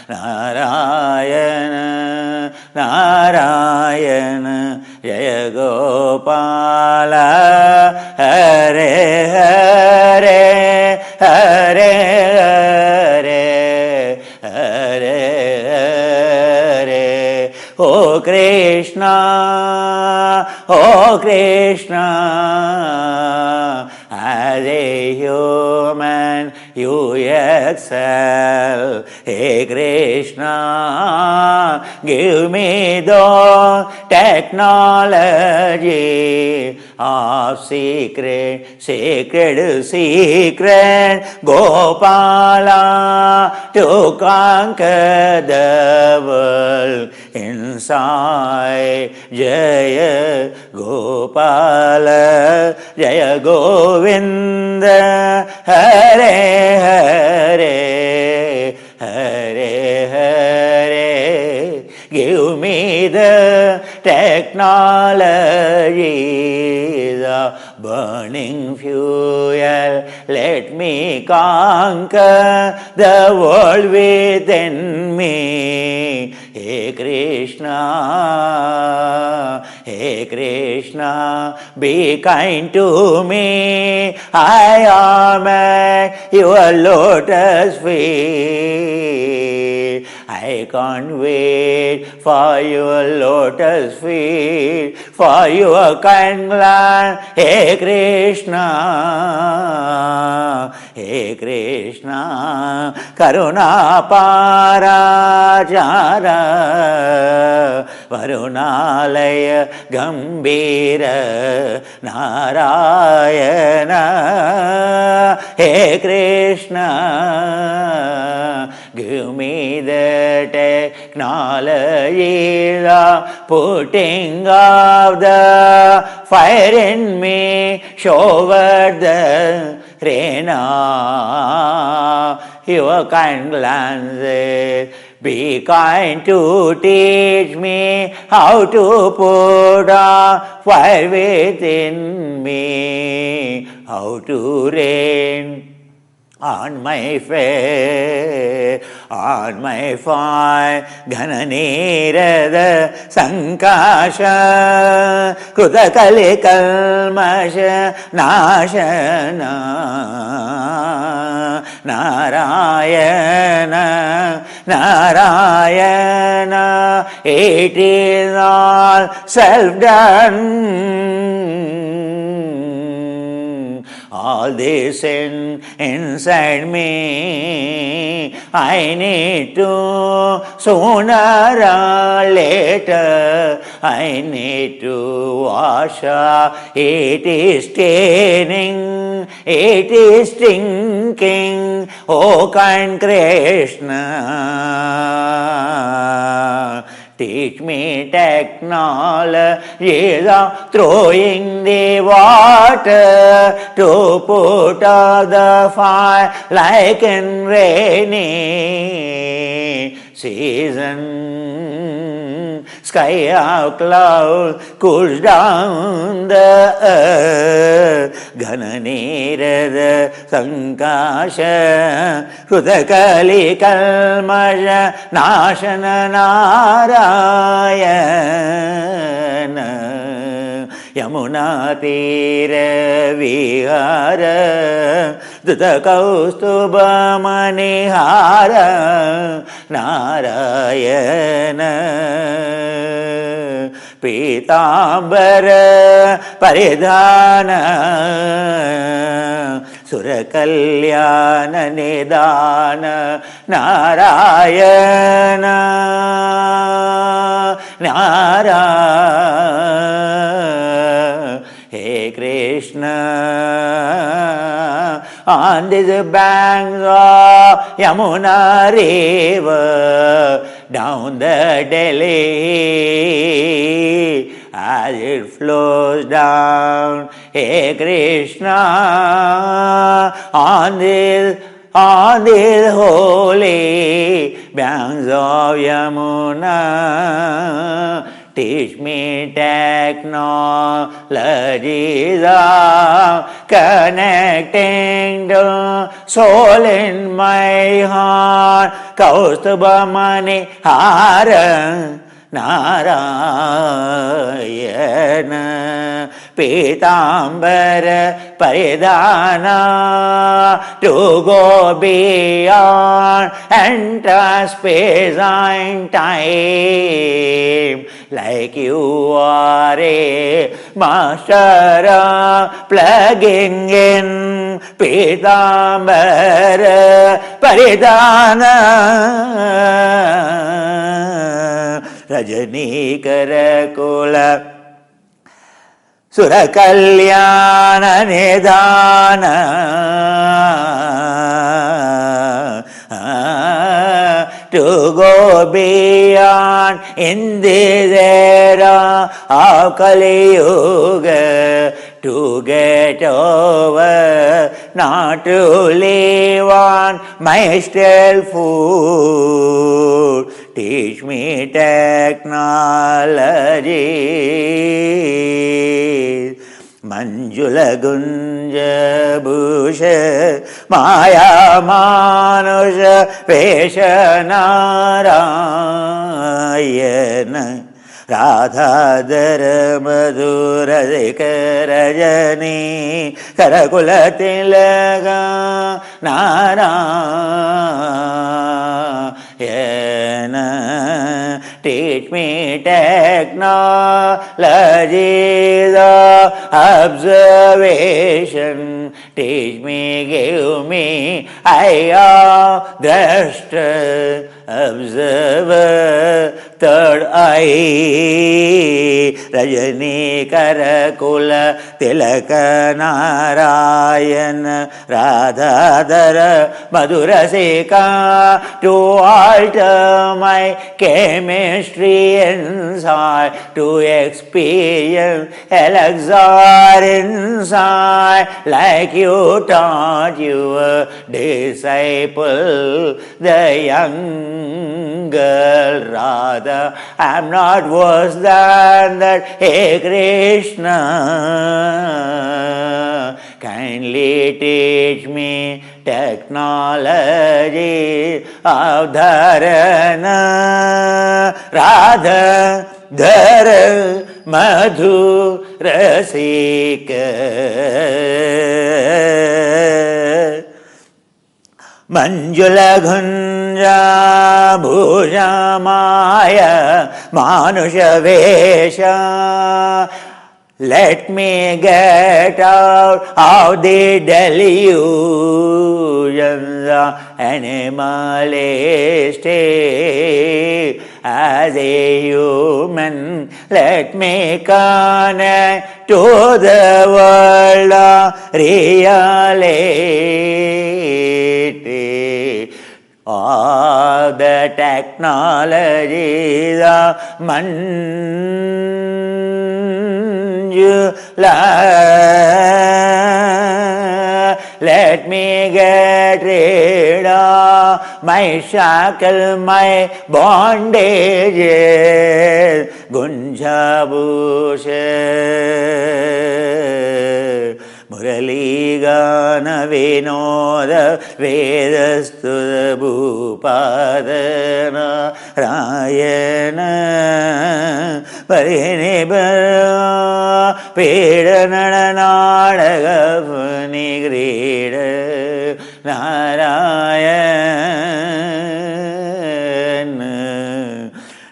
Narayana, Narayana, Jaya Gopala, Hare, Hare, Hare, Hare, Hare, Hare, Oh Krishna, Oh Krishna, as a human you excel. Hey Krishna, give me the technology of secret, secret, secret, Gopala, to conquer the world inside. Jaya Gopala, Jaya Govinda, Hare, Hare, Hare, Hare. Give me the technology, the burning fuel. Let me conquer the world within me. Hey Krishna, Hey Krishna, be kind to me. I am at your lotus feet. I can't wait for your lotus feet, for your kind glance. Hey Krishna, Hey Krishna, Karuna Parachara, Varunalaya Gambira Narayana. Hey Krishna, give me the technology, the putting of the fire in me, show the Rena, your kind glances, be kind to teach me how to put a fire within me, how to rain on my face, on my fire, Ghananirada Sankasha, Krutakali Kalmasha Nashana, Narayana, Narayana, it is all self-done. All this inside me, I need to sooner or later, I need to wash up. It is staining, it is stinking, oh kind Krishna. Teach me technology of throwing the water to put out the fire like in rainy season. Sky of cloud cools down the earth. Ghananirada Sankasha, Krutakali Kalmasha Nashana Narayana. Yamuna Tira Vihara, Dutta Kaustuba Manihara Narayana. Pitambara Paridhana, Surakalyana Nidana Narayana, Narayana. Hey Krishna, on these banks of Yamuna river, down the Delhi, as it flows down. Hey Krishna, on these holy banks of Yamuna, teach me technologies of connecting the soul in my heart. Kaustubha Manihara Narayana. Pitambara Paridhana, to go beyond enter space and time. Like you are a master of plugging in Pitambara Paridhana. Rajani Karakula Surakalyana Nidana, to go beyond in this era of Kali Yuga, to get over, not to live on my stale food. Teach me technology. Manjula Gunja Bhusha Maya Manusha Vesha Narayana Radhadara Madhuradika Rajani Karakula Tilaga Narayana. Teach me technology, the observation. Teach me, give me eye of drashta, observer, third eye. Rajani Karakula Tilaka Narayana Radhadara Madhurasika, to alter my chemistry inside, to experience elixir inside, like you taught your disciple, the young girl. Radha, I'm not worse than that. Hey Krishna, kindly teach me technology of dharana. Radha Dhara Madhu Rasika, Manjula Gunja Bhuja Maya Manusha Vesha. Let me get out of the delusions of animalistic. As a human, let me connect to the world of reality. All the technologies of let me get rid of my shackle, my bondages. Gunja Bhusha Murali Gana Vinoda Vedastuda Bhupadana Rayana Parinibara Pedanana Nadagavani Grida Narayana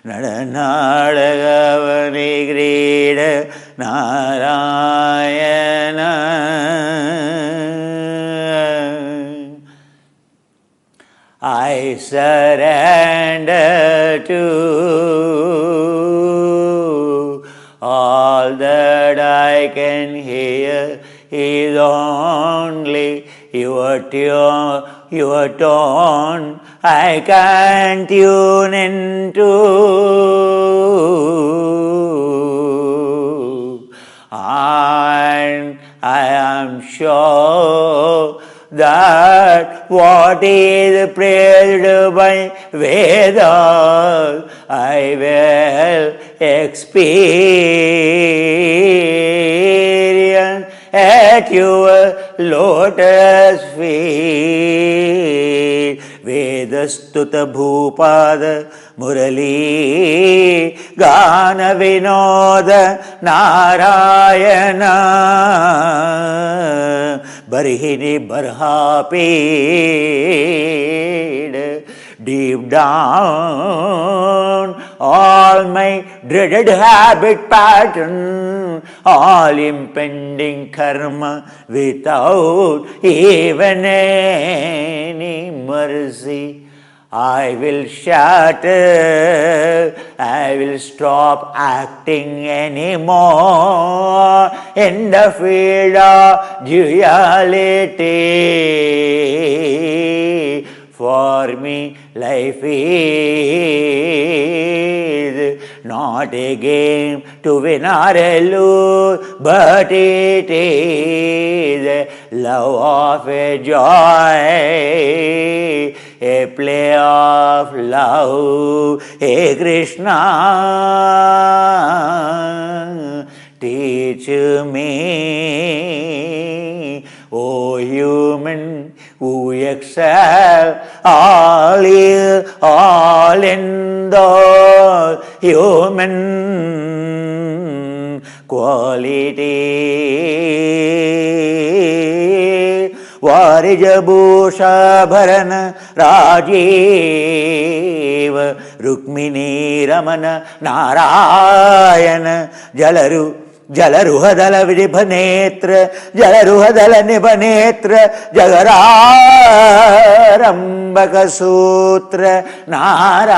Nadanadagavani Grida Narayana. I surrender to all that I can hear is only your tone I can tune into. And I am sure that what is praised by Vedas I will experience at your lotus feet. Vedastuta Bhupada Murali Gana Vinoda Narayana Barhini Barha paid deep down all my dreaded habit pattern, all impending karma without even any mercy. I will shatter, I will stop acting anymore in the field of duality. For me, life is not a game to win or lose, but it is a love of a joy, a play of love. Hey Krishna, teach me, O human, who excel all in those human quality. Varijabhusha Bharana Rajiv Rukmini Ramana Narayana Jalaruhadala Vidibhanetra Jalaruhadala Nibhanetra Jagararambaka Sutra Narayana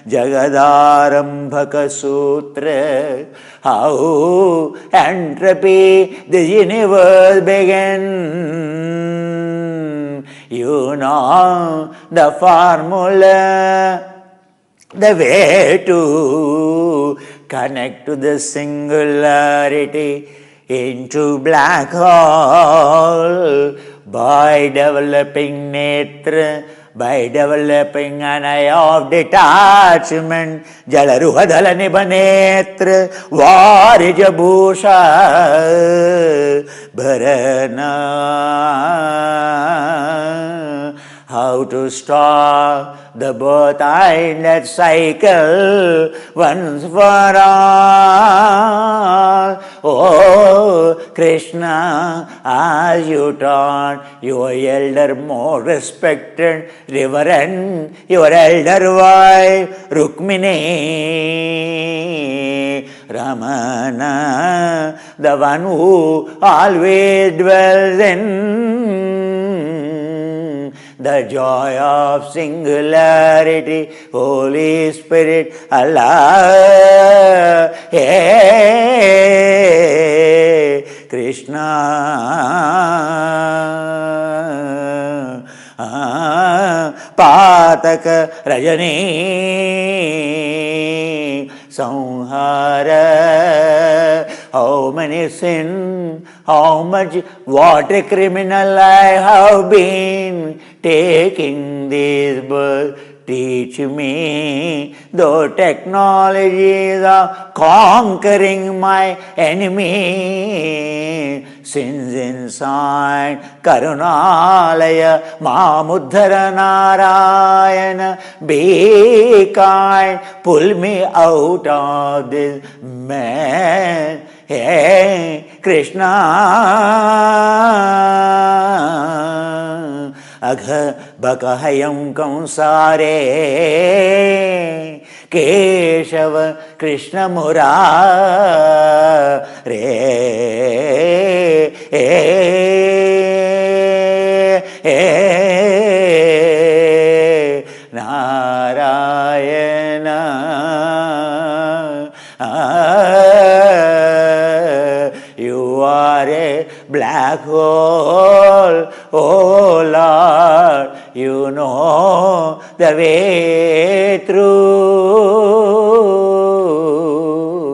Jagadarambaka Sutra. How entropy the universe began. You know the formula, the way to connect to the singularity into black hole by developing netra, by developing an eye of detachment. Jalaruhadala nibanetra varijabhusha bharana. How to stop the birth and death cycle once for all. Oh Krishna, as you taught your elder, more respected, reverend, your elder wife Rukmini Ramana, the one who always dwells in the joy of singularity, Holy Spirit, Allah, hey, Krishna, Pataka Rajani, Samhara. How many sin, how much, what a criminal I have been, taking this birth. Teach me, though technologies are conquering my enemy. Sins inside, Karunalaya, Mamuddhara Narayana. Be kind, pull me out of this mess. Hey, Krishna, Agha Bakahayam Kamsare Keshava Krishna Murare Narayana. You are a black hole, oh Lord, you know the way through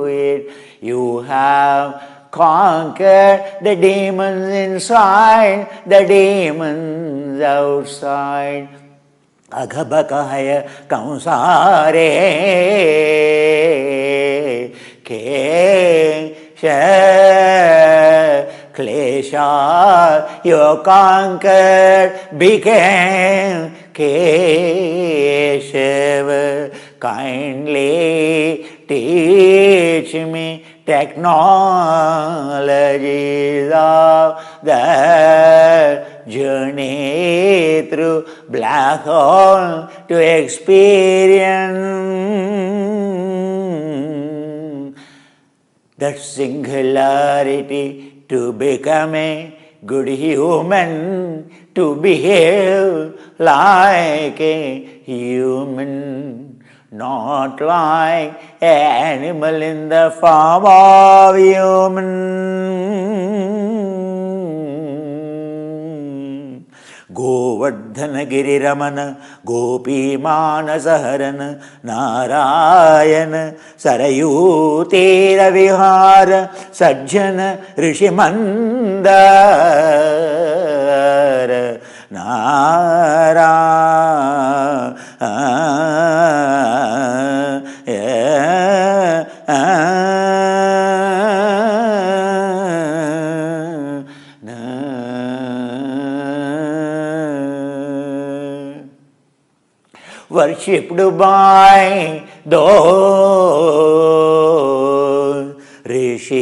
it. You have conquered the demons inside, the demons outside. Aghabakahaya Kamsare Kesha Klesha, you conquered, became Keshava. Kindly teach me technologies of the journey through black hole to experience that singularity, to become a good human, to behave like a human, not like an animal in the form of human. Govardhana Giri Ramana Gopi Manasaharana Narayana Sarayu Tira Vihara Sajjana Rishimandara worshipped by those rishis.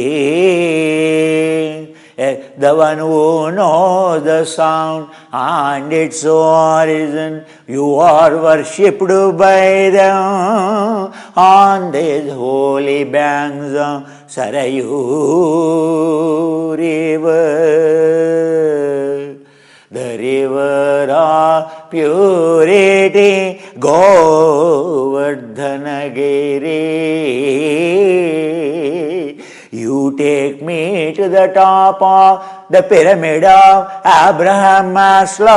The one who knows the sound and its origin, you are worshipped by them on these holy banks of Sarayu river. The river of purity, Govardhanagiri. You take me to the top of the pyramid of Abraham Maslow.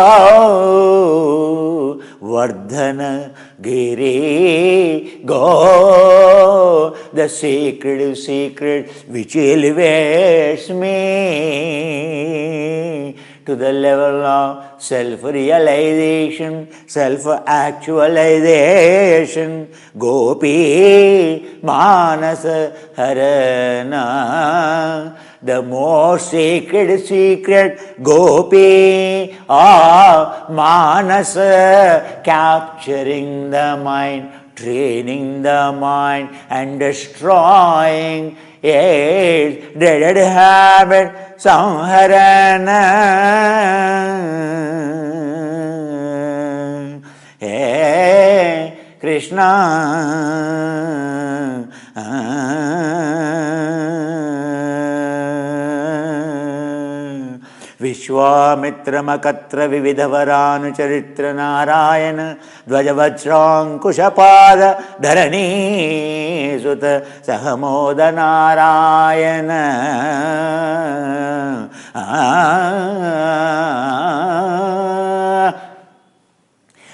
Vardhanagiri, go, the secret which elevates me to the level of self-realization, self-actualization. Gopi Manasa Harana, the most sacred secret, Gopi of Manasa, capturing the mind, training the mind and destroying its dreaded habit, Samharana. Hey Krishna, Vishwamitra Makatra Vividhavaranu Charitra Narayana Dvajavajrankushapada Dharani Sutta Sahamoda Narayana.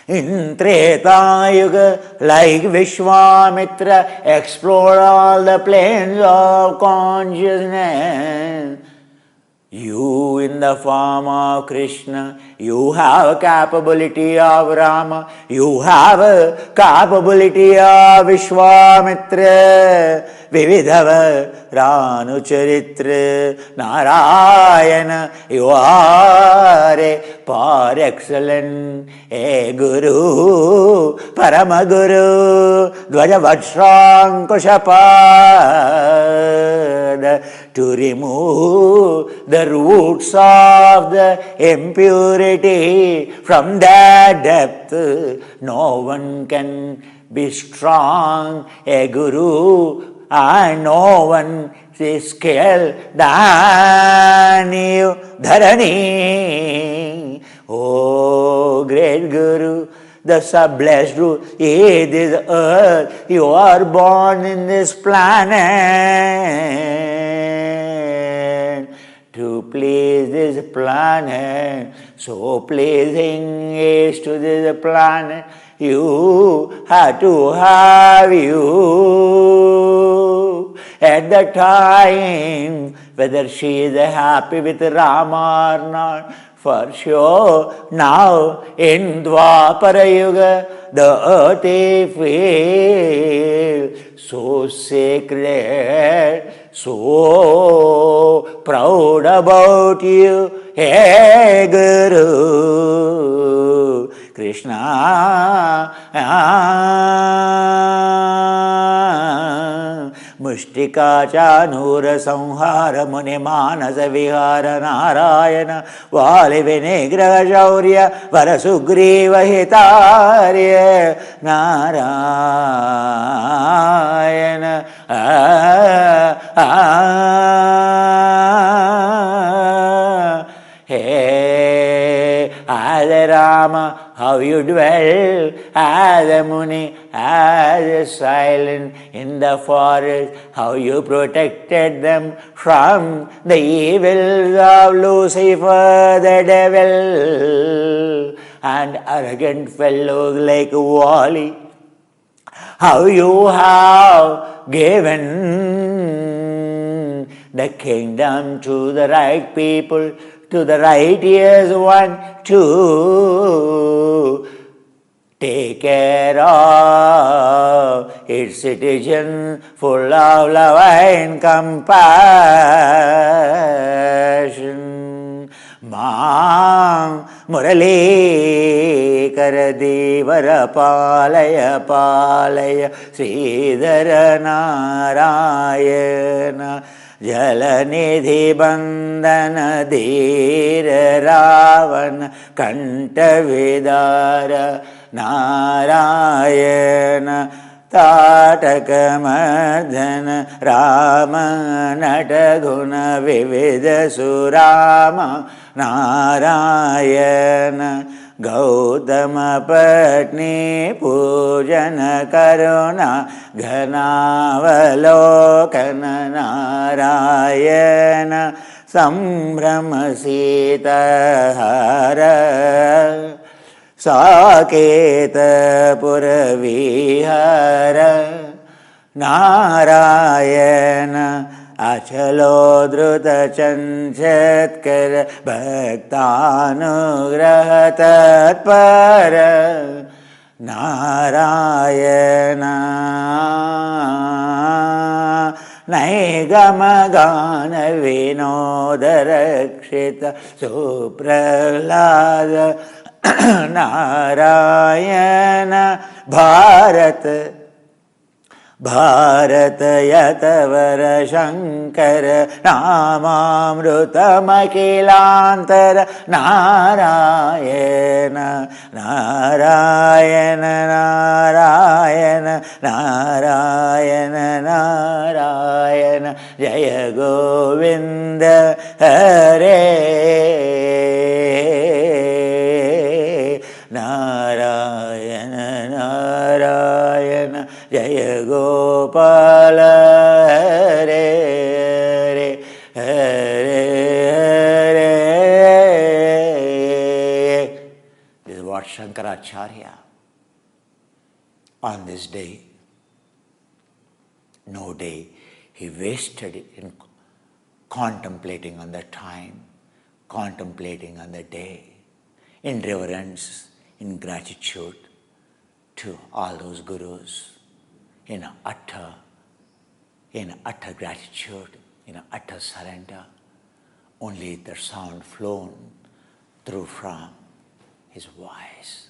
In Treta Yuga, like Vishwamitra, explore all the planes of consciousness. You in the form of Krishna, you have a capability of Rama, you have a capability of Vishwamitra, Vividhava Ranu Charitra Narayana. You are a par excellence, a Guru, Paramaguru, Dvajavajrankushapada, to remove the roots of the impurity from that depth. No one can be strong, a Guru, and no one is scale than you, Dharani. Oh, great Guru, the sub-blessed Guru, in this earth, you are born in this planet to please this planet. So pleasing is to this planet, you have to have you at the time, whether she is happy with Rama or not. For sure, now in Dwapara Yuga, the earth feels so sacred, so proud about you, hey Guru Krishna. Mushtika Chanura Samhara Muni Manasa Vihara Narayana Vali Vinigraha Shaurya Varasugriva Hitarya Narayana. Hey, Adi Rama, how you dwell as a Muni, as a silent in the forest, how you protected them from the evils of Lucifer the devil and arrogant fellows like Wali. How you have given the kingdom to the right people, to the righteous one, to take care of its citizens, full of love and compassion. Mang Murali शङ्करदेवर पालय पालय श्रीधर नारायण जलनिधि बंदन धीर रावण कंठविदार नारायण ताटकमर्दन राम नटगुण विविध सुराम नारायण गौतम पत्नी पूजन करुणा घनावलोकन नारायण संभ्रम सीतहर साकेत पुरविहर नारायण अचलो द्रुत चंचत्कर भक्तानुग्रह तत्पर नारायण नैगम गान विनोद रक्षित सुप्रहलाद नारायण भारत भारत यतवर शंकर नामामृतमखिलांतर नारायण नारायण नारायण नारायण नारायण जय गोविंद हरे नारायण नारायण जय Gopal Hare Hare Hare Hare. This is what Shankaracharya on this day, no day he wasted in contemplating on the time, contemplating on the day, in reverence, in gratitude to all those gurus, in utter gratitude, in utter surrender. Only the sound flown through from his voice.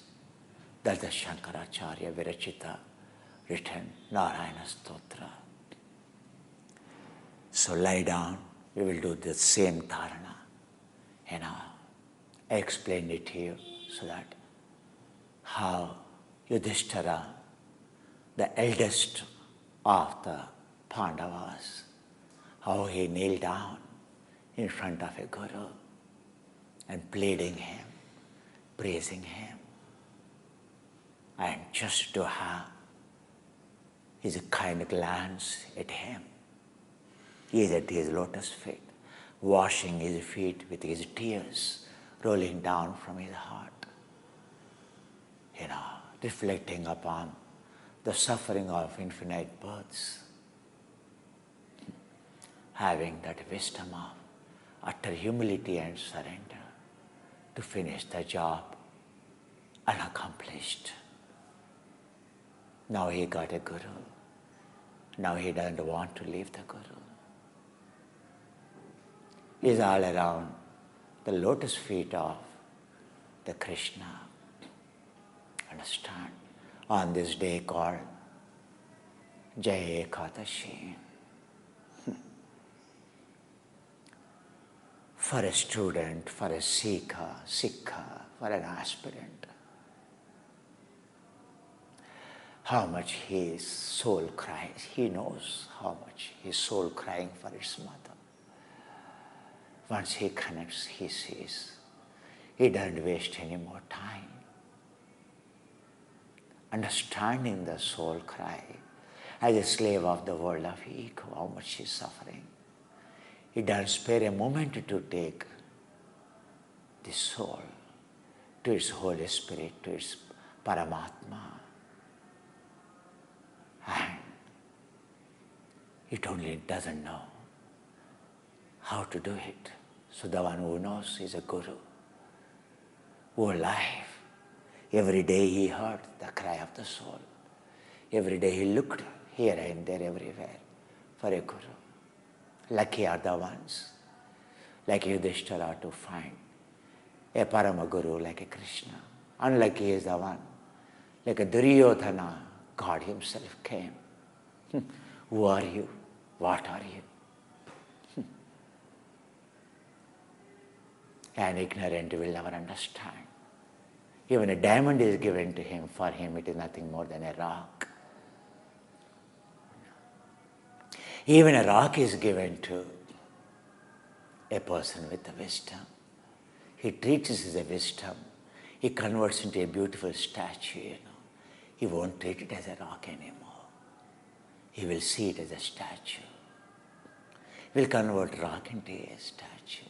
That's the Shankaracharya Virachita written Narayana Stotra. So lie down, we will do the same dharana. I explained it to you so that how Yudhishthira, the eldest of the Pandavas, how he kneeled down in front of a guru and pleading him, praising him, and just to have his kind glance at him. He is at his lotus feet, washing his feet with his tears rolling down from his heart, reflecting upon the suffering of infinite births, having that wisdom of utter humility and surrender to finish the job unaccomplished. Now he got a guru. Now he doesn't want to leave the guru. He's all around the lotus feet of the Krishna. Understand? On this day called Jaya Ekadashi. For a student, for a Sikha, for an aspirant, how much his soul cries. He knows how much his soul crying for its mother. Once he connects, he sees. He doesn't waste any more time. Understanding the soul cry as a slave of the world of ego, how much he is suffering. He doesn't spare a moment to take the soul to its Holy Spirit, to its Paramatma. And it only doesn't know how to do it. So the one who knows is a guru. Whole life, every day he heard the cry of the soul. Every day he looked here and there, everywhere for a guru. Lucky are the ones like Yudhishthira to find a Parama Guru like a Krishna. Unlucky is the one. Like a Duryodhana, God himself came. Who are you? What are you? An ignorant will never understand. Even a diamond is given to him. For him, it is nothing more than a rock. Even a rock is given to a person with the wisdom. He treats it as a wisdom. He converts into a beautiful statue, He won't treat it as a rock anymore. He will see it as a statue. He will convert rock into a statue.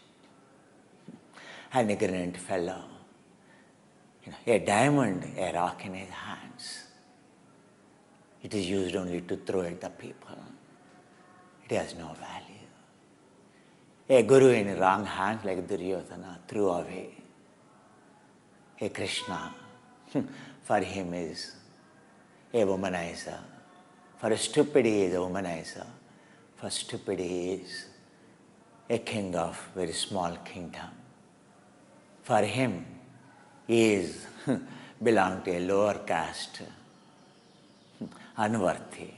An ignorant fellow, a diamond, a rock in his hands. It is used only to throw at the people. It has no value. A guru in wrong hands like Duryodhana threw away. A Krishna, for him is a womanizer. For stupid he is a womanizer. For stupid he is a king of very small kingdom. For him, he is belong to a lower caste, unworthy.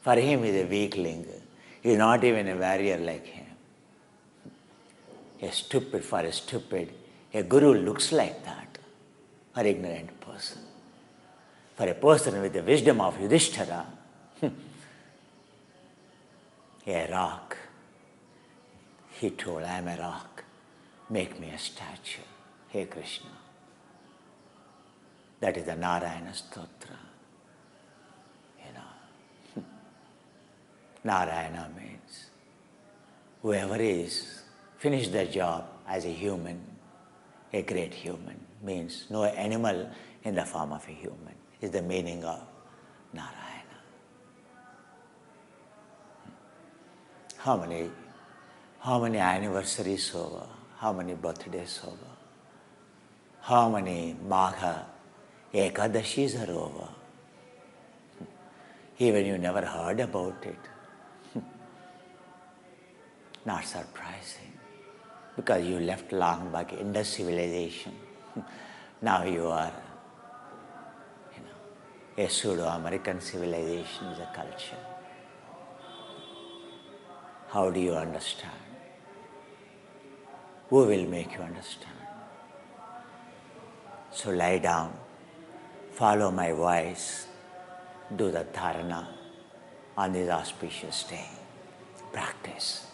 For him, he is a weakling. He is not even a warrior like him. A stupid for a stupid. A guru looks like that for ignorant person. For a person with the wisdom of Yudhishthira, a rock. He told, I am a rock. Make me a statue. Hey Krishna. That is the Narayana Stotra. Narayana means whoever is finished their job as a human, a great human, means no animal in the form of a human, is the meaning of Narayana. How many anniversaries over, how many birthdays over, how many Magha Ekadashis are over. Even you never heard about it. Not surprising, because you left long back Indus civilization. Now you are, a pseudo-American civilization is a culture. How do you understand? Who will make you understand? So lie down, follow my voice, do the dharana on this auspicious day. Practice.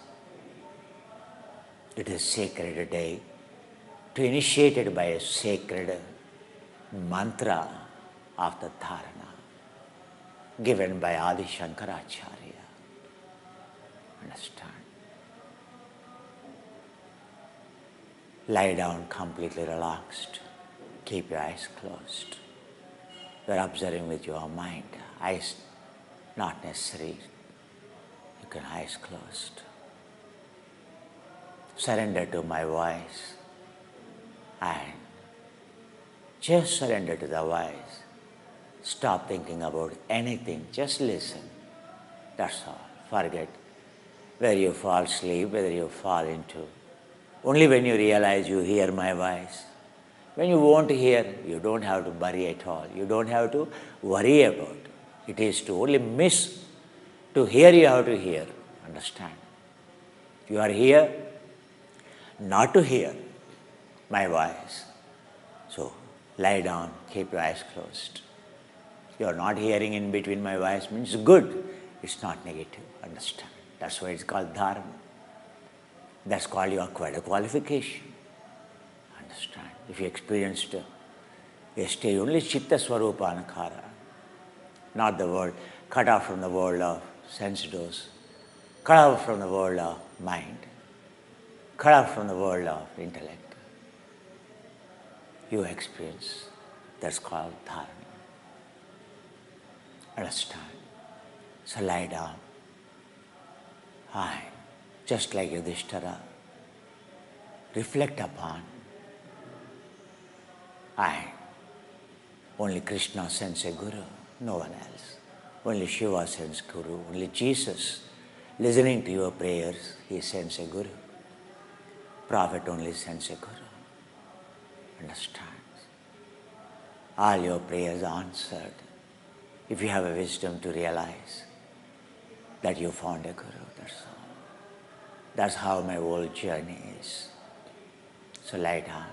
It is a sacred day to initiate it by a sacred mantra of the dharana given by Adi Shankaracharya. Understand? Lie down completely relaxed. Keep your eyes closed. You are observing with your mind. Eyes not necessary. You can eyes closed. Surrender to my voice and just surrender to the voice. Stop thinking about anything. Just listen. That's all. Forget whether you fall asleep, whether you fall into. Only when you realize you hear my voice. When you won't hear, you don't have to worry at all. You don't have to worry about. It is to only miss. To hear, you have to hear. Understand? You are here not to hear my voice. So lie down, keep your eyes closed. You are not hearing in between my voice means good. It's not negative. Understand? That's why it's called dharma. That's called you acquired a qualification. Understand? If you experienced a stage only chitta swarupa anakara, not the world, cut off from the world of sense dose, cut off from the world of mind, cut off from the world of intellect. You experience. That's called dharma. Understand? So lie down. And just like Yudhishthira, reflect upon. And only Krishna sends a guru, no one else. Only Shiva sends guru. Only Jesus, listening to your prayers, he sends a guru. Prophet only sends a guru. Understand? all your prayers answered. If you have a wisdom to realize that you found a Guru, that's all. That's how my whole journey is. So lie down.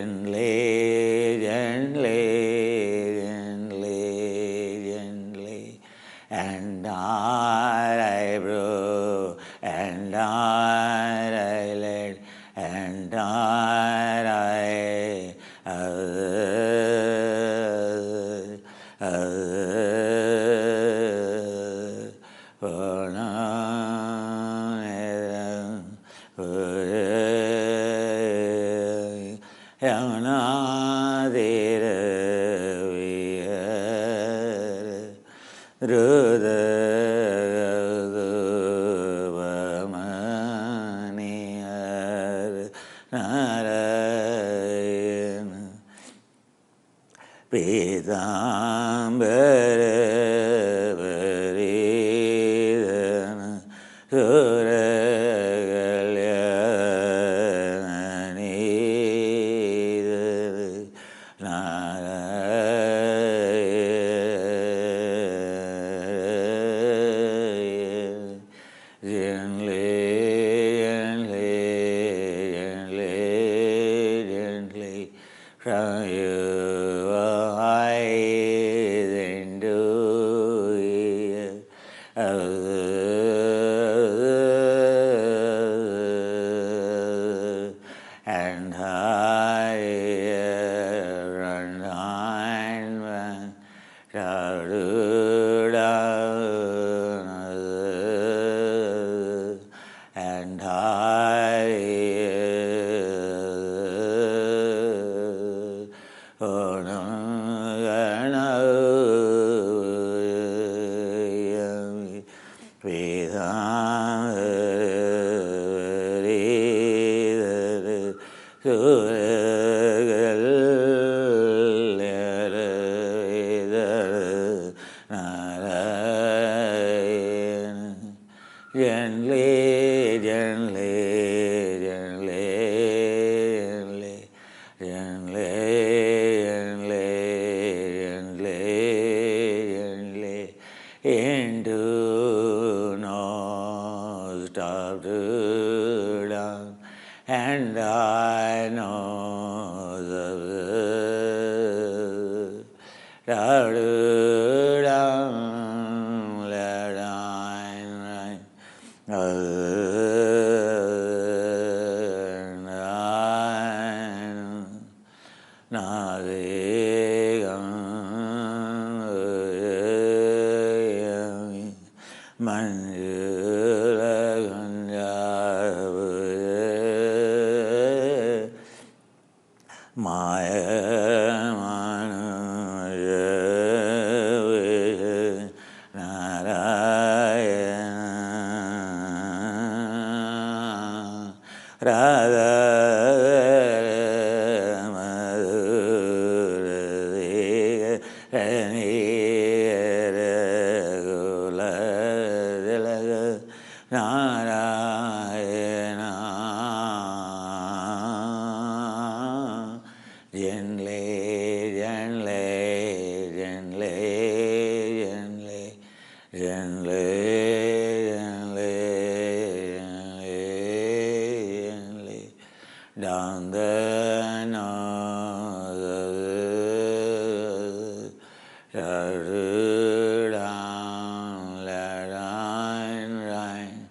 gently, gently, gently, gently, and eyebrow, and eyelid, and eye, gently, gently, gently, gently, gently, gently, gently, into no stop to down, and I know the down, let gently, gently, gently, gently, gently, gently, gently, down the nose, down, let rain,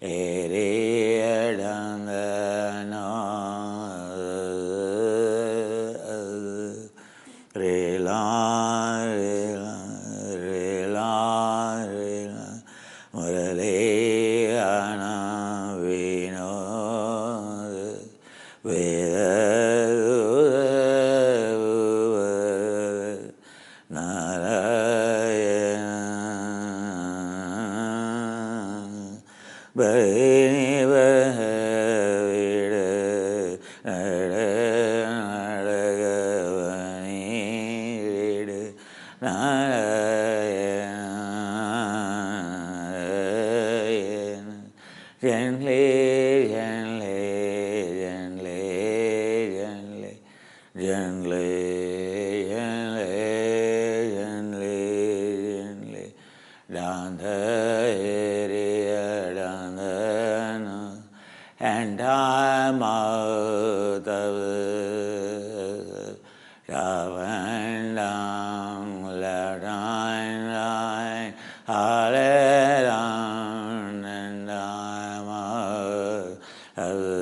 area down the nose, rely, rely, rely, Murali Ana Vinod, Veda Narayana, Bhani Bhavida, Narayana, Narayana, gently, gently, gently, gently, gently, gently, gently, gently, down the area, down and I'm out of up and down, left and right, all around, and I'm out of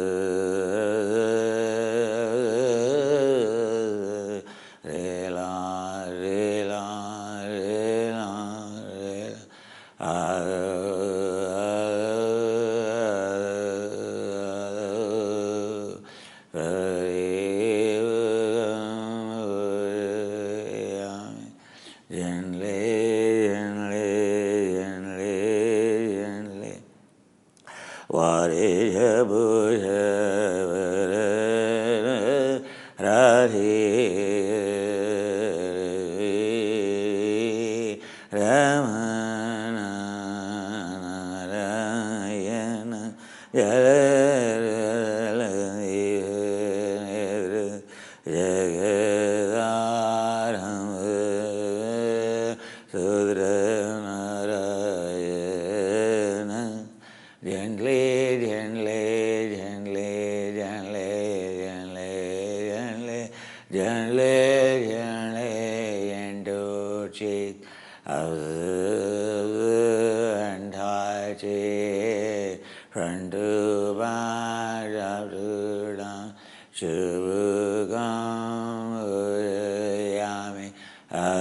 what is a bush Ramana Narayana Jagadaram Sudranarayana Gently, gently, gently, gently, gently, gently, gently, gently, into cheek and high cheek, front to back, up to down, Shubhagam Yami. And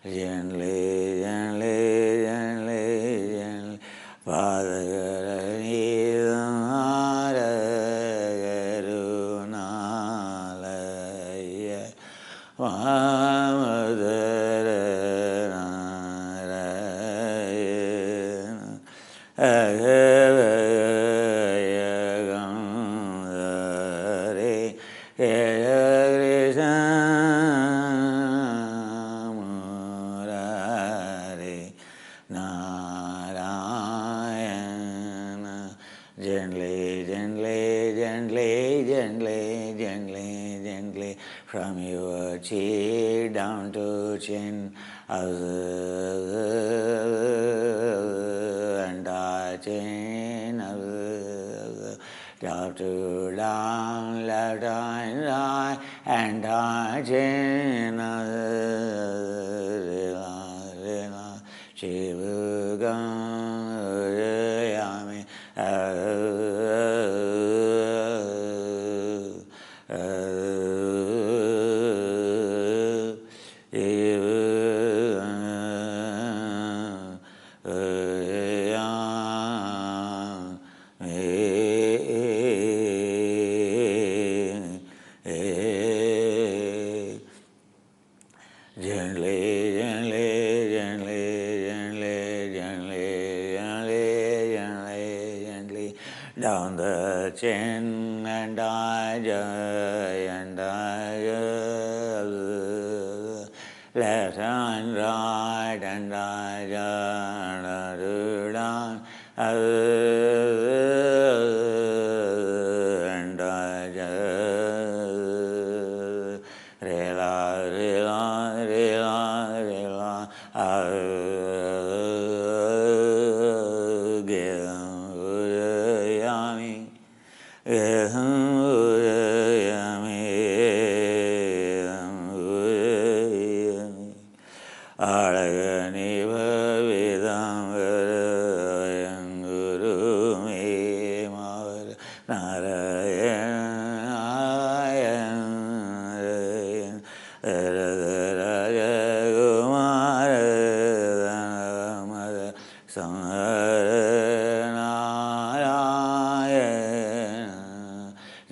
gently, gently, gently, gently, Father Karunalaya Gently, gently, gently, gently, gently, gently, from your cheek down to chin, and chin, down to down, left and right, and chin, Shivagam Gently, gently, gently, gently, gently, gently, gently, gently, down the chin, and left and right, and down, and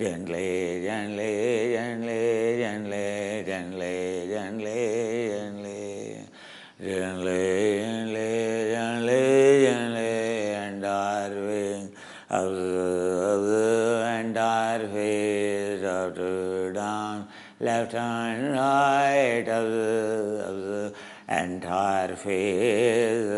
Gently, gently, gently, gently, gently, gently, gently, gently, gently, gently, gently, and our wings, and our face up to down, left and right, observe entire face,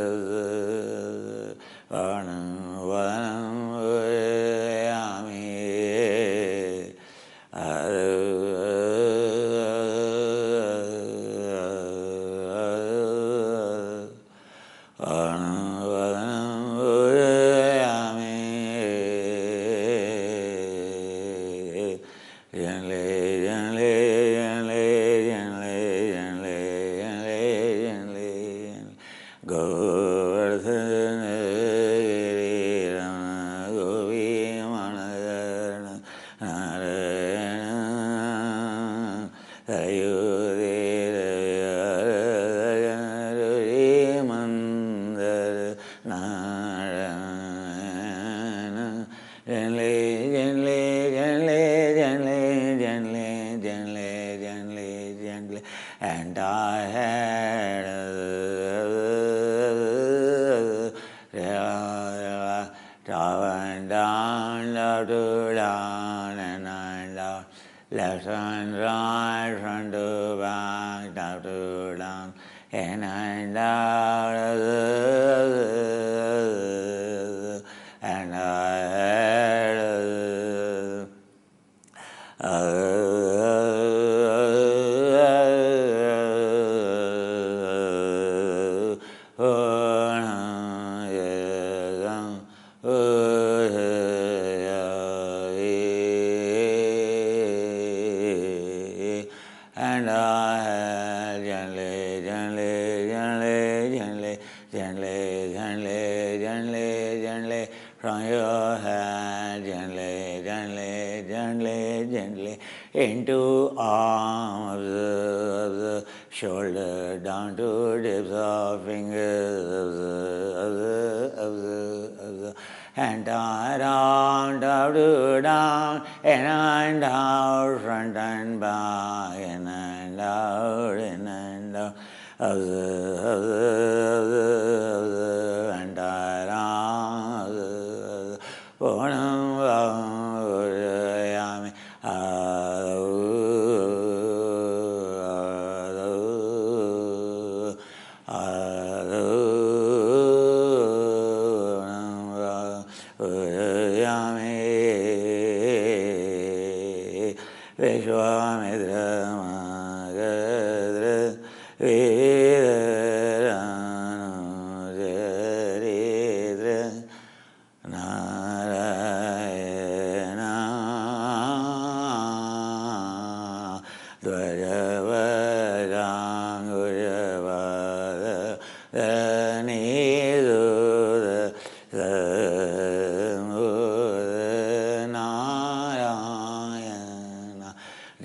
and I had up and down, up to down, and down, left and right, front to back, up to down, and down, and I had and I had gently, gently, gently, gently, gently, gently, gently, gently, from your hand, gently, gently, gently, gently, into arms, observe, shoulder down to tips of fingers, observe, and around, up to down, and out, front and back, and out, and out, observe, and around,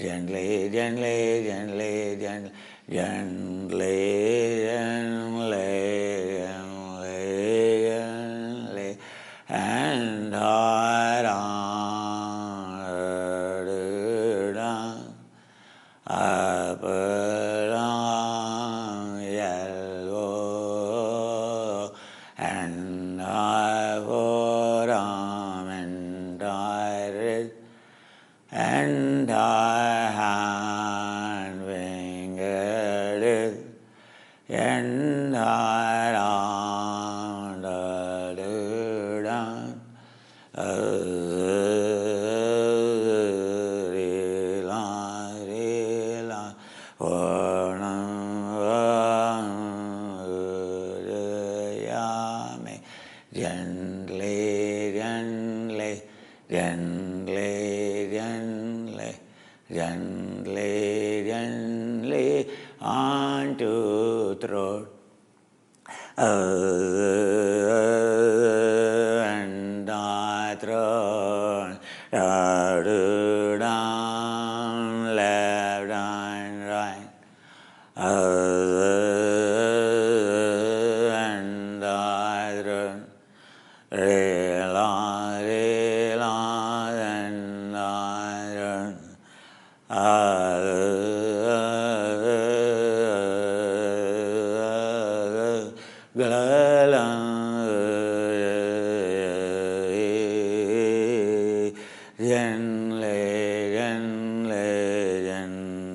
gently, gently, gently, gently, gently, gently, gently, gently, and I down, up, down, yellow, and I for and I red, and I hand fingered, and I round down, gently, gently, gently, gently, gently, gently, onto throat, and I throat, down, left and right, and I throat, relax, relax, and I throat, gently, gently, gently.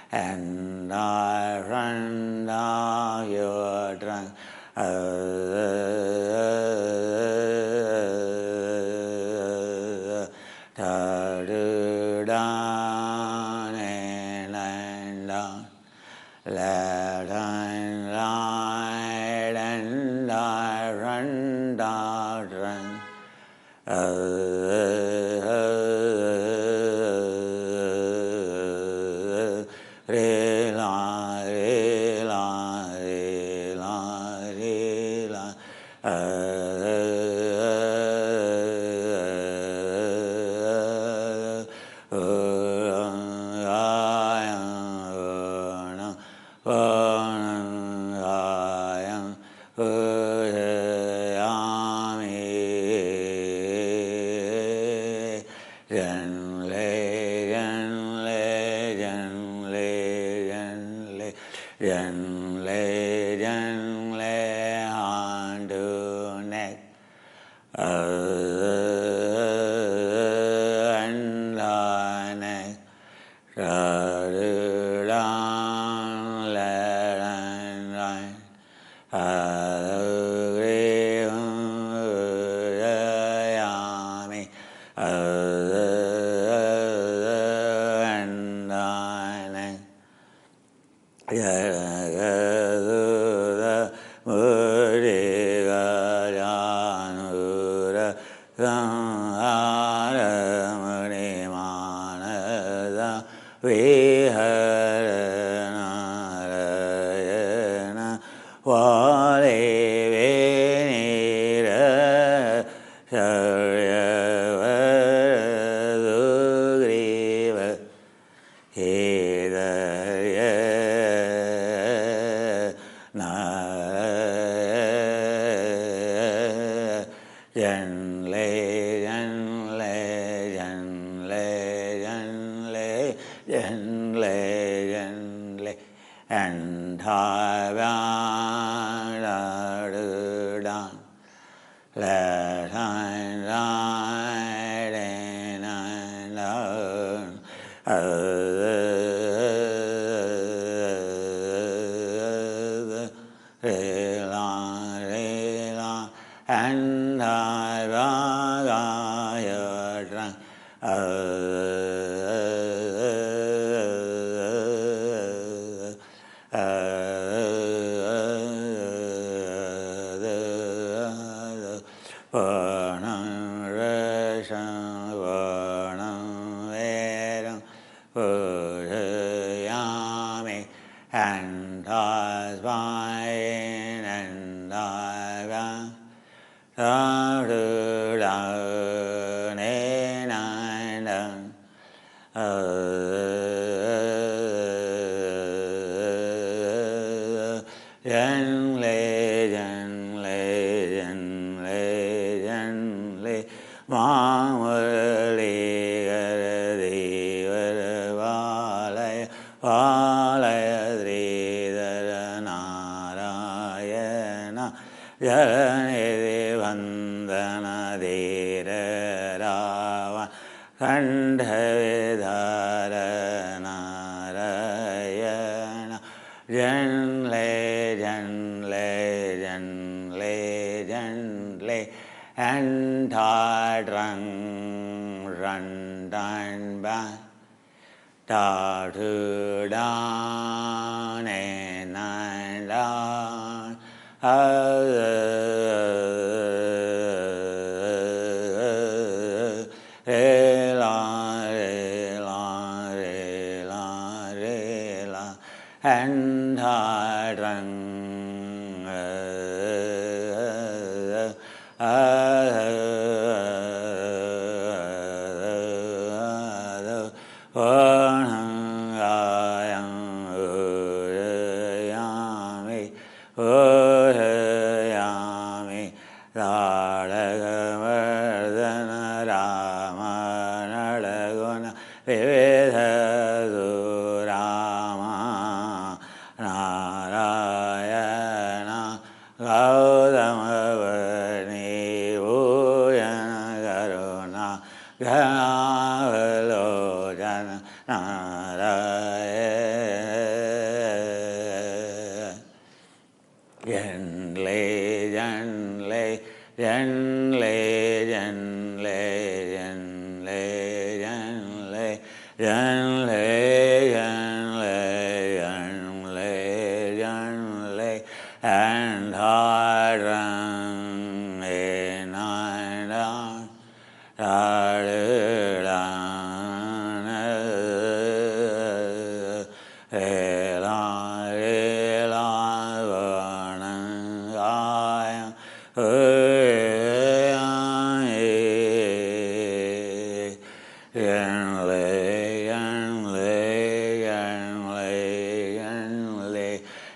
And I run down your trunk. Down and down, left and right, and I run down trunk. And I down, left and right, and down, and and I find and I found down and down. Gently, Mamali Garadi Valaya Sridhara Narayana Jalanidhi Vandana Dhira Rava Kandhavidhara Narayana gently, and I run back, down and down, and I run and hard run in and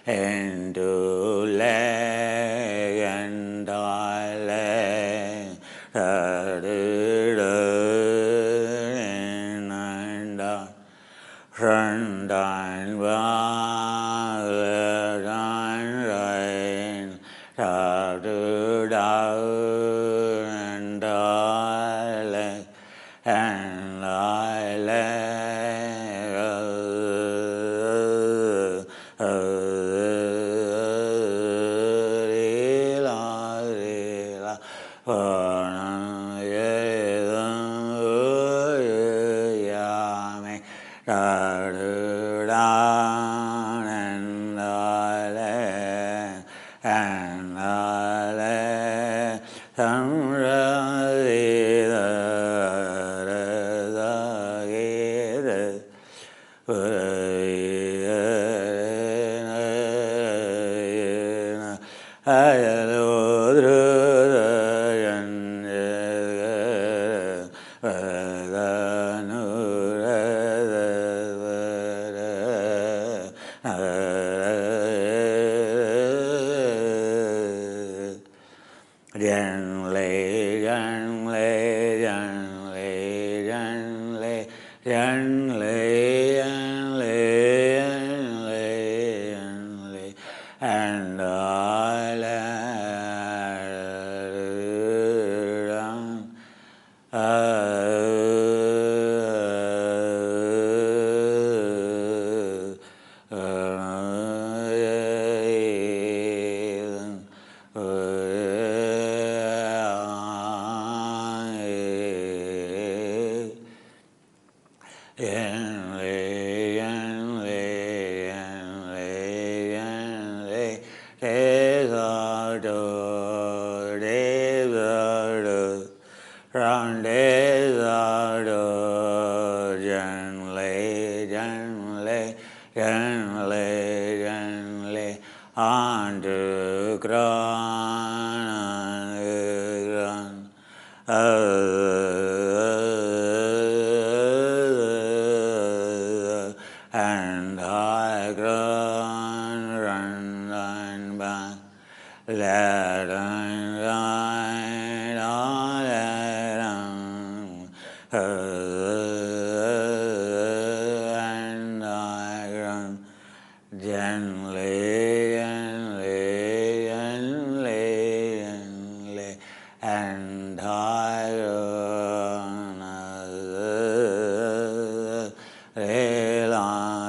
into leg and leg, front and back, and right, and leg, and and high ground, run and back, let and ride all around, and high ground, gently, gently, gently, gently, and high ground. And I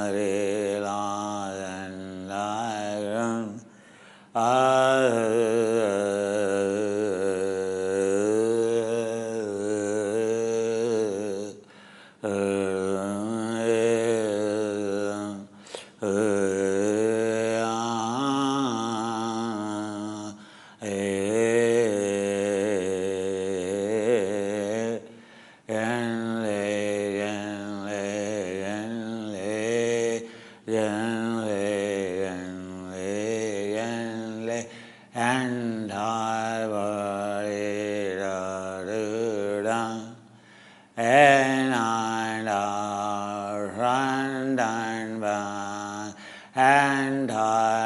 and I run and back, and I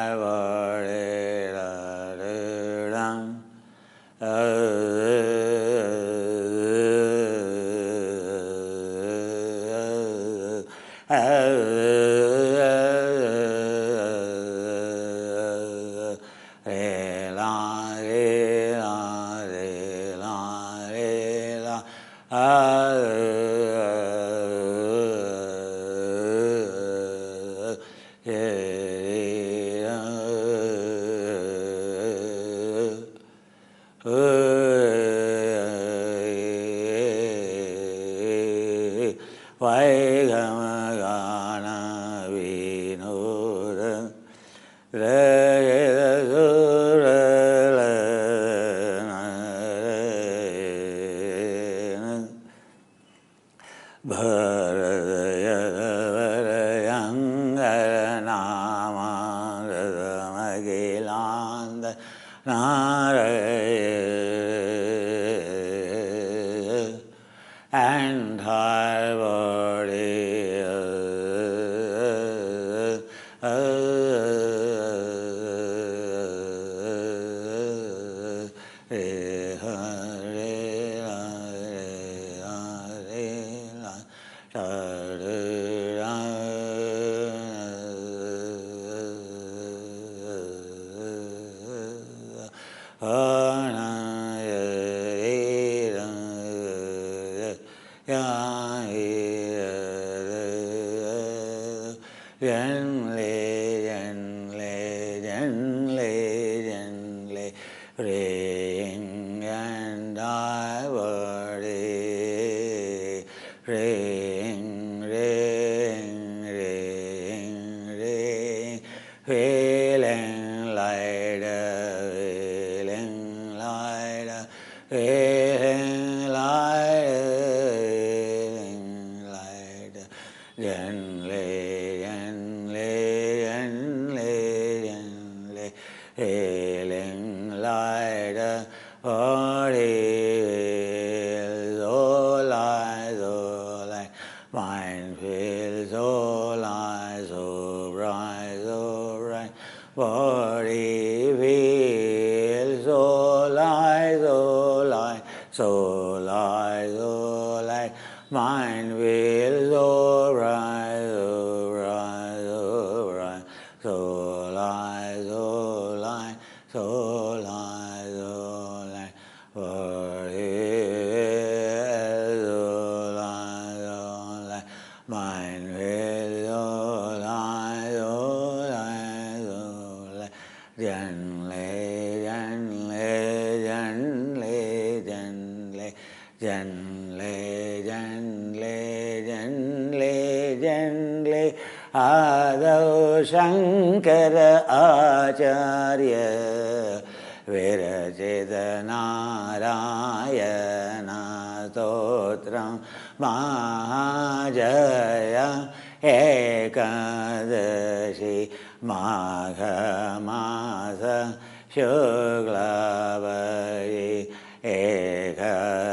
la Bharadayavarayangaranamagilanda Naraya and her body gently, ring and I worry, ring, ring, ring, ring, feeling lighter, feeling lighter, feeling lighter, feeling lighter, gently, gently, gently, gently, feeling lighter, body feels so light, so light, mind feels so light, so bright, so bright, body feels so light, so light, so light, so light, mind feels so bright, so bright, so bright, so light, so light, so light, so light, body feels so light, so light, mind feels so light, so light, so light, gently, gently, gently, gently, gently, gently, gently, gently, Adav Shankara Acharya Virajita Narayana Stotram Mahajaya Ekadashi Magha Masa Shuglavai Ekadaya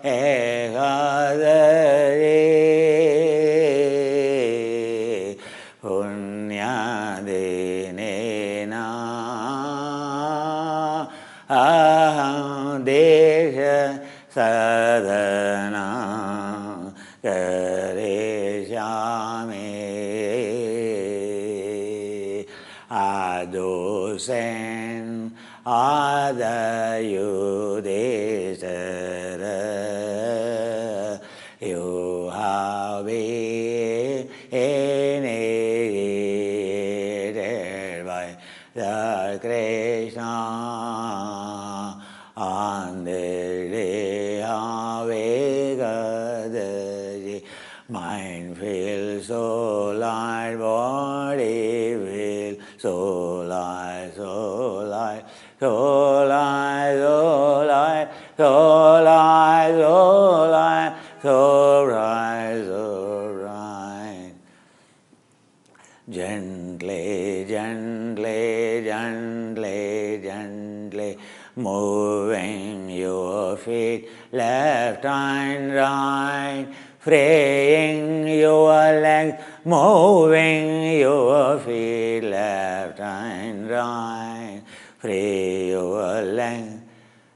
Ekadari Punyadinena Aham Desha Sadhana Karishami Adosen Adayudesara You have been initiated by the Krishna on the day of Ekadashi. Mind feels so light, body feels so light, so light, so light, so light, so light, so light, so bright, so bright. Gently, gently, gently, gently, moving your feet left and right, freeing your legs, moving your feet left and right, free your legs,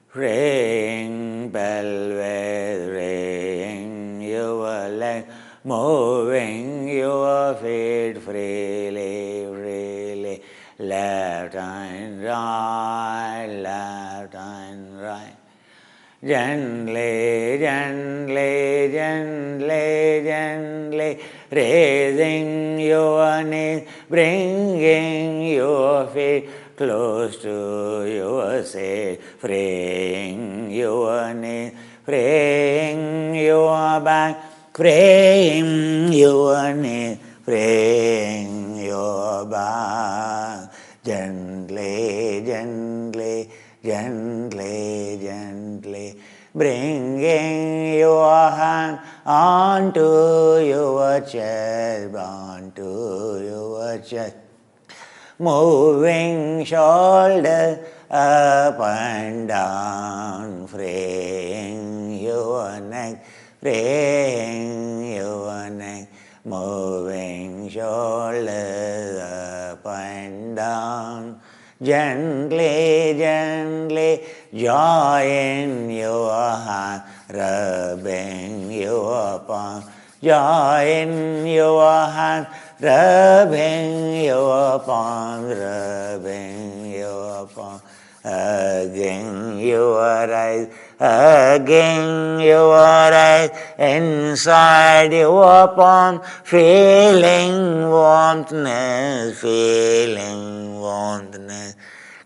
freeing pelvis, freeing your legs, moving your feet freely, freely, left and right, left and right. Gently, gently, gently, gently, raising your knees, bringing your feet close to your seat, freeing your knees, freeing your back, freeing your knees, freeing your back. Gently, gently, gently, gently, bringing your hand onto your chest, onto your chest. Moving shoulders up and down, freeing your neck, freeing your neck. Moving shoulders up and down. Gently, gently join your hand, rubbing your palm. Join your hand, rubbing your palm, rubbing your palm. Hugging your eyes, hugging your eyes, inside your palm, feeling warmthness, feeling warmthness.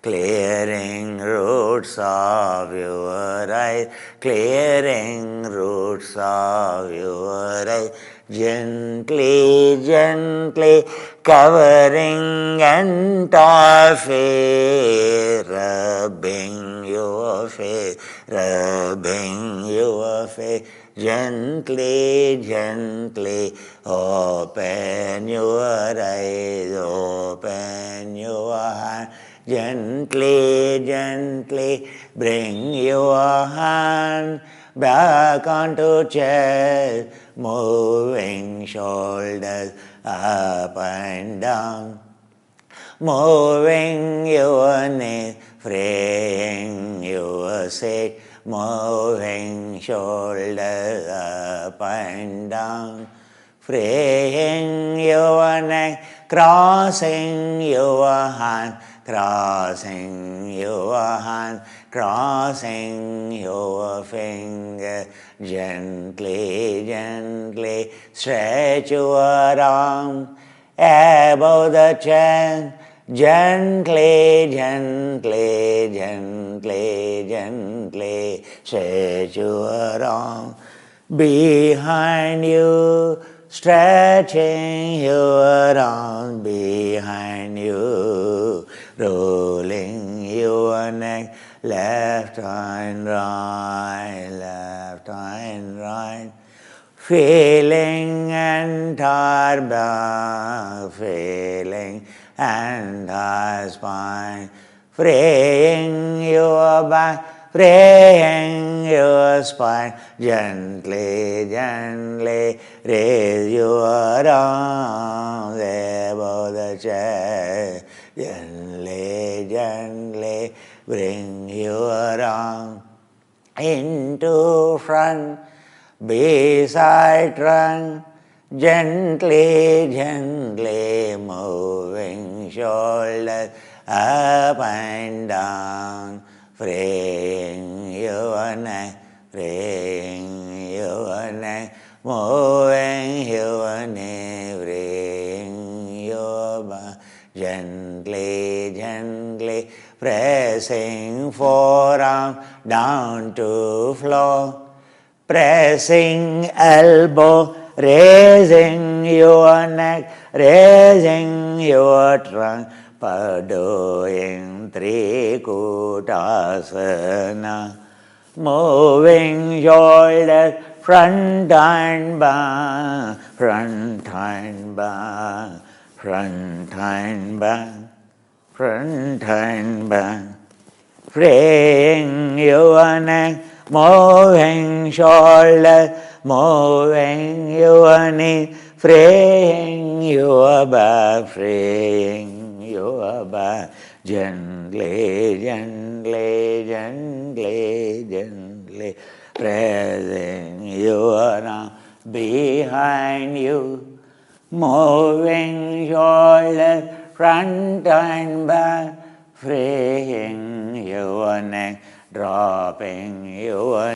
Clearing roots of your eyes, clearing roots of your eyes. Gently, gently covering entire face, rubbing your face, rubbing your face. Gently, gently open your eyes, open your hand. Gently, gently bring your hand back onto chest, moving shoulders up and down, moving your knees, freeing your seat, moving shoulders up and down, freeing your neck, crossing your hand, crossing your hand, crossing your finger. Gently, gently stretch your arm above the chest. Gently, gently, gently, gently stretch your arm behind you, stretching your arms behind you, rolling your neck left and right, left and right, feeling entire back, feeling entire spine, freeing your back, freeing your spine. Gently, gently raise your arms above the chest. Gently, gently bring your arm into front, beside trunk. Gently, gently moving shoulders up and down, freeing your neck, freeing your neck, moving your knee, freeing your back. Gently, gently pressing forearm down to floor, pressing elbow, raising your neck, raising your trunk, doing Trikutasana, moving shoulders front and back, front and back, front and back, front and back, freeing your neck, moving shoulders, moving your knee, freeing your back, freeing your back. Gently, gently, gently, gently pressing your arm behind you, moving shoulders front and back, freeing your neck, dropping your knee,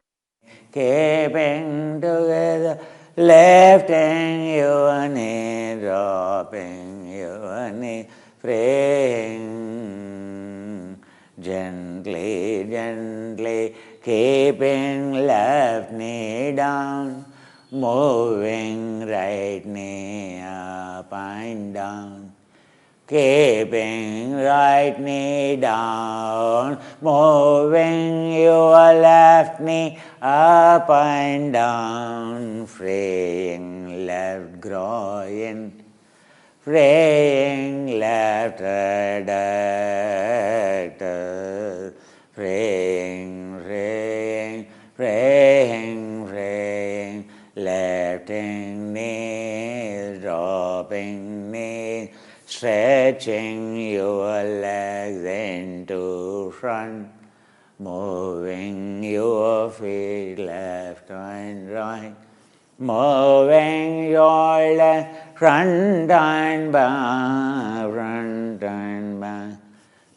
keeping together, lifting your knee, dropping your knee, freeing. Gently, gently keeping left knee down, moving right knee up and down, keeping right knee down, moving your left knee up and down, freeing left groin, freeing left adductor, freeing, freeing, freeing, freeing, lifting knees, dropping knees, stretching your legs into front, moving your feet left and right, moving your legs front and back, front and back,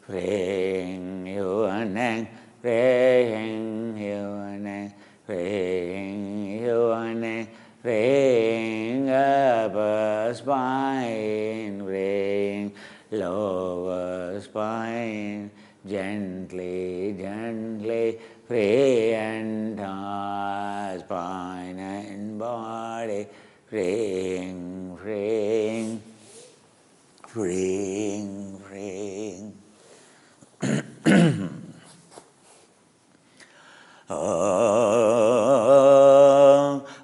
freeing your neck, freeing your neck, freeing your neck, freeing upper spine, freeing lower spine, gently, gently, free entire spine and body, freeing, freeing, freeing, freeing. Om,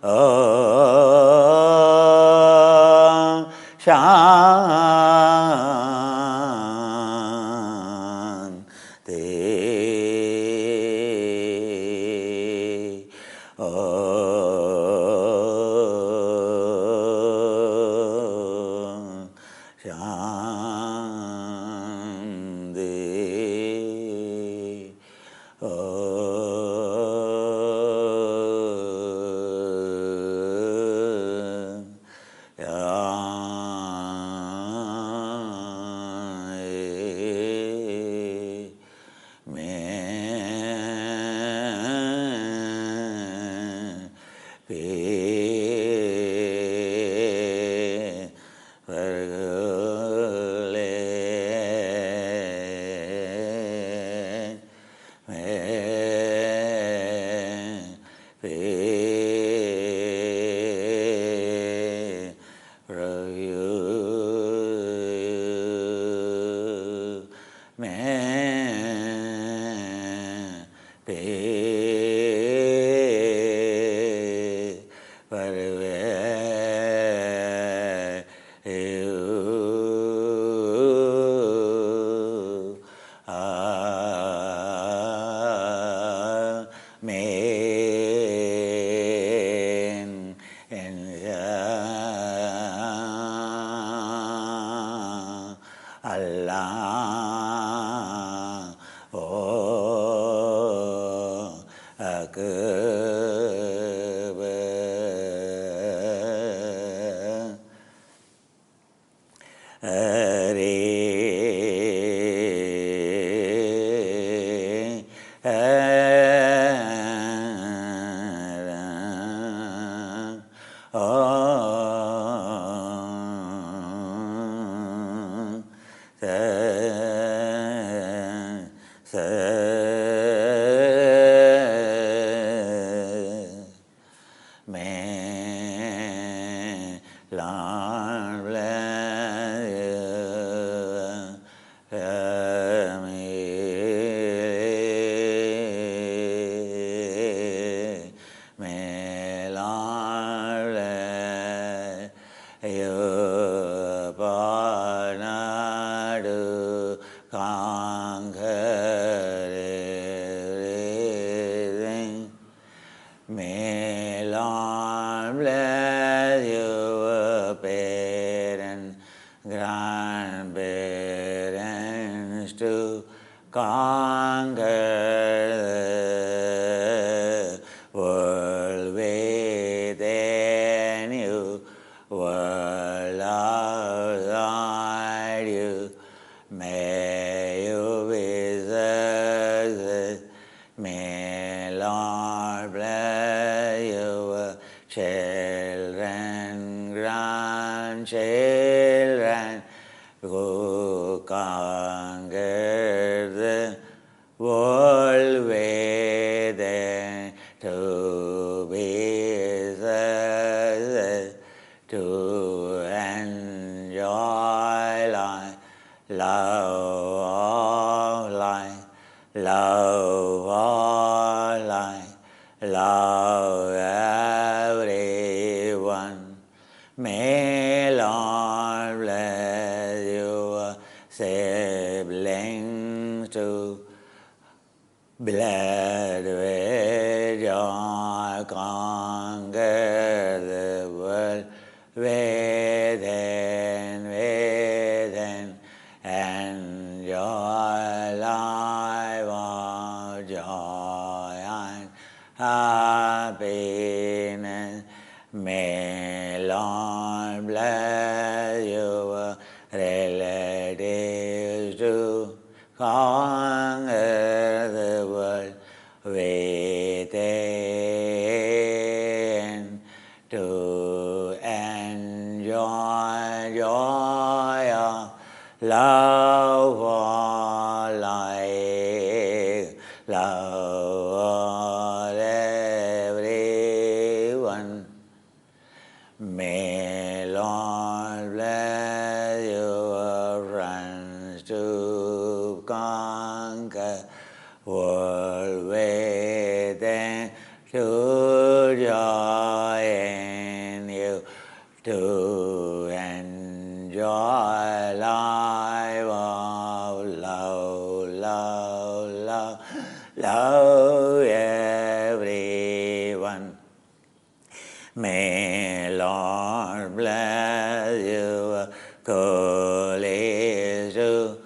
Om, Shanti. Om, Shanti. Allah, oh, Akbar, Hare, May Lord bless you, may Lord bless you, partner to conquer everything. May Lord bless your parents, grandparents to conquer the world within you, world outside you. May you be success. May Lord bless your children, grandchildren, who conquer the world within to be success, to enjoy life love everyone. May Lord bless you, siblings to bled with joy, conquer the world within, enjoy life of joy and happiness. May Lord bless you, relatives to conquer the world within, to enjoy joy of love for life, love for everyone. May Lord bless your friends to conquer world within, to joy in you, to enjoy life of love, love, love, love everyone. May Lord bless you, colleagues to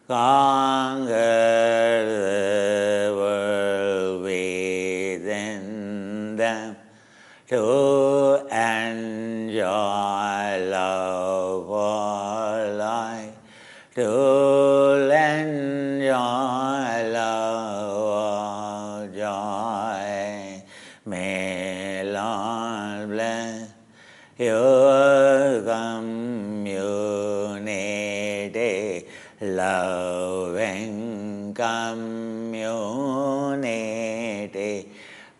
conquer the world within them, to enjoy love for life, to enjoy love of joy. May Lord bless your community, loving community,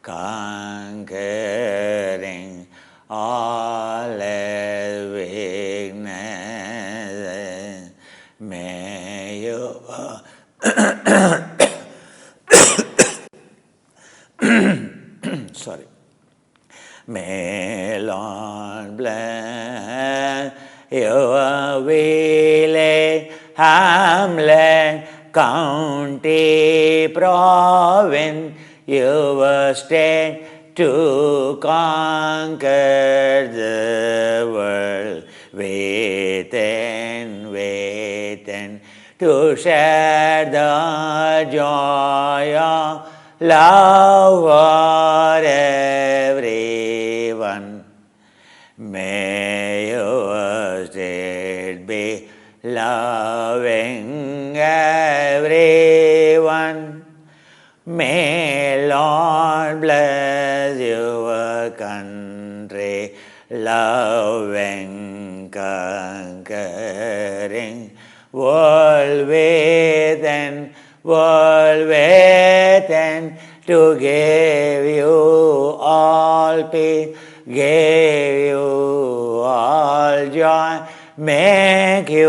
conquering all its weaknesses. May you sorry. May Lord bless your village, hamlet, county, province, your state, to conquer the world within, to share the joy of love for everyone. May your state be loving everyone. May Lord bless your country, loving, conquering, world within, to give you all peace, give you all joy, make you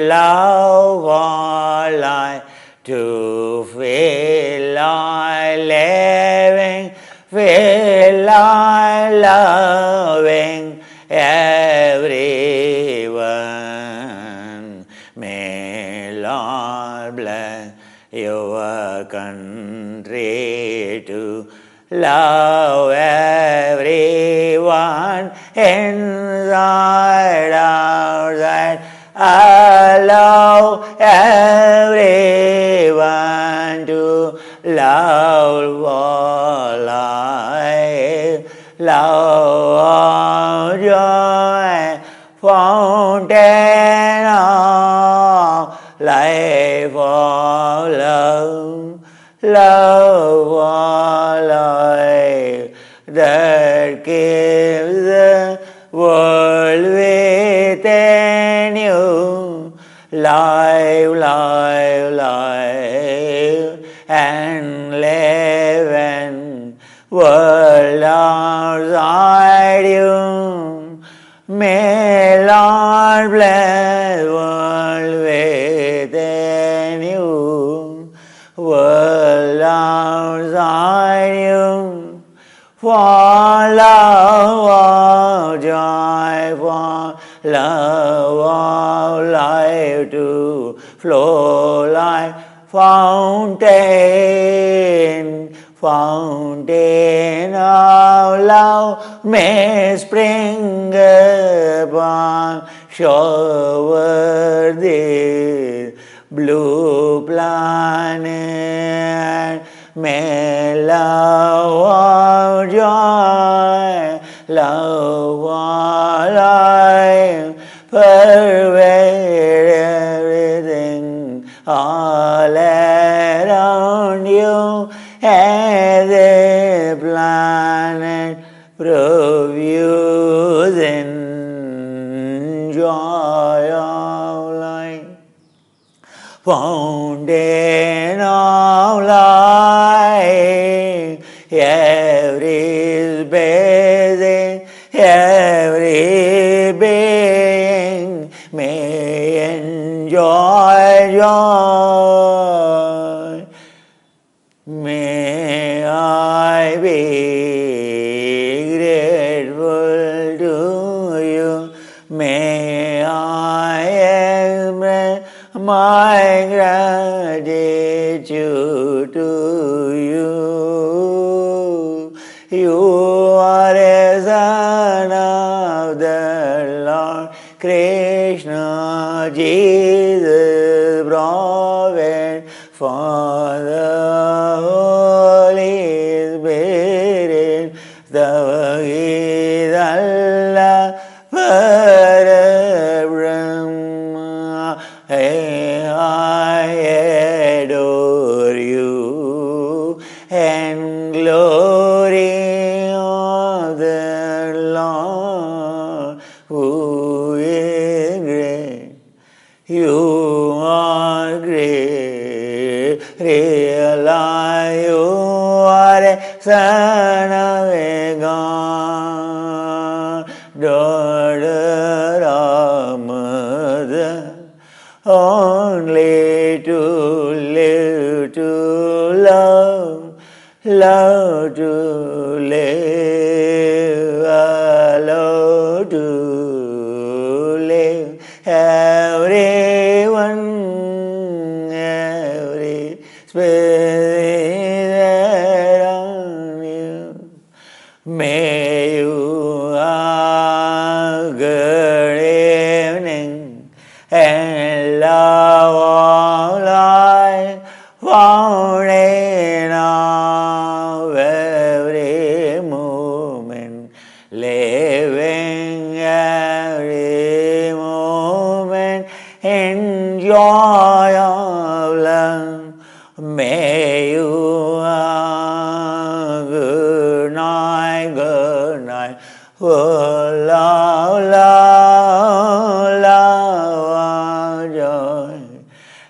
love all life, to feel like living, feel like loving everyone. May Lord bless your country to love everyone, inside, outside, allow everyone to love for life, love of joy, fountain of life of love, love of life that gives the world within you, life, life, life, and live in world outside you. May Lord bless world within you, world outside you. for love of joy, for love of life to flow like fountain, fountain of love may spring upon shower this blue planet. May love of joy, love of life pervade everything all around you, as the planet profuse in joy of life. Fountain of life, every bathing, every being may enjoy joy. May I be grateful to you. May I express my gratitude to you. You are a son of the Lord Krishna, Jesus, prophet, Father, Holy Spirit, the is Allah, Parabrahma. I adore you, and glory of the Lord who is great. You are great, realize you are a son of a God, daughter of mother, only to live to love, love to live, love to live. Everyone, every spirit around you, may you have good evening and love of life, fountain of every moment, living every moment in joy of love. May you have good night, full of love, love of joy.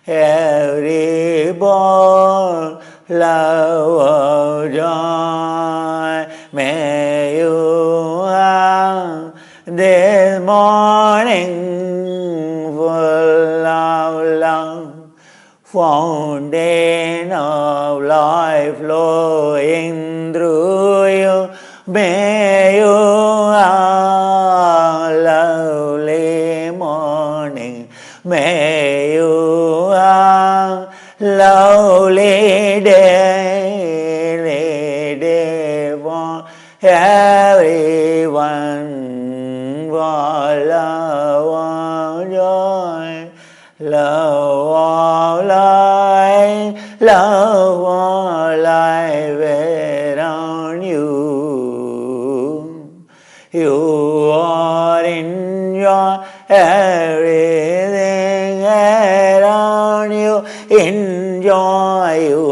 Every born love of joy. May you have this morning full of love, fountain of life flowing through you. May you have lovely morning. May you have lovely day for everyone. For love of joy, love of life, love of life around you. You are in joy, everything around you. Enjoy, you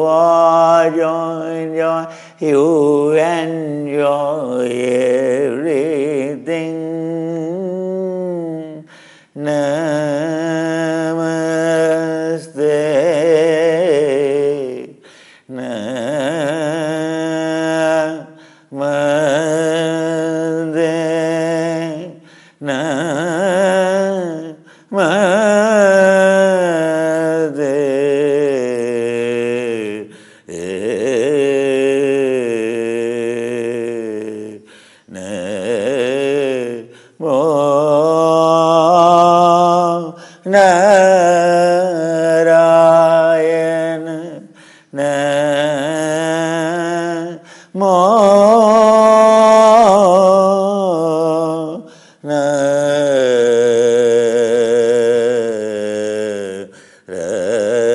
are joy, you enjoy everything. Namaste. Namaste. Namaste. ra